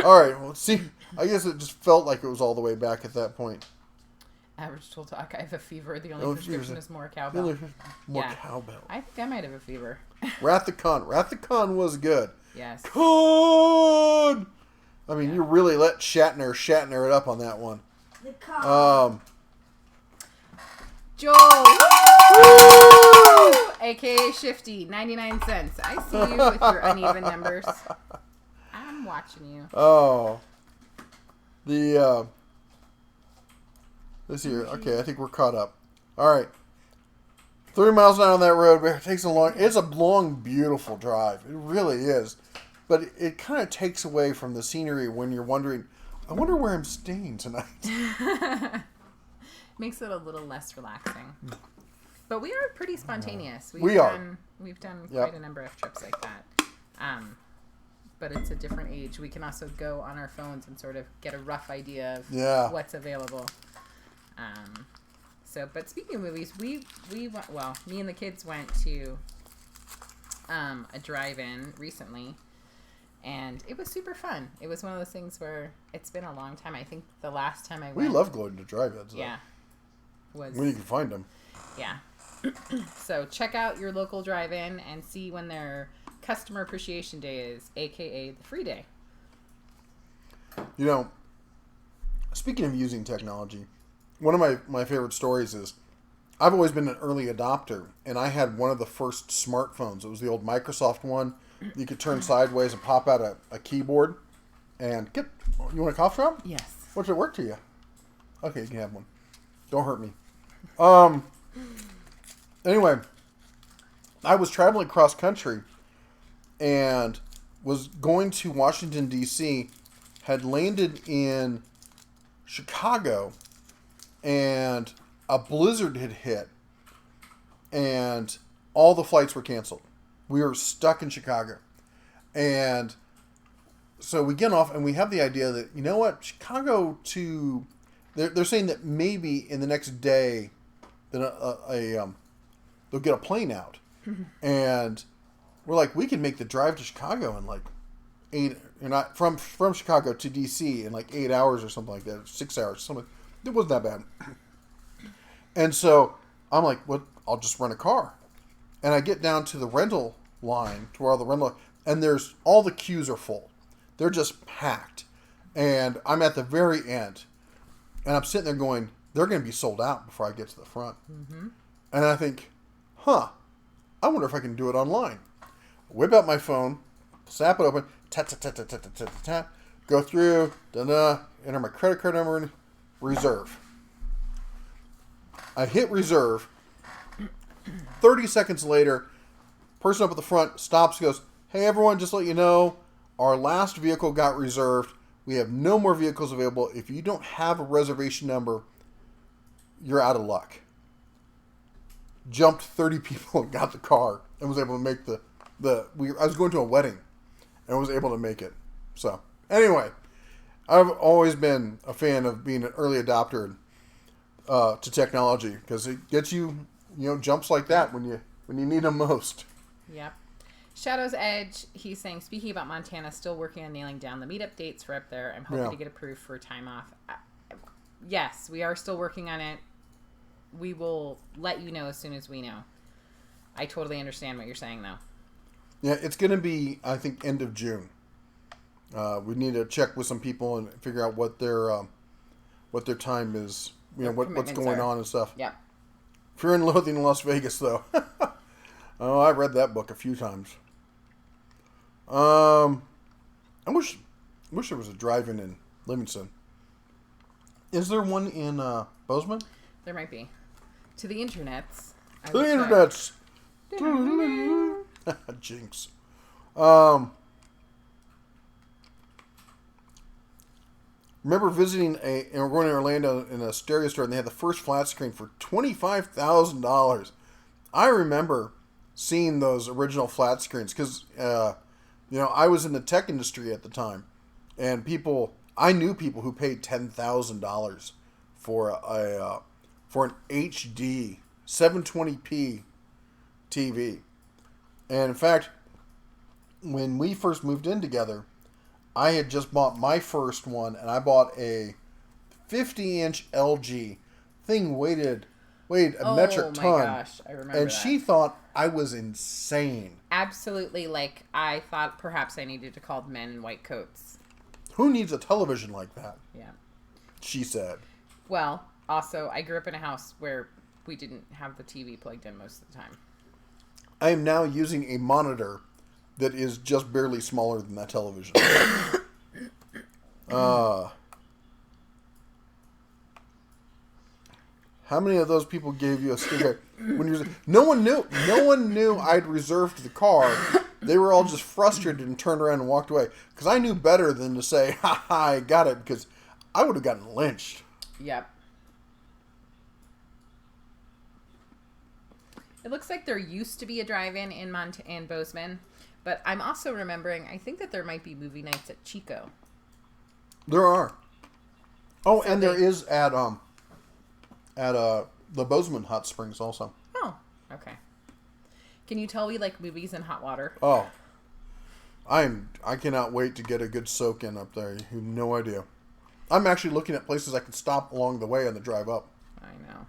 All right, well, see, I guess it just felt like it was all the way back at that point. Average Tool Talk. I have a fever. The only prescription is more cowbell. More cowbell. I think I might have a fever. Wrath the Khan was good. Yes. Khan! I mean, you really let Shatner it up on that one. The car. Joel! AKA Shifty, 99 cents. I see you with your uneven numbers. I'm watching you. Oh. This here. Okay, I think we're caught up. All right. 3 miles down that road, but it's a long, beautiful drive. It really is. But it kind of takes away from the scenery when you're wondering, I wonder where I'm staying tonight. Makes it a little less relaxing. But we are pretty spontaneous. We've done quite a number of trips like that. But it's a different age. We can also go on our phones and sort of get a rough idea of what's available. But speaking of movies, we went, me and the kids went to a drive-in recently. And it was super fun. It was one of those things where it's been a long time. I think the last time I went... We love going to drive-ins. Yeah. Was when you can find them. Yeah. So check out your local drive-in and see when their Customer Appreciation Day is, a.k.a. the free day. You know, speaking of using technology, one of my favorite stories is I've always been an early adopter, and I had one of the first smartphones. It was the old Microsoft one. You could turn sideways and pop out a keyboard and get... You want a cough drop? Yes. What's it work to you? Okay, you can have one. Don't hurt me. Anyway, I was traveling cross country and was going to Washington, D.C., had landed in Chicago, and a blizzard had hit, and all the flights were canceled. We were stuck in Chicago. And so we get off, and we have the idea that, you know what, Chicago to... They're saying that maybe in the next day that they'll get a plane out. And we're like, we can make the drive to Chicago in like 8... You're not from Chicago to D.C. in like 8 hours or something like that. 6 hours. Something. It wasn't that bad. And so I'm like, well, I'll just rent a car. And I get down to the rental line, to where all the rental, and there's all the queues are full. They're just packed. And I'm at the very end. And I'm sitting there going, they're going to be sold out before I get to the front. Mm-hmm. And I think, I wonder if I can do it online. Whip out my phone, snap it open, tap, tap, tap, tap, tap, tap, tap, tap, go through, enter my credit card number, and reserve. I hit reserve. 30 seconds later, person up at the front stops, goes, hey everyone, just to let you know, our last vehicle got reserved. We have no more vehicles available. If you don't have a reservation number, you're out of luck. Jumped 30 people and got the car and was able to make I was going to a wedding and was able to make it. So, anyway, I've always been a fan of being an early adopter to technology because it gets you, jumps like that when you need them most. Yep. Shadow's Edge, he's saying, speaking about Montana, still working on nailing down the meetup dates for up there. I'm hoping to get approved for time off. Yes, we are still working on it. We will let you know as soon as we know. I totally understand what you're saying, though. Yeah, it's going to be, I think, end of June. We need to check with some people and figure out what their time is, what's going on and stuff. Yep. Fear and Loathing in Las Vegas, though. Oh, I read that book a few times. I wish there was a drive-in in Livingston. Is there one in Bozeman? There might be. To the internets. To the internets. Jinx. Remember visiting and we're going to Orlando in a stereo store, and they had the first flat screen for $25,000. I remember seeing those original flat screens because, I was in the tech industry at the time, and I knew people who paid $10,000 for an HD 720p TV. And in fact, when we first moved in together, I had just bought my first one, and I bought a 50-inch LG. Thing weighed a metric ton. Oh my gosh, I remember and that. she thought I was insane. Absolutely, I thought perhaps I needed to call men in white coats. Who needs a television like that? Yeah. She said. Well, also, I grew up in a house where we didn't have the TV plugged in most of the time. I am now using a monitor that is just barely smaller than that television. How many of those people gave you a sticker when you? No one knew. No one knew I'd reserved the car. They were all just frustrated and turned around and walked away because I knew better than to say, "Ha ha, I got it," because I would have gotten lynched. Yep. It looks like there used to be a drive-in in Bozeman, but I'm also remembering, I think that there might be movie nights at Chico. There are. Oh, so and there is at the Bozeman Hot Springs also. Oh, okay. Can you tell we like movies and hot water? Oh. I cannot wait to get a good soak in up there. You have no idea. I'm actually looking at places I can stop along the way on the drive up. I know.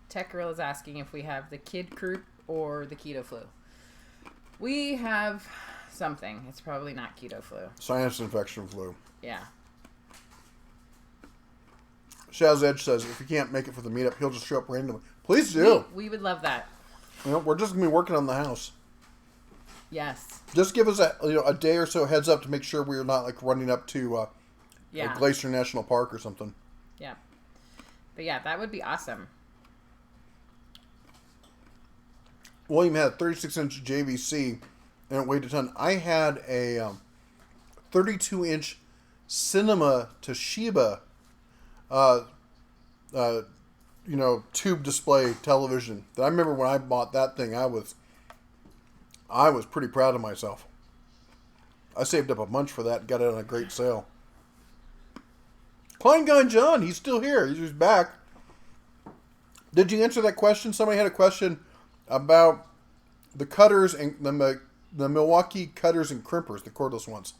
Tech Girl is asking if we have the kid croup or the keto flu. We have something. It's probably not keto flu. Sinus infection flu. Yeah. Shaz Edge says if you can't make it for the meetup, he'll just show up randomly. Please do. We would love that. We're just gonna be working on the house. Yes. Just give us a day or so heads up to make sure we're not like running up to Yeah. Glacier National Park or something. Yeah. But yeah, that would be awesome. William had a 36-inch JVC and it weighed a ton. I had a 32-inch Cinema Toshiba tube display television. That I remember when I bought that thing, I was pretty proud of myself. I saved up a bunch for that and got it on a great sale. Klein Guy John, he's still here. He's back. Did you answer that question? Somebody had a question about the cutters and the Milwaukee cutters and crimpers, the cordless ones.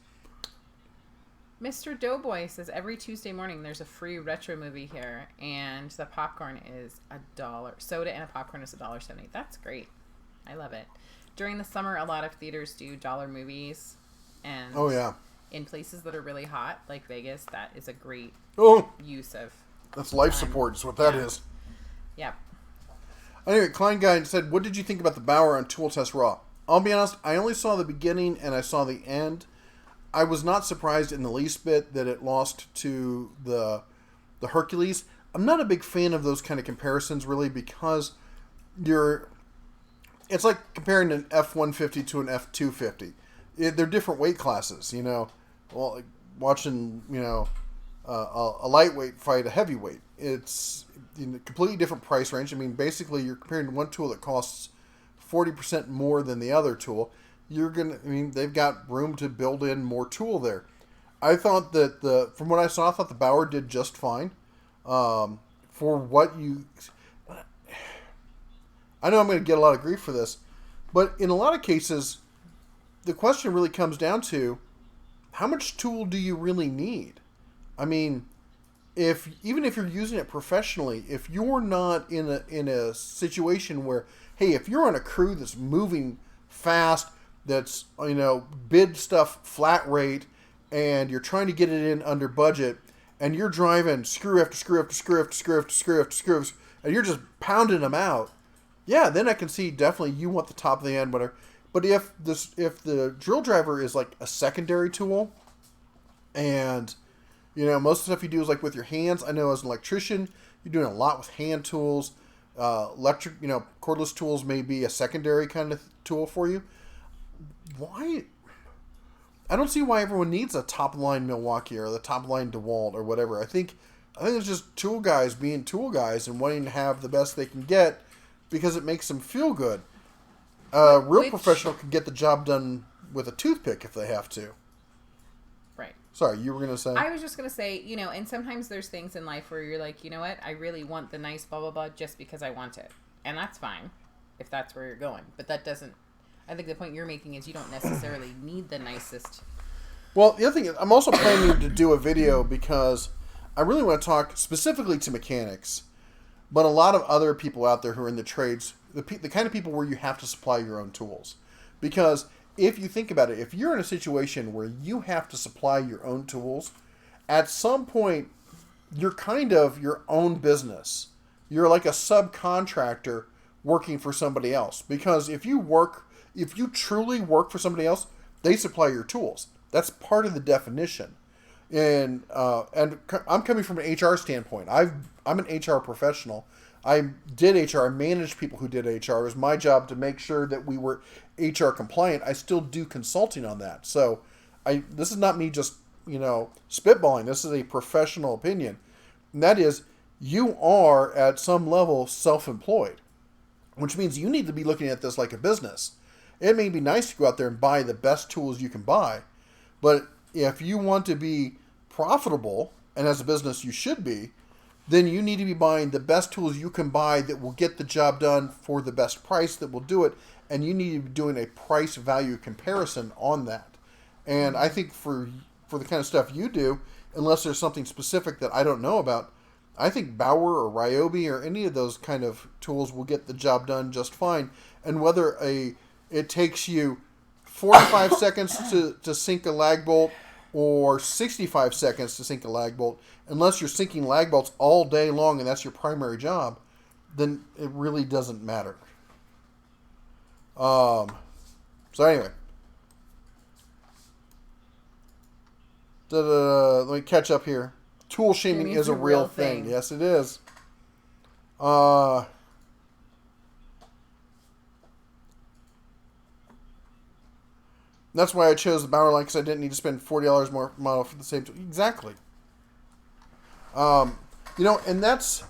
Mr. Doughboy says every Tuesday morning there's a free retro movie here, and the popcorn is $1. Soda and a popcorn is $1.70. That's great. I love it. During the summer, a lot of theaters do dollar movies, and Oh yeah, in places that are really hot, like Vegas, that is a great use of. That's life time. support. Is what that Yeah. is. Yep. Anyway, Klein Guy said, "What did you think about the Bauer on Tool Test Raw?" I'll be honest. I only saw the beginning and I saw the end. I was not surprised in the least bit that it lost to the Hercules. I'm not a big fan of those kind of comparisons, really, because it's like comparing an F-150 to an F-250. They're different weight classes, you know. Well, like watching, a lightweight fight a heavyweight. It's a completely different price range. I mean, basically, you're comparing one tool that costs 40% more than the other tool. They've got room to build in more tool there. I thought that from what I saw, I thought the Bauer did just fine. For what you... I know I'm going to get a lot of grief for this, but in a lot of cases, the question really comes down to how much tool do you really need? I mean, even if you're using it professionally, if you're not in a situation where, hey, if you're on a crew that's moving fast, that's bid stuff flat rate, and you're trying to get it in under budget, and you're driving screw after screw after screw after screw after screw after screws, and you're just pounding them out. Yeah, then I can see definitely you want the top of the end, whatever. But if the drill driver is like a secondary tool, and most of the stuff you do is like with your hands. I know as an electrician, you're doing a lot with hand tools. Electric, cordless tools may be a secondary kind of tool for you. Why? I don't see why everyone needs a top line Milwaukee or the top line DeWalt or whatever. I think it's just tool guys being tool guys and wanting to have the best they can get because it makes them feel good. A real professional can get the job done with a toothpick if they have to. Right. Sorry, you were going to say? I was just going to say, and sometimes there's things in life where you're like, you know what? I really want the nice blah, blah, blah just because I want it. And that's fine if that's where you're going. But that doesn't... I think the point you're making is you don't necessarily need the nicest. Well, the other thing is, I'm also planning to do a video because I really want to talk specifically to mechanics, but a lot of other people out there who are in the trades, the kind of people where you have to supply your own tools. Because if you think about it, if you're in a situation where you have to supply your own tools, at some point, you're kind of your own business. You're like a subcontractor working for somebody else. Because if you truly work for somebody else, they supply your tools. That's part of the definition. And I'm coming from an HR standpoint. I'm an HR professional. I did HR. I managed people who did HR. It was my job to make sure that we were HR compliant. I still do consulting on that. So this is not me just, spitballing. This is a professional opinion. And that is, you are at some level self-employed, which means you need to be looking at this like a business. It may be nice to go out there and buy the best tools you can buy, but if you want to be profitable, and as a business you should be, then you need to be buying the best tools you can buy that will get the job done for the best price that will do it, and you need to be doing a price-value comparison on that. And I think for the kind of stuff you do, unless there's something specific that I don't know about, I think Bauer or Ryobi or any of those kind of tools will get the job done just fine. And whether it takes you 45 seconds to sink a lag bolt or 65 seconds to sink a lag bolt, unless you're sinking lag bolts all day long and that's your primary job, then it really doesn't matter. So anyway. Let me catch up here. Tool shaming is a real thing. Yes, it is. That's why I chose the Bauer line, because I didn't need to spend $40 more model for the same tool. Exactly. And that's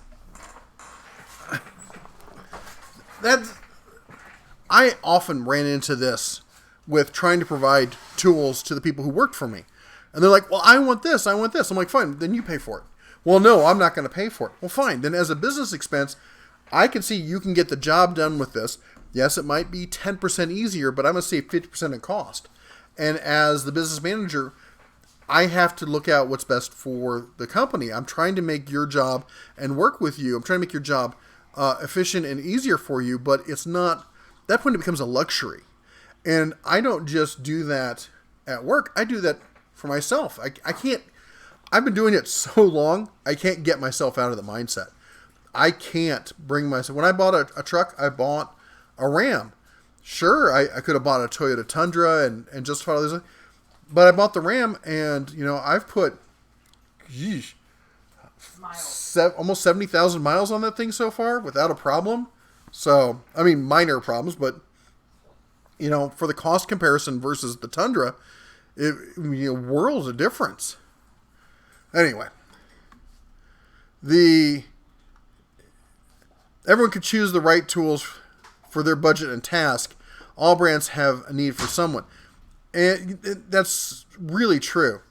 I often ran into this with trying to provide tools to the people who worked for me. And they're like, well, I want this. I'm like, fine, then you pay for it. Well, no, I'm not going to pay for it. Well, fine. Then as a business expense, I can see you can get the job done with this. Yes, it might be 10% easier, but I'm going to save 50% in cost. And as the business manager, I have to look out what's best for the company. I'm trying to make your job and work with you. I'm trying to make your job efficient and easier for you, but it's not, at that point it becomes a luxury. And I don't just do that at work. I do that for myself. I can't, I've been doing it so long, I can't get myself out of the mindset. I can't bring myself, when I bought a truck, I bought a Ram. Sure, I could have bought a Toyota Tundra and justified all this, but I bought the Ram, and I've put almost 70,000 miles on that thing so far without a problem. So, I mean, minor problems, but for the cost comparison versus the Tundra, worlds of difference. Anyway, everyone could choose the right tools for their budget and task. All brands have a need for someone, and that's really true.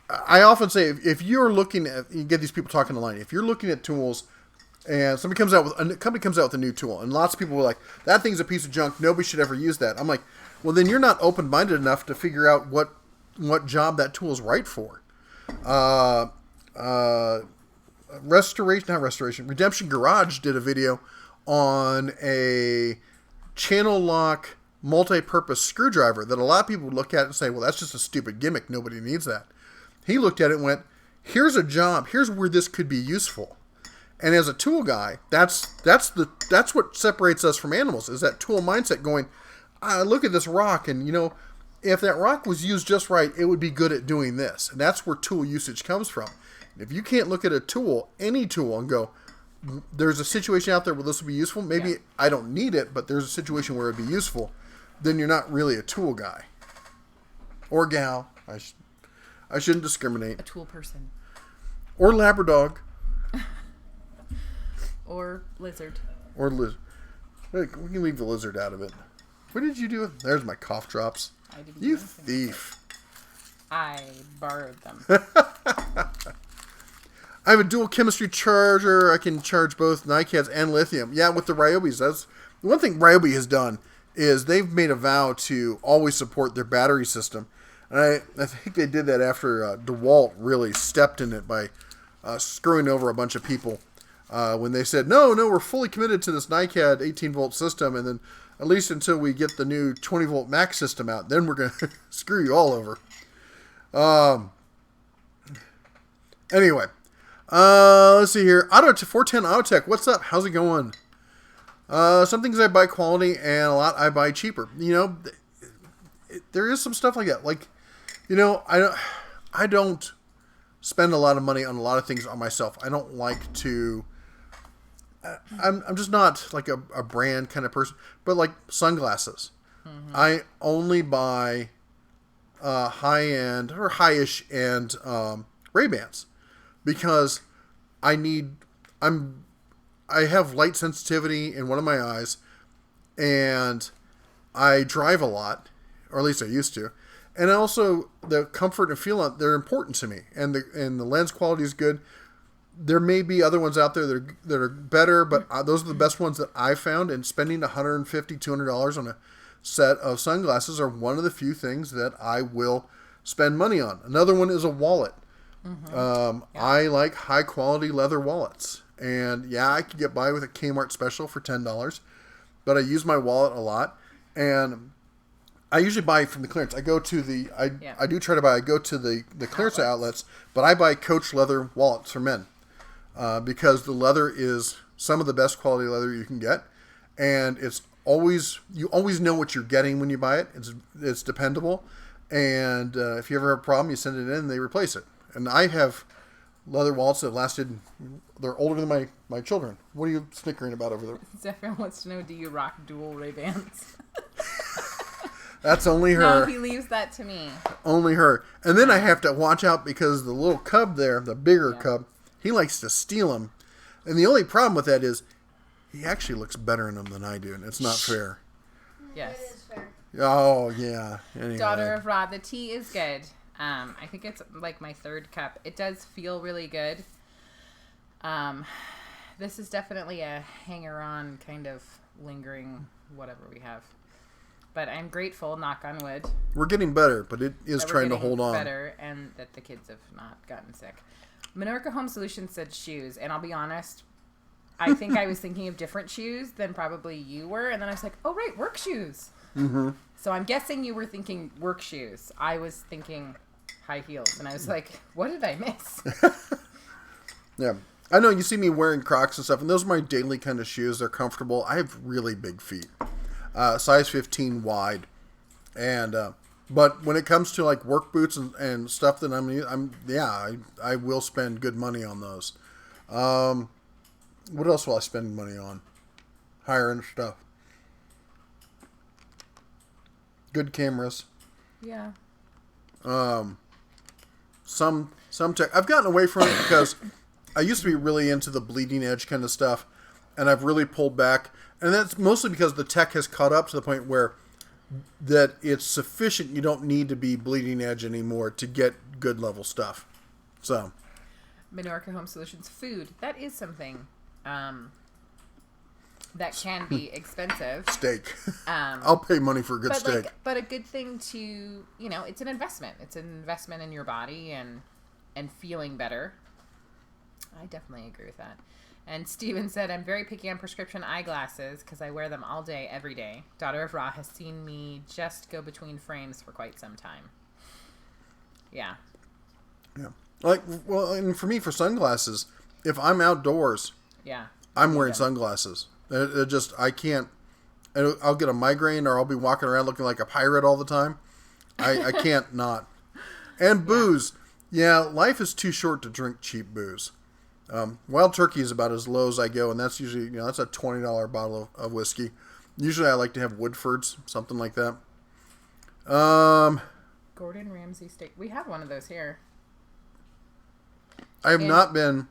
I often say, if you're looking at, you get these people talking online, if you're looking at tools and a company comes out with a new tool, and lots of people are like, that thing's a piece of junk, nobody should ever use that. I'm like, well, then you're not open-minded enough to figure out what job that tool is right for. Redemption Garage did a video on a channel lock multi-purpose screwdriver that a lot of people would look at and say, well, that's just a stupid gimmick, nobody needs that. He looked at it and went, here's a job, here's where this could be useful. And as a tool guy, that's what separates us from animals, is that tool mindset going, look at this rock, and if that rock was used just right, it would be good at doing this. And that's where tool usage comes from. If you can't look at a tool, any tool, and go, there's a situation out there where this would be useful, maybe I don't need it, but there's a situation where it'd be useful, then you're not really a tool guy. Or gal. I shouldn't discriminate. A tool person. Or Labradog. Or lizard. Or lizard. We can leave the lizard out of it. What did you do? There's my cough drops. I didn't You do anything. thief. I borrowed them. I have a dual chemistry charger. I can charge both NiCads and lithium. Yeah, with the Ryobis. That's the one thing Ryobi has done, is they've made a vow to always support their battery system. And I think they did that after DeWalt really stepped in it by screwing over a bunch of people when they said, no, we're fully committed to this NiCad 18-volt system, and then at least until we get the new 20-volt max system out, then we're going to screw you all over. Anyway, let's see here. 410 Autotech, what's up? How's it going? Some things I buy quality, and a lot I buy cheaper. There is some stuff like that. Like, I don't spend a lot of money on a lot of things on myself. I don't like to. I'm just not like a brand kind of person. But like sunglasses, I only buy high end or high-ish end Ray-Bans because I have light sensitivity in one of my eyes, and I drive a lot, or at least I used to. And also the comfort and feel, they're important to me. And the lens quality is good. There may be other ones out there that are better, but those are the best ones that I found. And spending $150, $200 on a set of sunglasses are one of the few things that I will spend money on. Another one is a wallet. I like high quality leather wallets. And yeah, I could get by with a Kmart special for $10, but I use my wallet a lot. And I usually buy from the clearance. I go to the, I do try to buy, I go to the clearance outlets, but I buy Coach leather wallets for men. Because the leather is some of the best quality leather you can get, and you always know what you're getting when you buy it. It's dependable, and if you ever have a problem, you send it in and they replace it. And I have leather wallets that lasted. They're older than my children. What are you snickering about over there? Zephyr wants to know: do you rock dual Ray-Bans? That's only her. No, he leaves that to me. Only her. And then I have to watch out because the little cub there, the bigger cub. He likes to steal them. And the only problem with that is he actually looks better in them than I do, and it's not fair. Yes. It is fair. Oh, yeah. Anyway. Daughter of Ra, the tea is good. I think it's like my third cup. It does feel really good. This is definitely a hanger-on kind of lingering whatever we have. But I'm grateful, knock on wood. We're getting better, but it is trying to hold on. Better, and that the kids have not gotten sick. Minorca Home Solutions said shoes, and I'll be honest, I think I was thinking of different shoes than probably you were, and then I was like, oh, right, work shoes. Mm-hmm. So I'm guessing you were thinking work shoes. I was thinking high heels, and I was like, what did I miss? Yeah. I know you see me wearing Crocs and stuff, and those are my daily kind of shoes. They're comfortable. I have really big feet. Size 15 wide. And, but when it comes to like work boots and stuff that I will spend good money on those. What else will I spend money on? Higher end stuff. Good cameras. Yeah. Some tech. I've gotten away from it because I used to be really into the bleeding edge kind of stuff, and I've really pulled back. And that's mostly because the tech has caught up to the point where that it's sufficient. You don't need to be bleeding edge anymore to get good level stuff. So, Minorca Home Solutions food. That is something that can be expensive. Steak. I'll pay money for a good steak. But a good thing to, it's an investment. It's an investment in your body and feeling better. I definitely agree with that. And Steven said, I'm very picky on prescription eyeglasses because I wear them all day, every day. Daughter of Ra has seen me just go between frames for quite some time. Yeah. Yeah. And for me, for sunglasses, if I'm outdoors, I'm wearing sunglasses. I can't, I'll get a migraine or I'll be walking around looking like a pirate all the time. I can't not. And booze. Yeah, life is too short to drink cheap booze. Wild Turkey is about as low as I go, and that's usually, that's a $20 bottle of whiskey. Usually I like to have Woodford's, something like that. Gordon Ramsay steak. We have one of those here. I have not been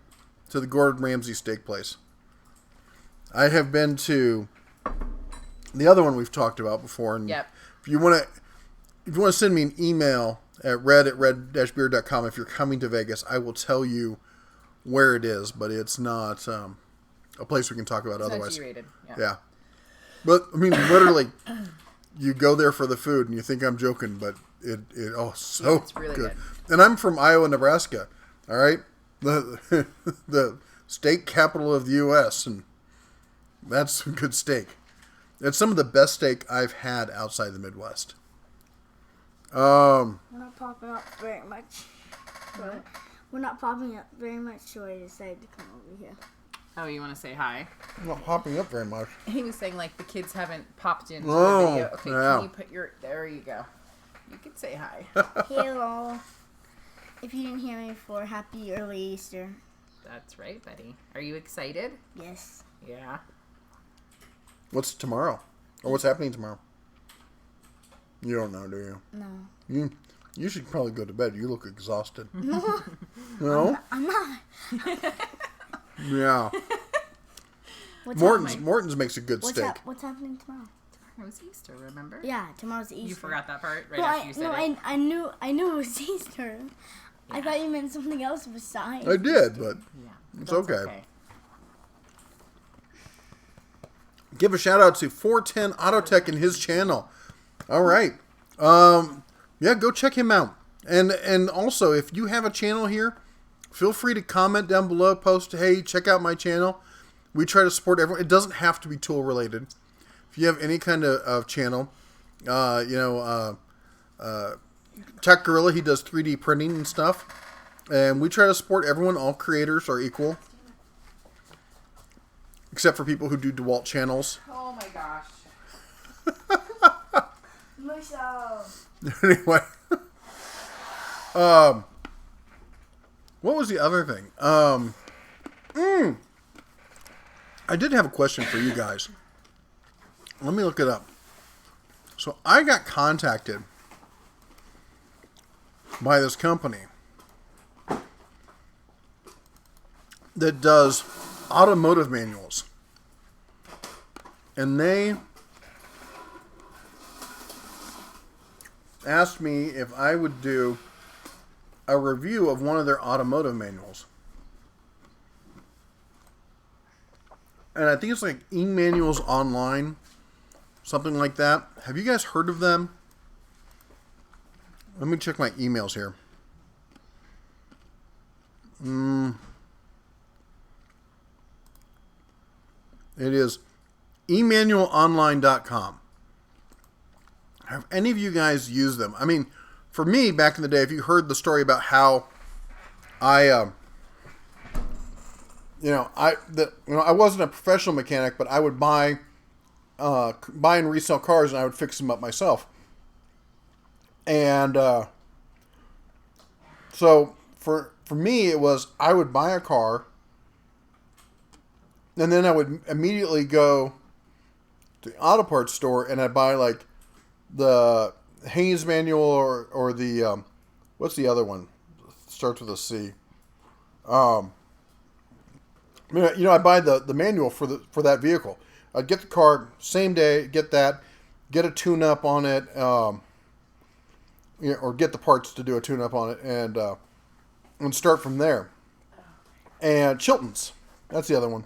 to the Gordon Ramsay steak place. I have been to the other one we've talked about before. And if you want to send me an email at red@red-beard.com if you're coming to Vegas, I will tell you where it is, but it's not a place we can talk about otherwise. It's not G-rated. Yeah. But, I mean, literally, you go there for the food, and you think I'm joking, but it's really good. And I'm from Iowa, Nebraska, all right? The state capital of the U.S., and that's some good steak. It's some of the best steak I've had outside the Midwest. We're not popping up very much. But we're not popping up very much, so I decided to come over here. Oh, you want to say hi? I'm not popping up very much. He was saying, the kids haven't popped into the video. Okay, can you put there you go. You can say hi. Hello. If you didn't hear me before, happy early Easter. That's right, buddy. Are you excited? Yes. Yeah. What's tomorrow? Or what's happening tomorrow? You don't know, do you? No. You should probably go to bed. You look exhausted. No? I'm not. Yeah. Morton's makes a good steak. What's happening tomorrow? It was Easter, remember? Yeah, tomorrow's Easter. You forgot that part right No, after you said it. I knew it was Easter. I thought you meant something else besides. I did, but Yeah. it's that's okay. Give a shout out to 410 Autotech and his channel. All right. Yeah, go check him out. And also, if you have a channel here, feel free to comment down below, post, hey, check out my channel. We try to support everyone. It doesn't have to be tool related. If you have any kind of channel, Tech Gorilla, he does 3D printing and stuff. And we try to support everyone. All creators are equal. Except for people who do DeWalt channels. Oh my gosh. Anyway. What was the other thing? I did have a question for you guys. Let me look it up. So I got contacted by this company that does automotive manuals. And they asked me if I would do a review of one of their automotive manuals. And I think it's like E-Manuals Online, something like that. Have you guys heard of them? Let me check my emails here. It is emanualonline.com. Have any of you guys used them? I mean, for me, back in the day, if you heard the story about how I wasn't a professional mechanic, but I would buy and resell cars, and I would fix them up myself. And so for me, it was I would buy a car, and then I would immediately go to the auto parts store, and I'd buy like the Haynes manual or the what's the other one? Starts with a C. I buy the manual for that vehicle. I'd get the car same day, get a tune-up on it, or get the parts to do a tune-up on it, and start from there. And Chilton's, that's the other one.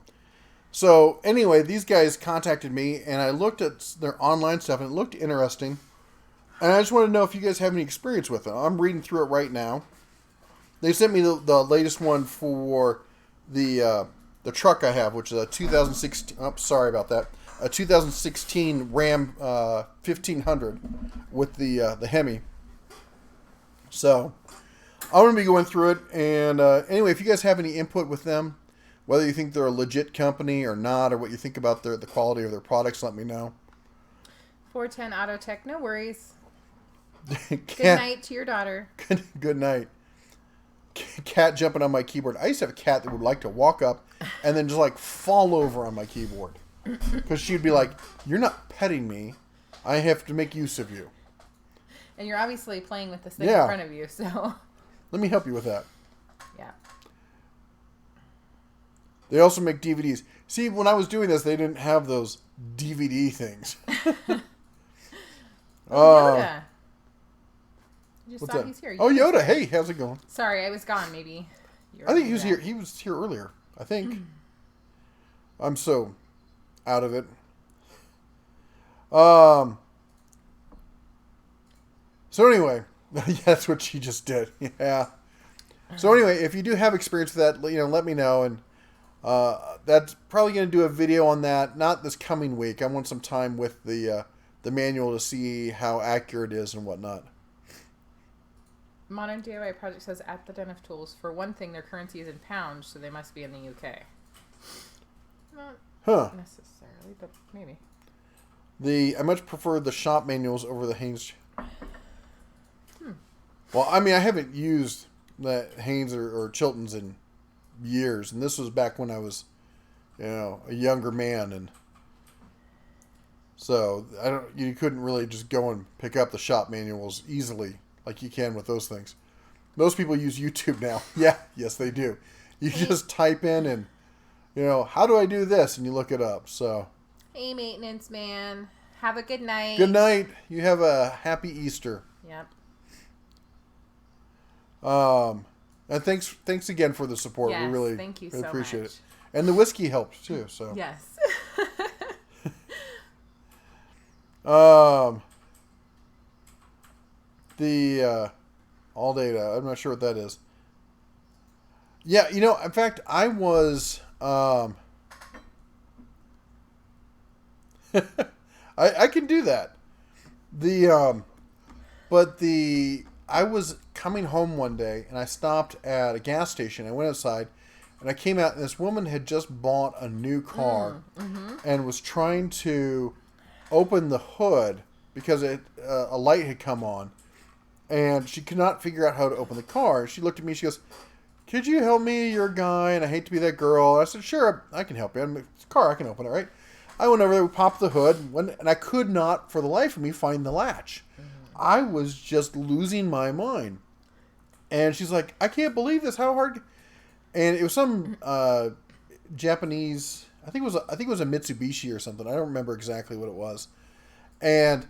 So anyway, these guys contacted me, and I looked at their online stuff, and it looked interesting. And I just want to know if you guys have any experience with it. I'm reading through it right now. They sent me the latest one for the truck I have, which is a 2016. Oh, sorry about that. A 2016 Ram 1500 with the Hemi. So I'm going to be going through it. And anyway, if you guys have any input with them, whether you think they're a legit company or not, or what you think about the quality of their products, let me know. 410 Autotech, no worries. Good Good night to your daughter. Good night. Cat jumping on my keyboard. I used to have a cat that would like to walk up and then just like fall over on my keyboard. Because she'd be like, "You're not petting me. I have to make use of you." And you're obviously playing with this thing Yeah. in front of you, so. Let me help you with that. Yeah. They also make DVDs. See, when I was doing this, they didn't have those DVD things. Yoda. You just What's saw that? he's here. Oh, Yoda. Hey, how's it going? Sorry, I was gone. Maybe. You were I think he doing was that. here. He was here earlier. I think. I'm so out of it. So anyway, yeah, that's what she just did. Yeah. So anyway, if you do have experience with that, let me know, and that's probably going to do a video on that. Not this coming week. I want some time with the manual to see how accurate it is and whatnot. Modern DIY Project says at the Den of Tools. For one thing, their currency is in pounds, so they must be in the UK. Not necessarily, but maybe. I much prefer the shop manuals over the Haynes. Well, I mean, I haven't used the Haynes or Chilton's in years, and this was back when I was, a younger man, and so you couldn't really just go and pick up the shop manuals easily like you can with those things. Most people use YouTube now. Yeah, yes, they do. You just type in and, how do I do this, and you look it up. So. Hey, maintenance man. Have a good night. Good night. You have a happy Easter. Yep. And thanks again for the support. Yes, We really thank you so appreciate much. it. And the whiskey helps too. So Yes. the all data. I'm not sure what that is. Yeah, in fact, I was I can do that. I was coming home one day and I stopped at a gas station. I went outside and I came out and this woman had just bought a new car and was trying to open the hood because a light had come on and she could not figure out how to open the car. She looked at me. She goes, "Could you help me? You're a guy and I hate to be that girl." And I said, "Sure, I can help you. It's a car. I can open it, right?" I went over there, we popped the hood, and I could not, for the life of me, find the latch. I was just losing my mind. And she's like, "I can't believe this. How hard?" And it was some Japanese. I think it was a Mitsubishi or something. I don't remember exactly what it was. And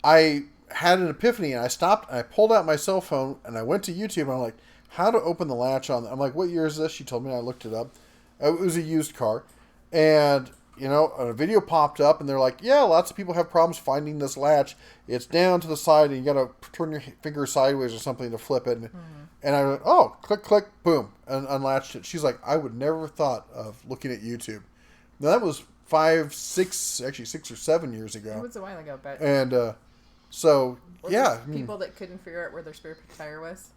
I had an epiphany, and I stopped, and I pulled out my cell phone, and I went to YouTube, and I'm like, "How to open the latch on?" I'm like, "What year is this?" She told me, and I looked it up. It was a used car, and a video popped up, and they're like, "Yeah, lots of people have problems finding this latch. It's down to the side, and you got to turn your finger sideways or something to flip it." And I went, "Oh, click, click, boom," and unlatched it. She's like, "I would never have thought of looking at YouTube." Now, that was 6 or 7 years ago. It was a while ago, but... And so, Or yeah. there's people that couldn't figure out where their spare tire was.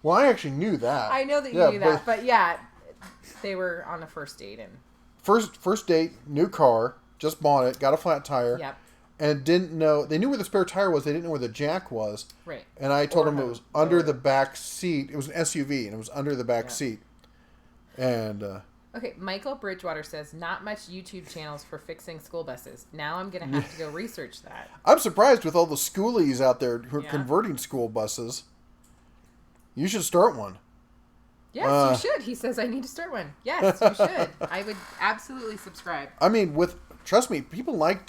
Well, I actually knew that. I know that you knew that, but yeah, they were on a first date and... First date, new car, just bought it, got a flat tire. Yep. And didn't know, they knew where the spare tire was, they didn't know where the jack was. Right. And I told Or them it hose. was under Or- the back seat. It was an SUV, and it was under the back Yeah. seat. And, Okay, Michael Bridgewater says, not much YouTube channels for fixing school buses. Now I'm going to have to go research that. I'm surprised with all the schoolies out there who are Yeah. converting school buses. You should start one. Yes, you should. He says I need to start one. Yes, you should. I would absolutely subscribe. I mean, trust me, people like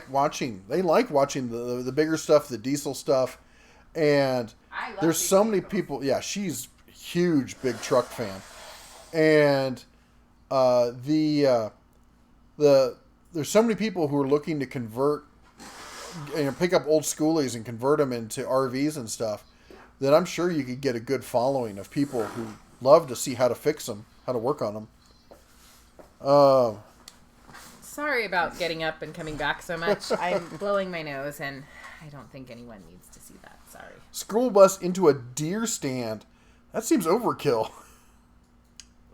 watching the bigger stuff, the diesel stuff. And I love there's these so many vehicles. people. Yeah, she's a huge, big truck fan. And there's so many people who are looking to convert, pick up old schoolies and convert them into RVs and stuff, that I'm sure you could get a good following of people who love to see how to fix them, how to work on them. Sorry about getting up and coming back so much. I'm blowing my nose, and I don't think anyone needs to see that. Sorry. School bus into a deer stand. That seems overkill.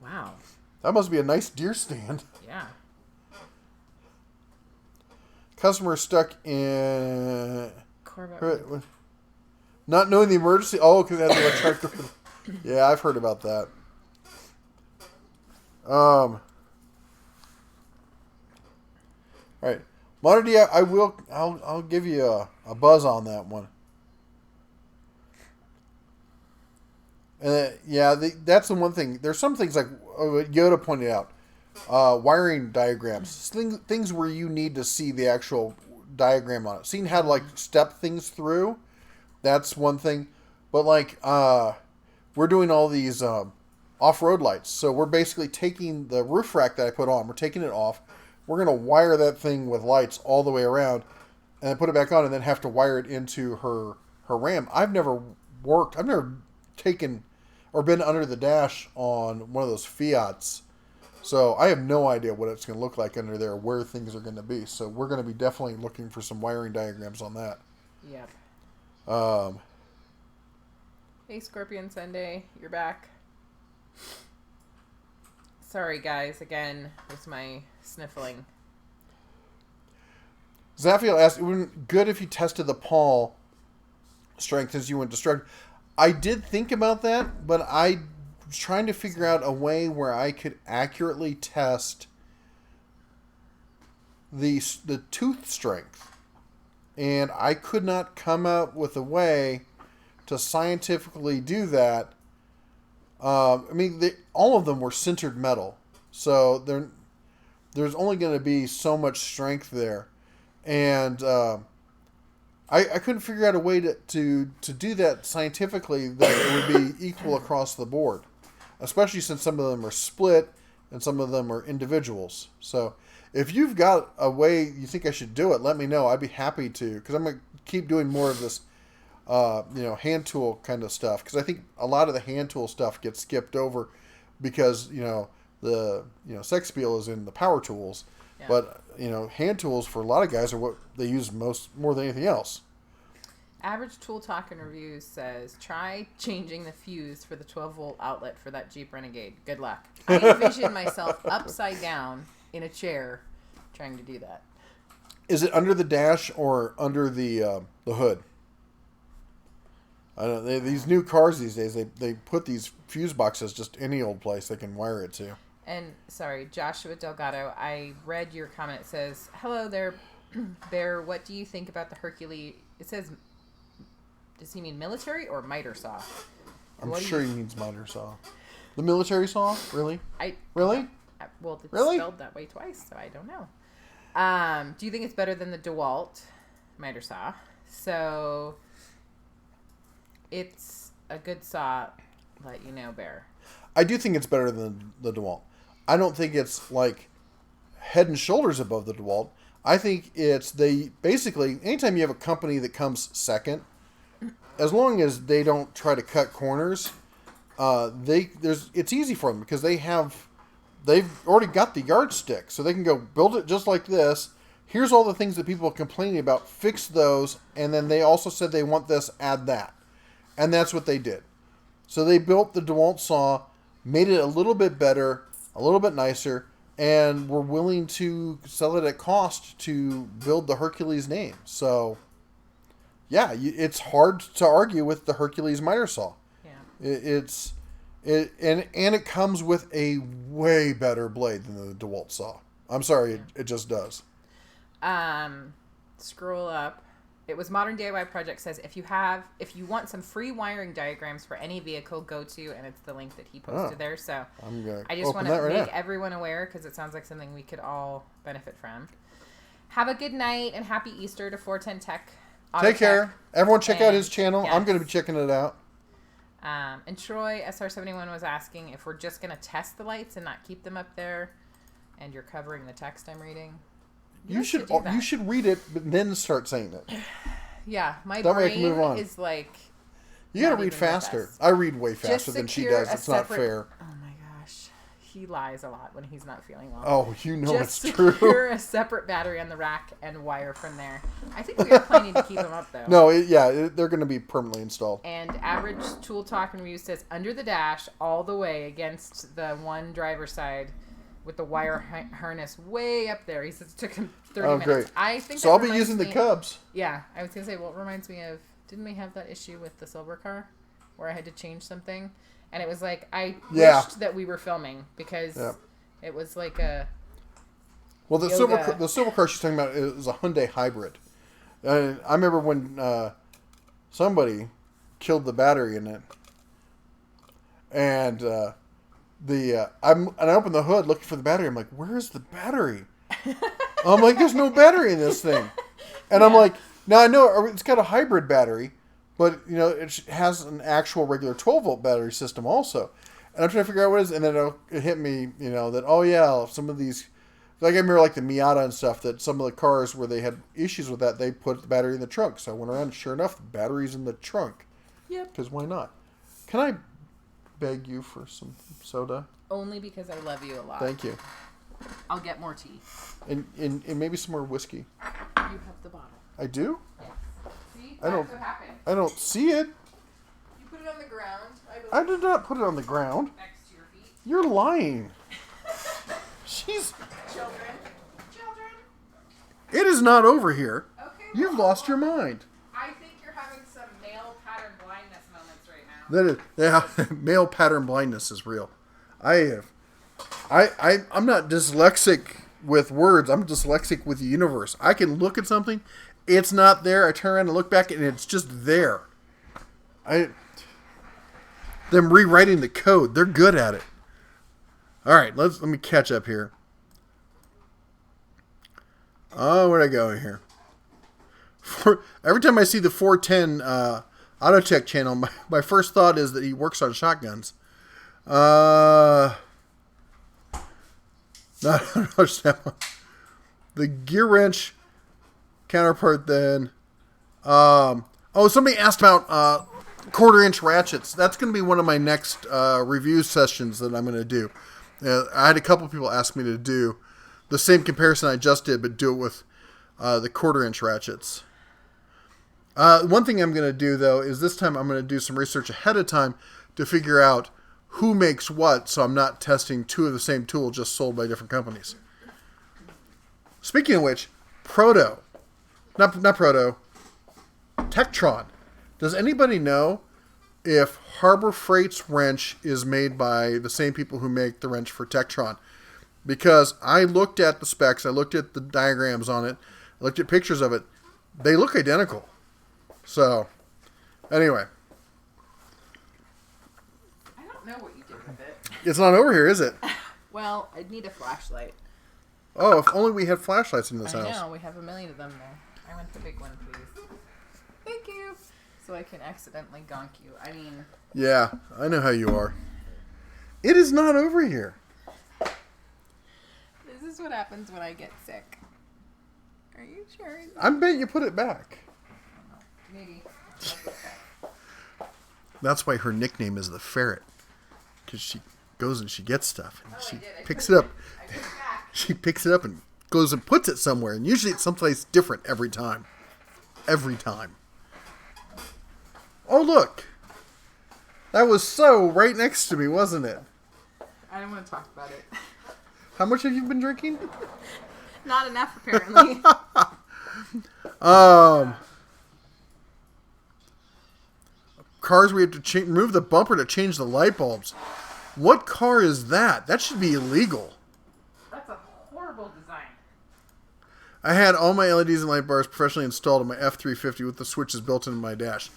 Wow. That must be a nice deer stand. Yeah. Customer stuck in... Corvette. Not knowing the emergency. Oh, because it has the electronic. Yeah, I've heard about that. All right, Monterey. I'll give you a buzz on that one. That's the one thing. There's some things like Yoda pointed out, wiring diagrams, things where you need to see the actual diagram on it. Seeing how to step things through. That's one thing. But we're doing all these off-road lights. So we're basically taking the roof rack that I put on. We're taking it off. We're going to wire that thing with lights all the way around and then put it back on and then have to wire it into her Ram. I've never taken or been under the dash on one of those Fiats. So I have no idea what it's going to look like under there, where things are going to be. So we're going to be definitely looking for some wiring diagrams on that. Yep. Um, Hey, Scorpion Sunday, you're back. Sorry, guys, again with my sniffling. Zaphiel asked, it would be good if you tested the paw strength as you went destructive. I did think about that, but I was trying to figure out a way where I could accurately test the tooth strength. And I could not come up with a way to scientifically do that. All of them were sintered metal. So there's only going to be so much strength there. and I couldn't figure out a way to do that scientifically that it would be equal across the board, especially since some of them are split and some of them are individuals. So if you've got a way you think I should do it, let me know. I'd be happy to, because I'm going to keep doing more of this hand tool kind of stuff, because I think a lot of the hand tool stuff gets skipped over because the sex appeal is in the power tools, but hand tools for a lot of guys are what they use more than anything else. Average Tool Talk and Reviews says, try changing the fuse for the 12-volt outlet for that Jeep Renegade. Good luck. I envision myself upside down in a chair trying to do that. Is it under the dash or under the hood? I don't know. These new cars these days, they put these fuse boxes just any old place they can wire it to. And, sorry, Joshua Delgado, I read your comment. It says, hello there, Bear. What do you think about the Hercules? It says, does he mean military or miter saw? I'm sure he means miter saw. The military saw? Really? Really? Well, it's Really? spelled that way twice, so I don't know. Do you think it's better than the DeWalt miter saw? So, it's a good saw, let you know, Bear. I do think it's better than the DeWalt. I don't think it's like head and shoulders above the DeWalt. I think it's basically anytime you have a company that comes second, as long as they don't try to cut corners, it's easy for them because they've already got the yardstick, so they can go build it just like this. Here's all the things that people are complaining about. Fix those, and then they also said they want this, add that, and that's what they did. So they built the DeWalt saw, made it a little bit better, a little bit nicer, and were willing to sell it at cost to build the Hercules name. So, yeah, it's hard to argue with the Hercules miter saw. Yeah. It comes with a way better blade than the DeWalt saw. I'm sorry, it just does. Scroll up. It was Modern DIY Project says if you want some free wiring diagrams for any vehicle, go to, and it's the link that he posted there. So I just want to make everyone aware because it sounds like something we could all benefit from. Have a good night and happy Easter to 410 Tech. Take care. Everyone check out his channel. Yes. I'm going to be checking it out. And Troy SR71 was asking if we're just going to test the lights and not keep them up there, and you're covering the text I'm reading. You should read it, but then start saying it. Yeah, my brain is like... You got to read faster. I read way faster than she does. It's not fair. Oh my gosh. He lies a lot when he's not feeling well. Oh, it's Just true. secure a separate battery on the rack and wire from there. I think we are planning to keep them up, though. No, they're going to be permanently installed. And Average Tool Talk and Review says, under the dash, all the way against the one driver's side, with the wire harness way up there. He says it took him 30 minutes. Great. I think so I'll be using the Cubs. Yeah, I was going to say, well, it reminds me of, didn't we have that issue with the silver car where I had to change something? And it was like, I wished that we were filming because it was like a... Well, the silver car she's talking about is a Hyundai hybrid. I remember when somebody killed the battery in it. And... I opened the hood looking for the battery. I'm like, where's the battery? I'm like, there's no battery in this thing. And I'm like, now I know it's got a hybrid battery, but it has an actual regular 12-volt battery system also. And I'm trying to figure out what it is. And then it hit me, that, some of these, like I remember like the Miata and stuff, that some of the cars where they had issues with that, they put the battery in the trunk. So I went around and sure enough, the battery's in the trunk. Yep. Because why not? Can I beg you for some soda? Only because I love you a lot. Thank you. I'll get more tea. And maybe some more whiskey. You have the bottle. I do? Yes. See? I don't. What happened. I don't see it. You put it on the ground. I did not put it on the ground. Next to your feet. You're lying. She's. Children. It is not over here. Okay. You've lost your mind. I think you're having some male pattern blindness moments right now. That is, male pattern blindness is real. I'm not dyslexic with words. I'm dyslexic with the universe. I can look at something, it's not there. I turn around and look back, and it's just there. Them rewriting the code, they're good at it. All right, let me catch up here. Oh, where'd I go here? every time I see the 410 Auto Tech channel, my first thought is that he works on shotguns. No, I don't understand. The gear wrench counterpart then. Somebody asked about quarter-inch ratchets. That's going to be one of my next review sessions that I'm going to do. I had a couple people ask me to do the same comparison I just did, but do it with the quarter-inch ratchets. One thing I'm going to do, though, is this time I'm going to do some research ahead of time to figure out who makes what, so I'm not testing two of the same tool just sold by different companies. Speaking of which, Tektron. Does anybody know if Harbor Freight's wrench is made by the same people who make the wrench for Tektron? Because I looked at the specs, I looked at the diagrams on it, I looked at pictures of it. They look identical. So, anyway. I don't know what you did with it. It's not over here, is it? Well, I'd need a flashlight. Oh, if only we had flashlights in this house. I know, we have a million of them there. I want the big one, please. Thank you. So I can accidentally gonk you. I mean... Yeah, I know how you are. It is not over here. This is what happens when I get sick. Are you sure? I bet you put it back. Maybe. That's why her nickname is the Ferret. Because she goes and she gets stuff. And she picks it up. She picks it up and goes and puts it somewhere. And usually it's someplace different every time. Every time. Oh, look. That was so right next to me, wasn't it? I don't want to talk about it. How much have you been drinking? Not enough, apparently. Cars we have to remove the bumper to change the light bulbs. What car is that? That should be illegal. That's a horrible design. I had all my LEDs and light bars professionally installed on my F350 with the switches built into my dash.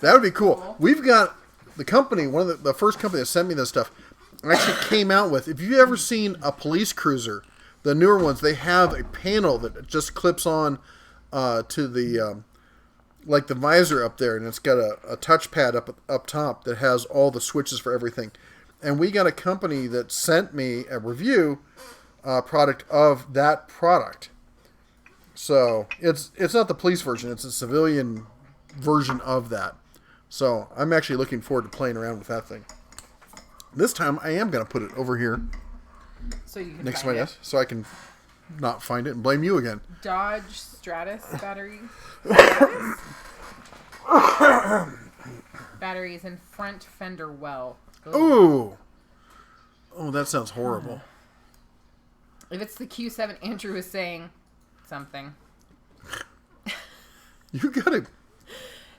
That would be cool. We've got the company, one of the first company that sent me this stuff, actually came out with, if you've ever seen a police cruiser, the newer ones, they have a panel that just clips on to the, like the visor up there, and it's got a touchpad up top that has all the switches for everything. And we got a company that sent me a review product of that product. So it's not the police version, it's a civilian version of that. So I'm actually looking forward to playing around with that thing. This time I am going to put it over here So you can next to find my it. desk so I can not find it and blame you again. Dodge Stratus battery. Batteries in front fender well. Ooh. Oh, that sounds horrible. If it's the Q7, Andrew is saying something. You got to...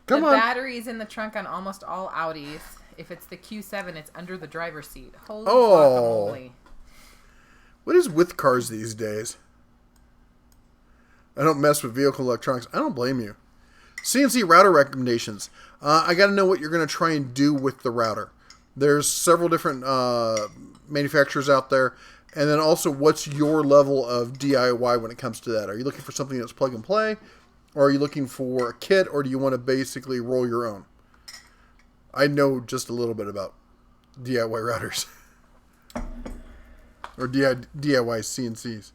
Come the on. batteries in the trunk on almost all Audis. If it's the Q7, it's under the driver's seat. Holy Oh. guacamole. What is with cars these days? I don't mess with vehicle electronics. I don't blame you. CNC router recommendations. I got to know what you're going to try and do with the router. There's several different manufacturers out there. And then also, what's your level of DIY when it comes to that? Are you looking for something that's plug and play? Or are you looking for a kit? Or do you want to basically roll your own? I know just a little bit about DIY routers. Or DIY CNCs.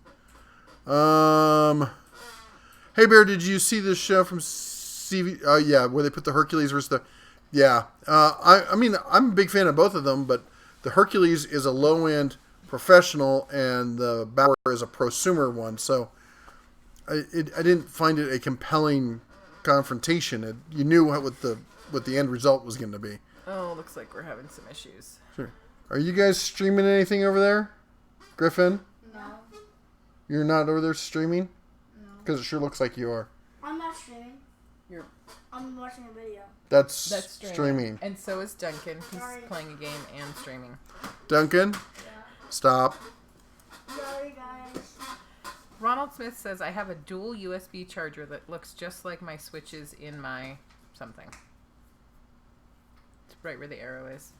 Hey Bear, did you see this show from CV? Yeah, where they put the Hercules versus the... Yeah. I mean, I'm a big fan of both of them, but the Hercules is a low-end professional, and the Bauer is a prosumer one, so I didn't find it a compelling confrontation. You knew what the end result was going to be. Oh, looks like we're having some issues. Sure. Are you guys streaming anything over there, Griffin? No. You're not over there streaming? No. Because it sure looks like you are. I'm not streaming. You're I'm watching a video. That's streaming. And so is Duncan. He's Sorry. playing a game and streaming. Duncan, stop. Sorry, guys. Ronald Smith says, I have a dual USB charger that looks just like my switches in my something. It's right where the arrow is.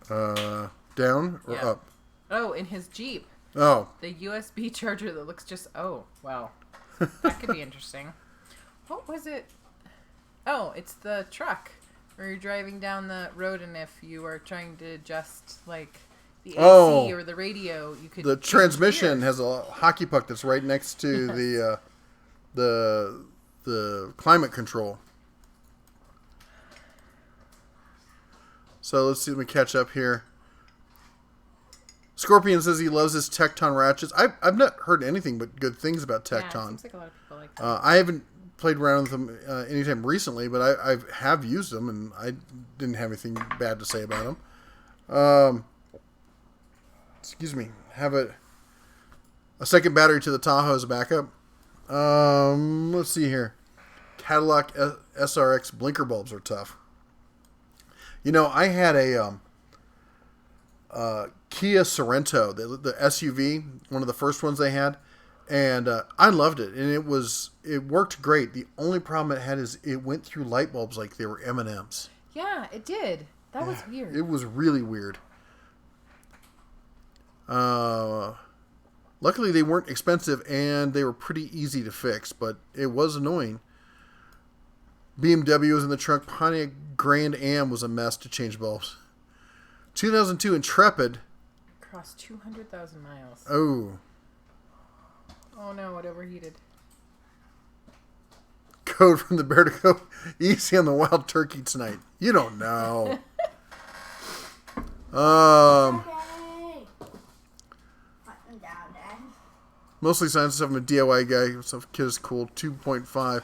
Down or Yeah. up? Oh, in his Jeep. Oh, The USB charger that looks just... Oh, wow. That could be interesting. What was it? Oh, it's the truck where you're driving down the road, and if you are trying to adjust like the AC or the radio, you could. The change transmission gears. has a hockey puck that's right next to the climate control. So let's see if we catch up here. Scorpion says he loves his Tecton ratchets. I've not heard anything but good things about Yeah, it Tecton. seems like a lot of people like that. I haven't played around with them anytime recently, but I have used them, and I didn't have anything bad to say about them. Excuse me. Have a second battery to the Tahoe as a backup. Let's see here. Cadillac SRX blinker bulbs are tough. You know, I had a Kia Sorento, the SUV, one of the first ones they had, and I loved it, and it worked great. The only problem it had is it went through light bulbs like they were M&Ms. Yeah, it did. That was weird. It was really weird. Luckily, they weren't expensive, and they were pretty easy to fix, but it was annoying. BMW was in the trunk. Pontiac Grand Am was a mess to change bulbs. 2002 Intrepid. Across 200,000 miles. Oh. Oh no, it overheated. Code from the bear to go easy on the wild turkey tonight. You don't know. Okay. Put them down, Dad. Mostly science stuff. I'm a DIY guy. Stuff kid is cool. 2.5.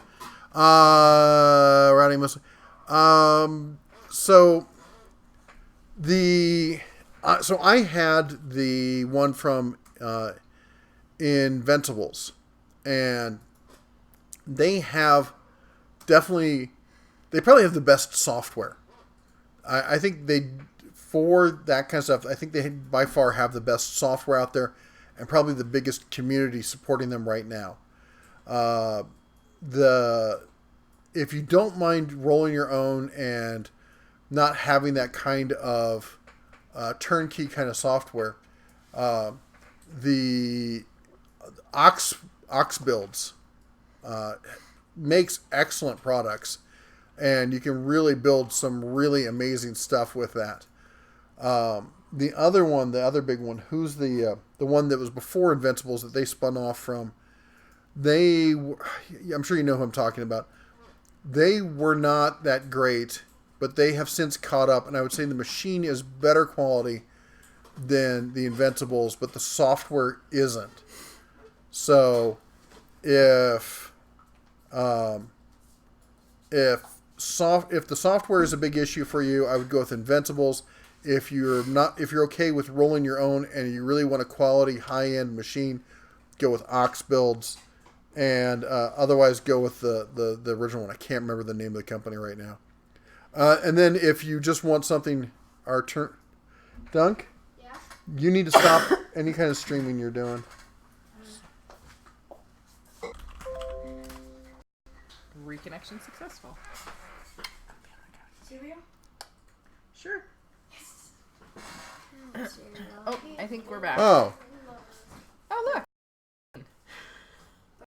Routing mostly. So I had the one from Inventables, and they probably have the best software. I think for that kind of stuff, I think they by far have the best software out there, and probably the biggest community supporting them right now. If you don't mind rolling your own and not having that kind of turnkey kind of software, the Ox Builds makes excellent products, and you can really build some really amazing stuff with that. The other big one, who's the one that was before Inventables that they spun off from? I'm sure you know who I'm talking about. They were not that great, but they have since caught up, and I would say the machine is better quality than the Inventables, but the software isn't. So if the software is a big issue for you, I would go with Inventables. If you're okay with rolling your own and you really want a quality high-end machine, go with Ox Builds. And otherwise, go with the original one. I can't remember the name of the company right now. And then if you just want something, Dunk, Yeah. you need to stop any kind of streaming you're doing. Reconnection successful. Cereal? Sure. Oh, I think we're back. Oh,